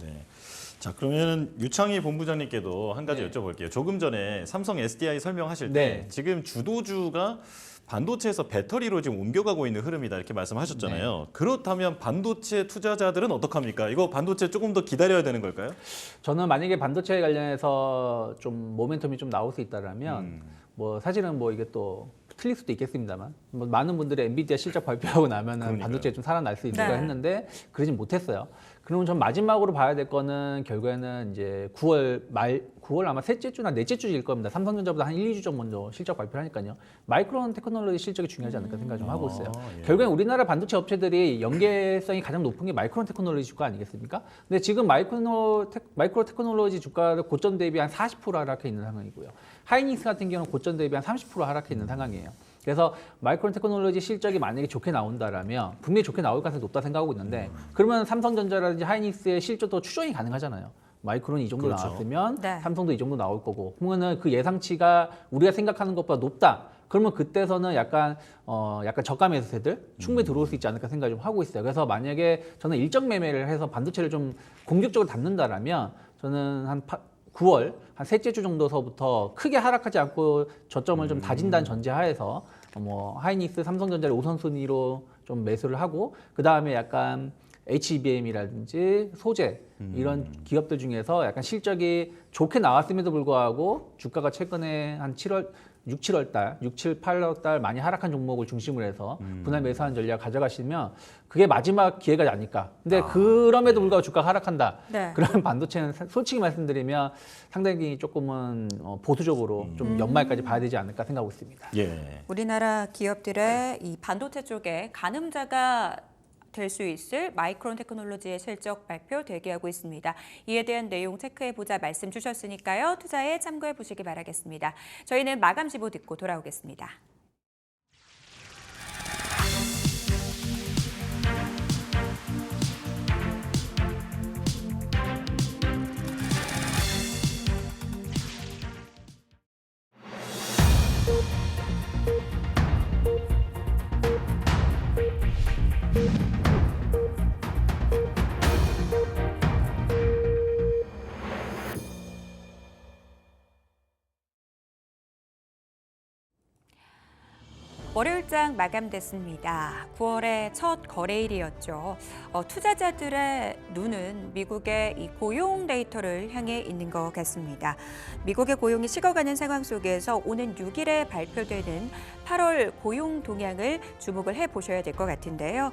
네. 자, 그러면 유창희 본부장님께도 한 가지 네. 여쭤볼게요. 조금 전에 삼성 SDI 설명하실 네. 때 지금 주도주가 반도체에서 배터리로 지금 옮겨가고 있는 흐름이다 이렇게 말씀하셨잖아요. 그렇다면 반도체 투자자들은 어떡합니까? 이거 반도체 조금 더 기다려야 되는 걸까요? 저는 만약에 반도체 관련해서 좀 모멘텀이 좀 나올 수 있다라면 뭐 사실은 뭐 이게 또 틀릴 수도 있겠습니다만 뭐 많은 분들이 엔비디아 실적 발표하고 나면은 그러니까요. 반도체 좀 살아날 수 있을까 네. 했는데 그러진 못했어요. 그러면 전 마지막으로 봐야 될 거는 결국에는 이제 9월 아마 셋째 주나 넷째 주일 겁니다. 삼성전자보다 한 1, 2주 좀 먼저 실적 발표를 하니까요. 마이크론 테크놀로지 실적이 중요하지 않을까 생각 좀 하고 있어요. 예. 결국엔 우리나라 반도체 업체들이 연계성이 가장 높은 게 마이크론 테크놀로지 주가 아니겠습니까? 근데 지금 마이크로 테크놀로지 주가를 고점 대비 한 40% 하락해 있는 상황이고요. 하이닉스 같은 경우는 고점 대비 한 30% 하락해 있는 상황이에요. 그래서 마이크론 테크놀로지 실적이 만약에 좋게 나온다라면 분명히 좋게 나올 가능성이 높다 생각하고 있는데 그러면 삼성전자라든지 하이닉스의 실적도 추정이 가능하잖아요. 마이크론이 이 정도 그렇죠. 나왔으면 네. 삼성도 이 정도 나올 거고 그러면은 그 예상치가 우리가 생각하는 것보다 높다. 그러면 그때서는 약간 저가 매수세들 충분히 들어올 수 있지 않을까 생각 좀 하고 있어요. 그래서 만약에 저는 일정 매매를 해서 반도체를 좀 공격적으로 담는다라면 저는 한 9월 한 셋째 주 정도서부터 크게 하락하지 않고 저점을 좀 다진다는 전제하에서 뭐 하이닉스, 삼성전자를 우선순위로 좀 매수를 하고 그 다음에 약간 HBM이라든지 소재 이런 기업들 중에서 약간 실적이 좋게 나왔음에도 불구하고 주가가 최근에 한 6, 7월 달, 6, 7, 8월 달 많이 하락한 종목을 중심으로 해서 분할 매수하는 전략 가져가시면 그게 마지막 기회가 아닐까. 근데 그럼에도 불구하고 주가가 하락한다. 네. 그런 반도체는 솔직히 말씀드리면 상당히 조금은 보수적으로 좀 연말까지 봐야 되지 않을까 생각하고 있습니다. 예. 우리나라 기업들의 이 반도체 쪽에 가늠자가 될 수 있을 마이크론 테크놀로지의 실적 발표 대기하고 있습니다. 이에 대한 내용 체크해보자 말씀 주셨으니까요. 투자에 참고해 보시기 바라겠습니다. 저희는 마감 지보 듣고 돌아오겠습니다. 월요일장 마감됐습니다. 9월의 첫 거래일이었죠. 투자자들의 눈은 미국의 이 고용 데이터를 향해 있는 것 같습니다. 미국의 고용이 식어가는 상황 속에서 오는 6일에 발표되는 8월 고용 동향을 주목을 해보셔야 될 것 같은데요.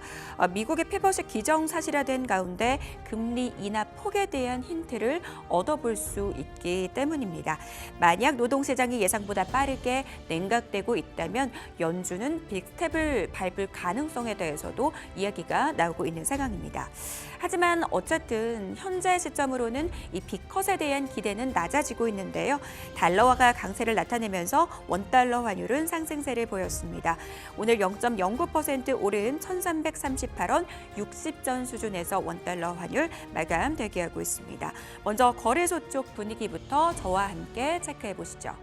미국의 피벗이 기정사실화된 가운데 금리 인하 폭에 대한 힌트를 얻어볼 수 있기 때문입니다. 만약 노동시장이 예상보다 빠르게 냉각되고 있다면 연준은 빅스텝을 밟을 가능성에 대해서도 이야기가 나오고 있는 상황입니다. 하지만 어쨌든 현재 시점으로는 이 빅컷에 대한 기대는 낮아지고 있는데요. 달러화가 강세를 나타내면서 원달러 환율은 상승세를 보였습니다. 오늘 0.09% 오른 1,338원 60전 수준에서 원달러 환율 마감 대기하고 있습니다. 먼저 거래소 쪽 분위기부터 저와 함께 체크해 보시죠.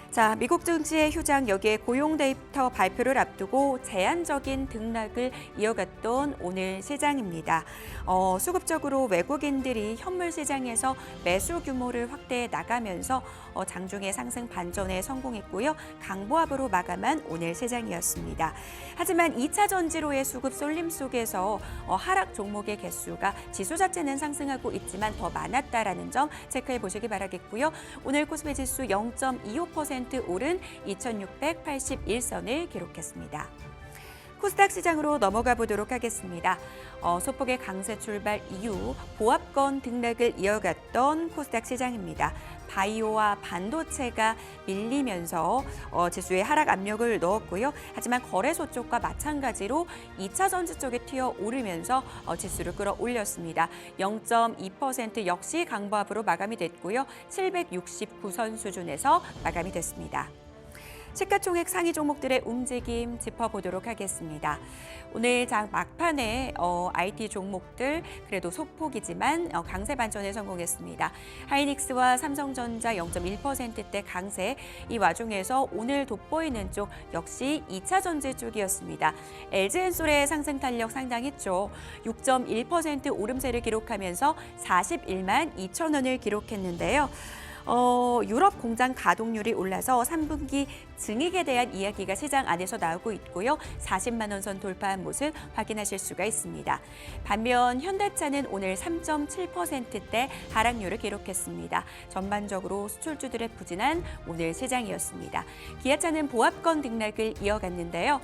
자, 미국 증시의 휴장 여기에 고용 데이터 발표를 앞두고 제한적인 등락을 이어갔던 오늘 시장입니다. 수급적으로 외국인들이 현물 시장에서 매수 규모를 확대해 나가면서 장중의 상승 반전에 성공했고요. 강보합으로 마감한 오늘 시장이었습니다. 하지만 2차 전지로의 수급 쏠림 속에서 하락 종목의 개수가 지수 자체는 상승하고 있지만 더 많았다라는 점 체크해 보시기 바라겠고요. 오늘 코스피 지수 0.25% 오른 2,681선을 기록했습니다. 코스닥 시장으로 넘어가 보도록 하겠습니다. 소폭의 강세 출발 이후 보합권 등락을 이어갔던 코스닥 시장입니다. 바이오와 반도체가 밀리면서 지수에 하락 압력을 넣었고요. 하지만 거래소 쪽과 마찬가지로 2차 전지 쪽에 튀어 오르면서 지수를 끌어올렸습니다. 0.2% 역시 강보합으로 마감이 됐고요. 769선 수준에서 마감이 됐습니다. 시가총액 상위 종목들의 움직임 짚어보도록 하겠습니다. 오늘 장 막판에 IT 종목들 그래도 소폭이지만 강세 반전에 성공했습니다. 하이닉스와 삼성전자 0.1%대 강세, 이 와중에서 오늘 돋보이는 쪽 역시 2차 전지 쪽이었습니다. LG엔솔의 상승 탄력 상당했죠. 6.1% 오름세를 기록하면서 41만 2천 원을 기록했는데요. 유럽 공장 가동률이 올라서 3분기 증익에 대한 이야기가 시장 안에서 나오고 있고요. 40만 원 선 돌파한 모습 확인하실 수가 있습니다. 반면 현대차는 오늘 3.7%대 하락률을 기록했습니다. 전반적으로 수출주들의 부진한 오늘 시장이었습니다. 기아차는 보합권 등락을 이어갔는데요.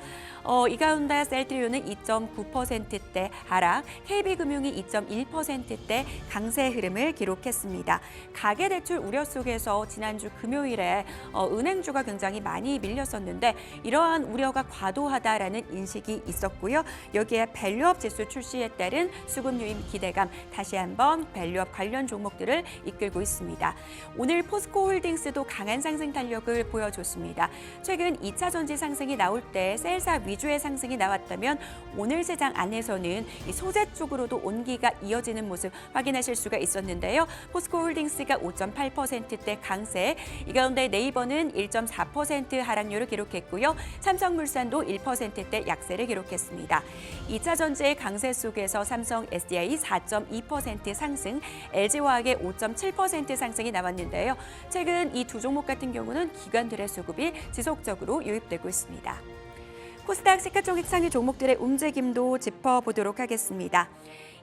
이 가운데 셀트리온은 2.9%대 하락, KB금융이 2.1%대 강세 흐름을 기록했습니다. 가계대출 우려 속에서 지난주 금요일에 은행주가 굉장히 많이 밀렸었는데 이러한 우려가 과도하다라는 인식이 있었고요. 여기에 밸류업 지수 출시에 따른 수급 유입 기대감, 다시 한번 밸류업 관련 종목들을 이끌고 있습니다. 오늘 포스코홀딩스도 강한 상승 탄력을 보여줬습니다. 최근 2차 전지 상승이 나올 때 셀사 위주의 상승이 나왔다면 오늘 시장 안에서는 이 소재 쪽으로도 온기가 이어지는 모습 확인하실 수가 있었는데요. 포스코홀딩스가 5.8%대 강세, 이 가운데 네이버는 1.4% 하락률을 기록했고요. 삼성물산도 1%대 약세를 기록했습니다. 2차 전지의 강세 속에서 삼성 SDI 4.2% 상승, LG화학의 5.7% 상승이 나왔는데요. 최근 이 두 종목 같은 경우는 기관들의 수급이 지속적으로 유입되고 있습니다. 코스닥 시가총액 상위 종목들의 움직임도 짚어보도록 하겠습니다.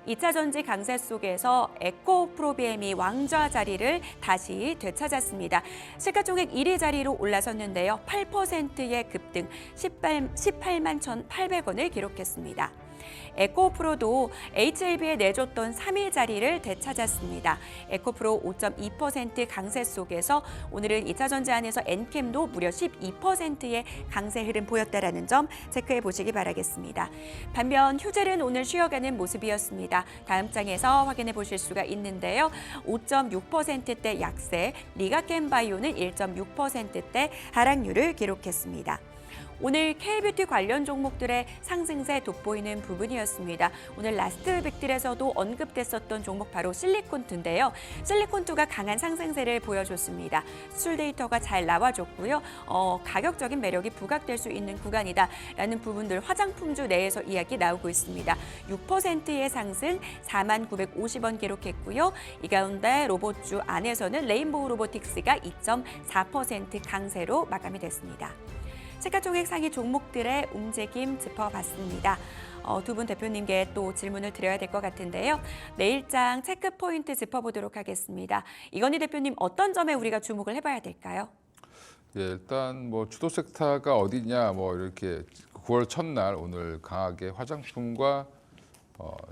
2차 전지 강세 속에서 에코프로비엠이 왕좌 자리를 다시 되찾았습니다. 시가총액 1위 자리로 올라섰는데요. 8%의 급등, 18만 1,800원을 기록했습니다. 에코프로도 HLB에 내줬던 3위 자리를 되찾았습니다. 에코프로 5.2% 강세 속에서 오늘은 2차 전지 안에서 엔캠도 무려 12%의 강세 흐름 보였다라는 점 체크해 보시기 바라겠습니다. 반면 휴젤은 오늘 쉬어가는 모습이었습니다. 다음 장에서 확인해 보실 수가 있는데요. 5.6%대 약세, 리가켄바이오는 1.6%대 하락률을 기록했습니다. 오늘 K뷰티 관련 종목들의 상승세 돋보이는 부분이었습니다. 오늘 라스트 빅딜에서도 언급됐었던 종목 바로 실리콘투인데요. 실리콘투가 강한 상승세를 보여줬습니다. 수출 데이터가 잘 나와줬고요. 가격적인 매력이 부각될 수 있는 구간이다라는 부분들 화장품주 내에서 이야기 나오고 있습니다. 6%의 상승, 4만 950원 기록했고요. 이 가운데 로봇주 안에서는 레인보우 로보틱스가 2.4% 강세로 마감이 됐습니다. 시가총액 상위 종목들의 움직임 짚어봤습니다. 두 분 대표님께 또 질문을 드려야 될 것 같은데요. 내일장 체크 포인트 짚어보도록 하겠습니다. 이건희 대표님, 어떤 점에 우리가 주목을 해봐야 될까요? 예, 일단 뭐 주도 섹터가 어디냐, 뭐 이렇게 9월 첫날 오늘 강하게 화장품과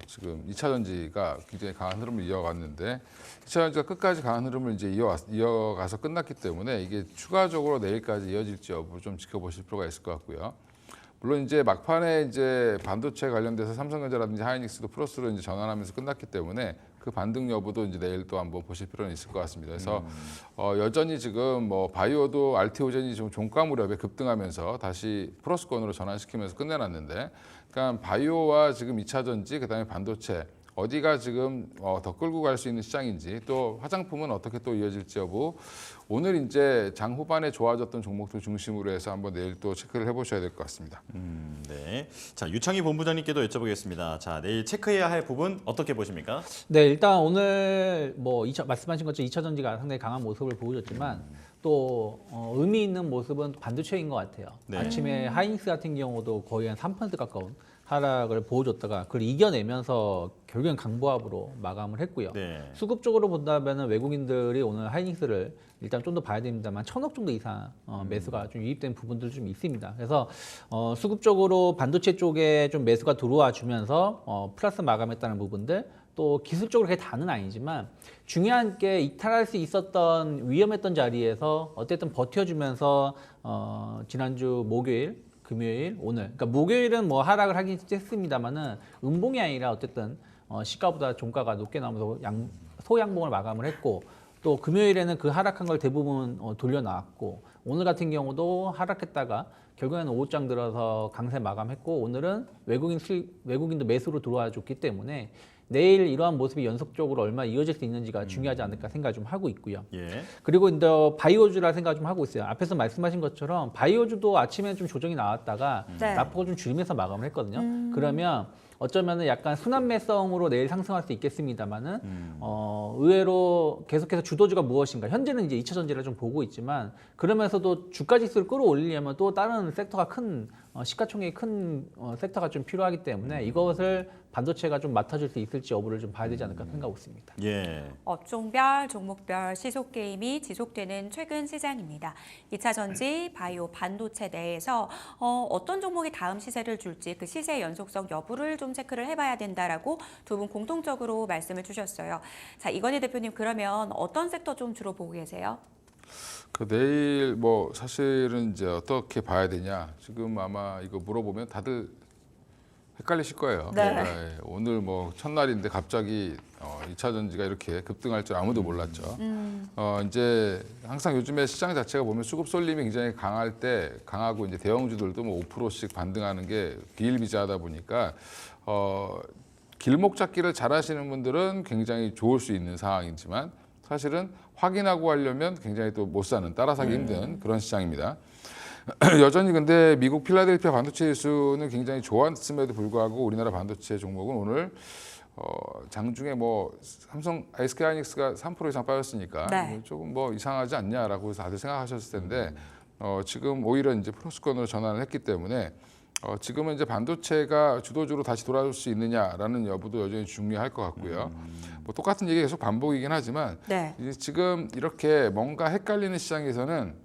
지금 2차 전지가 굉장히 강한 흐름을 이어갔는데 2차 전지가 끝까지 강한 흐름을 이제 이어가서 끝났기 때문에 이게 추가적으로 내일까지 이어질지 여부 좀 지켜보실 필요가 있을 것 같고요. 물론 이제 막판에 이제 반도체 관련돼서 삼성전자라든지 하이닉스도 플러스로 이제 전환하면서 끝났기 때문에 그 반등 여부도 이제 내일 또 한번 보실 필요는 있을 것 같습니다. 그래서 여전히 지금 뭐 바이오도 알티오젠이 좀 종가 무렵에 급등하면서 다시 플러스권으로 전환시키면서 끝내놨는데, 그러니까 바이오와 지금 2차 전지, 그다음에 반도체 어디가 지금 더 끌고 갈 수 있는 시장인지, 또 화장품은 어떻게 또 이어질지 여부, 오늘 이제 장 후반에 좋아졌던 종목들 중심으로 해서 한번 내일 또 체크를 해보셔야 될 것 같습니다. 네. 자, 유창희 본부장님께도 여쭤보겠습니다. 자, 내일 체크해야 할 부분 어떻게 보십니까? 네, 일단 오늘 뭐 말씀하신 것처럼 2차 전지가 상당히 강한 모습을 보여줬지만 또 의미 있는 모습은 반도체인 것 같아요. 네. 아침에 하이닉스 같은 경우도 거의 한 3% 가까운 하락을 보여줬다가 그걸 이겨내면서 결국엔 강보합으로 마감을 했고요. 네. 수급 쪽으로 본다면 외국인들이 오늘 하이닉스를 일단 좀 더 봐야 됩니다만 1,000억 정도 이상 매수가 좀 유입된 부분들 좀 있습니다. 그래서 수급적으로 반도체 쪽에 좀 매수가 들어와 주면서 플러스 마감했다는 부분들, 또 기술적으로 그게 다는 아니지만 중요한 게 이탈할 수 있었던 위험했던 자리에서 어쨌든 버텨주면서 지난주 목요일, 금요일, 오늘, 그러니까 목요일은 뭐 하락을 하긴 했습니다만은 음봉이 아니라 어쨌든 시가보다 종가가 높게 나오면서 소양봉을 마감을 했고, 또 금요일에는 그 하락한 걸 대부분 돌려놨고 오늘 같은 경우도 하락했다가 결국에는 오후장 들어서 강세 마감했고 오늘은 외국인도 매수로 들어와 줬기 때문에 내일 이러한 모습이 연속적으로 얼마 이어질 수 있는지가 중요하지 않을까 생각을 좀 하고 있고요. 예. 그리고 이제 바이오주라 생각을 좀 하고 있어요. 앞에서 말씀하신 것처럼 바이오주도 아침에 좀 조정이 나왔다가 네. 낙폭을 좀 줄이면서 마감을 했거든요. 그러면 어쩌면은 약간 순환매성으로 내일 상승할 수 있겠습니다만은 의외로 계속해서 주도주가 무엇인가 현재는 이제 2차 전지를 좀 보고 있지만 그러면서도 주가 지수를 끌어올리려면 또 다른 섹터가 큰 시가총액이 큰 섹터가 좀 필요하기 때문에 이것을 반도체가 좀 맡아줄 수 있을지 여부를 좀 봐야 되지 않을까 생각하고 있습니다. 예. 업종별, 종목별 시속 게임이 지속되는 최근 시장입니다. 2차 전지, 바이오, 반도체 내에서 어떤 종목이 다음 시세를 줄지 그 시세 연속성 여부를 좀 체크를 해봐야 된다라고 두 분 공통적으로 말씀을 주셨어요. 자, 이건희 대표님 그러면 어떤 섹터 좀 주로 보고 계세요? 그 내일 뭐 사실은 이제 어떻게 봐야 되냐 지금 아마 이거 물어보면 다들 헷갈리실 거예요. 네. 네, 오늘 뭐 첫날인데 갑자기 2차 전지가 이렇게 급등할 줄 아무도 몰랐죠. 이제 항상 요즘에 시장 자체가 보면 수급 쏠림이 굉장히 강할 때 강하고 이제 대형주들도 뭐 5%씩 반등하는 게 비일비재하다 보니까 길목 잡기를 잘하시는 분들은 굉장히 좋을 수 있는 상황이지만 사실은 확인하고 하려면 굉장히 또 못 사는 따라 사기 힘든 그런 시장입니다. 여전히 근데 미국 필라델피아 반도체 지수는 굉장히 좋았음에도 불구하고 우리나라 반도체 종목은 오늘 장중에 뭐 삼성 SK 하이닉스가 3% 이상 빠졌으니까 네. 조금 뭐 이상하지 않냐라고 다들 생각하셨을 텐데 지금 오히려 이제 플러스권으로 전환을 했기 때문에 지금은 이제 반도체가 주도주로 다시 돌아올 수 있느냐라는 여부도 여전히 중요할 것 같고요. 뭐 똑같은 얘기 계속 반복이긴 하지만 네. 이제 지금 이렇게 뭔가 헷갈리는 시장에서는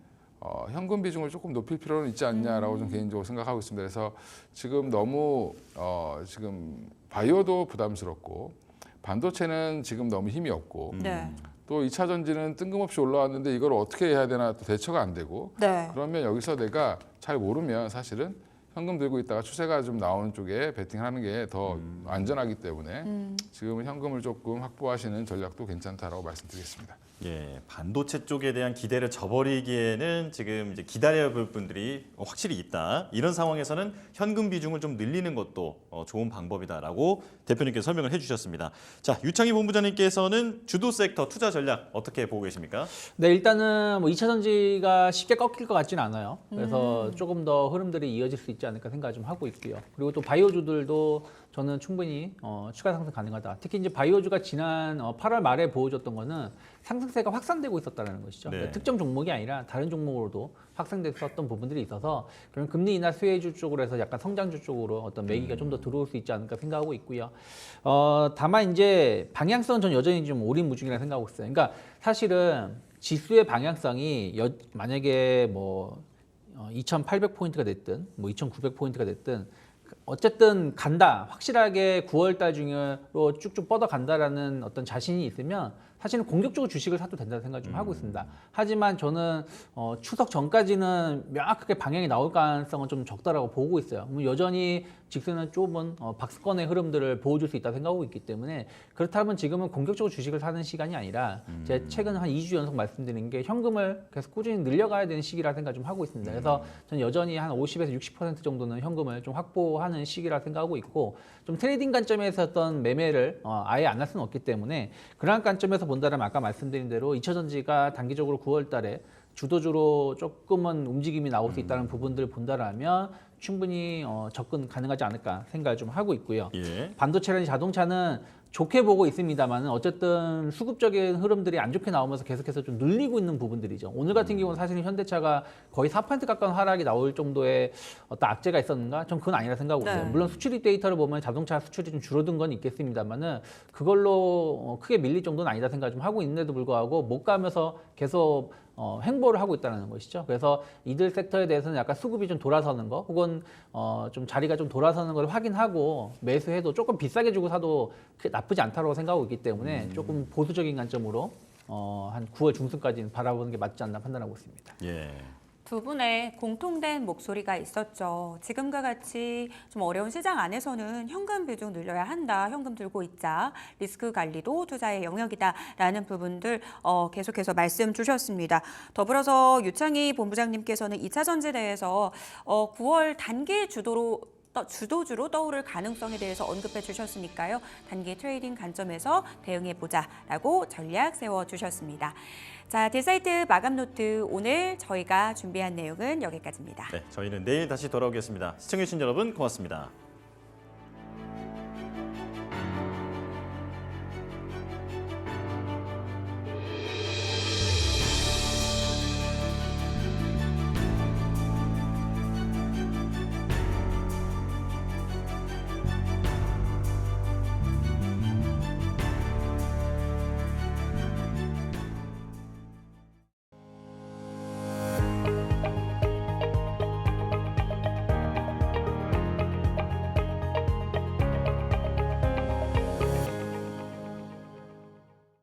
현금 비중을 조금 높일 필요는 있지 않냐라고 좀 개인적으로 생각하고 있습니다. 그래서 지금 너무 지금 바이오도 부담스럽고 반도체는 지금 너무 힘이 없고 네. 또 2차 전지는 뜬금없이 올라왔는데 이걸 어떻게 해야 되나 또 대처가 안 되고 네. 그러면 여기서 내가 잘 모르면 사실은 현금 들고 있다가 추세가 좀 나오는 쪽에 베팅하는 게 더 안전하기 때문에 지금은 현금을 조금 확보하시는 전략도 괜찮다라고 말씀드리겠습니다. 예, 반도체 쪽에 대한 기대를 저버리기에는 지금 이제 기다려야 볼 분들이 확실히 있다. 이런 상황에서는 현금 비중을 좀 늘리는 것도 좋은 방법이다라고 대표님께서 설명을 해주셨습니다. 자, 유창희 본부장님께서는 주도 섹터 투자 전략 어떻게 보고 계십니까? 네, 일단은 뭐 2차 전지가 쉽게 꺾일 것 같지는 않아요. 그래서 조금 더 흐름들이 이어질 수 있지 않을까 생각을 좀 하고 있고요. 그리고 또 바이오주들도 저는 충분히 추가 상승 가능하다. 특히 이제 바이오주가 지난 8월 말에 보여줬던 거는 상승세가 확산되고 있었다는 것이죠. 네. 그러니까 특정 종목이 아니라 다른 종목으로도 확산됐었던 부분들이 있어서 그런 금리 인하 수혜주 쪽으로 해서 약간 성장주 쪽으로 어떤 매기가 좀 더 들어올 수 있지 않을까 생각하고 있고요. 다만 이제 방향성은 전 여전히 좀 오리무중이라 생각하고 있어요. 그러니까 사실은 지수의 방향성이 만약에 뭐 2,800포인트가 됐든 뭐 2,900포인트가 됐든 어쨌든 간다. 확실하게 9월 달 중으로 쭉쭉 뻗어 간다라는 어떤 자신이 있으면 사실은 공격적으로 주식을 사도 된다는 생각을 좀 하고 있습니다. 하지만 저는 추석 전까지는 명확하게 방향이 나올 가능성은 좀 적다라고 보고 있어요. 여전히 직선은 좁은 박스권의 흐름들을 보여줄 수 있다고 생각하고 있기 때문에 그렇다면 지금은 공격적으로 주식을 사는 시간이 아니라 제가 최근 한 2주 연속 말씀드린 게 현금을 계속 꾸준히 늘려가야 되는 시기라 생각 좀 하고 있습니다. 그래서 저는 여전히 한 50에서 60% 정도는 현금을 좀 확보하는 시기라 생각하고 있고 좀 트레이딩 관점에서 어떤 매매를 아예 안 할 수는 없기 때문에 그러한 관점에서 본다면 아까 말씀드린 대로 2차 전지가 단기적으로 9월 달에 주도주로 조금은 움직임이 나올 수 있다는 부분들을 본다라면 충분히 접근 가능하지 않을까 생각을 좀 하고 있고요. 예. 반도체라든지 자동차는 좋게 보고 있습니다만 어쨌든 수급적인 흐름들이 안 좋게 나오면서 계속해서 좀 늘리고 있는 부분들이죠. 오늘 같은 경우는 사실은 현대차가 거의 4% 가까운 하락이 나올 정도의 어떤 악재가 있었는가? 전 그건 아니라 생각하고 있어요. 네. 물론 수출입 데이터를 보면 자동차 수출이 좀 줄어든 건 있겠습니다만은 그걸로 크게 밀릴 정도는 아니다 생각 좀 하고 있는데도 불구하고 못 가면서 계속 횡보를 하고 있다는 것이죠. 그래서 이들 섹터에 대해서는 약간 수급이 좀 돌아서는 거 혹은 좀 자리가 좀 돌아서는 걸 확인하고 매수해도 조금 비싸게 주고 사도 그게 나쁘지 않다고 생각하고 있기 때문에 조금 보수적인 관점으로 한 9월 중순까지는 바라보는 게 맞지 않나 판단하고 있습니다. 예. 두 분의 공통된 목소리가 있었죠. 지금과 같이 좀 어려운 시장 안에서는 현금 비중 늘려야 한다. 현금 들고 있자. 리스크 관리도 투자의 영역이다라는 부분들 계속해서 말씀 주셨습니다. 더불어서 유창희 본부장님께서는 2차 전지대에서 9월 단기 주도주로 떠오를 가능성에 대해서 언급해 주셨으니까요. 단기 트레이딩 관점에서 대응해 보자라고 전략 세워 주셨습니다. 자, 딜사이트 마감 노트 오늘 저희가 준비한 내용은 여기까지입니다. 네, 저희는 내일 다시 돌아오겠습니다. 시청해주신 여러분 고맙습니다.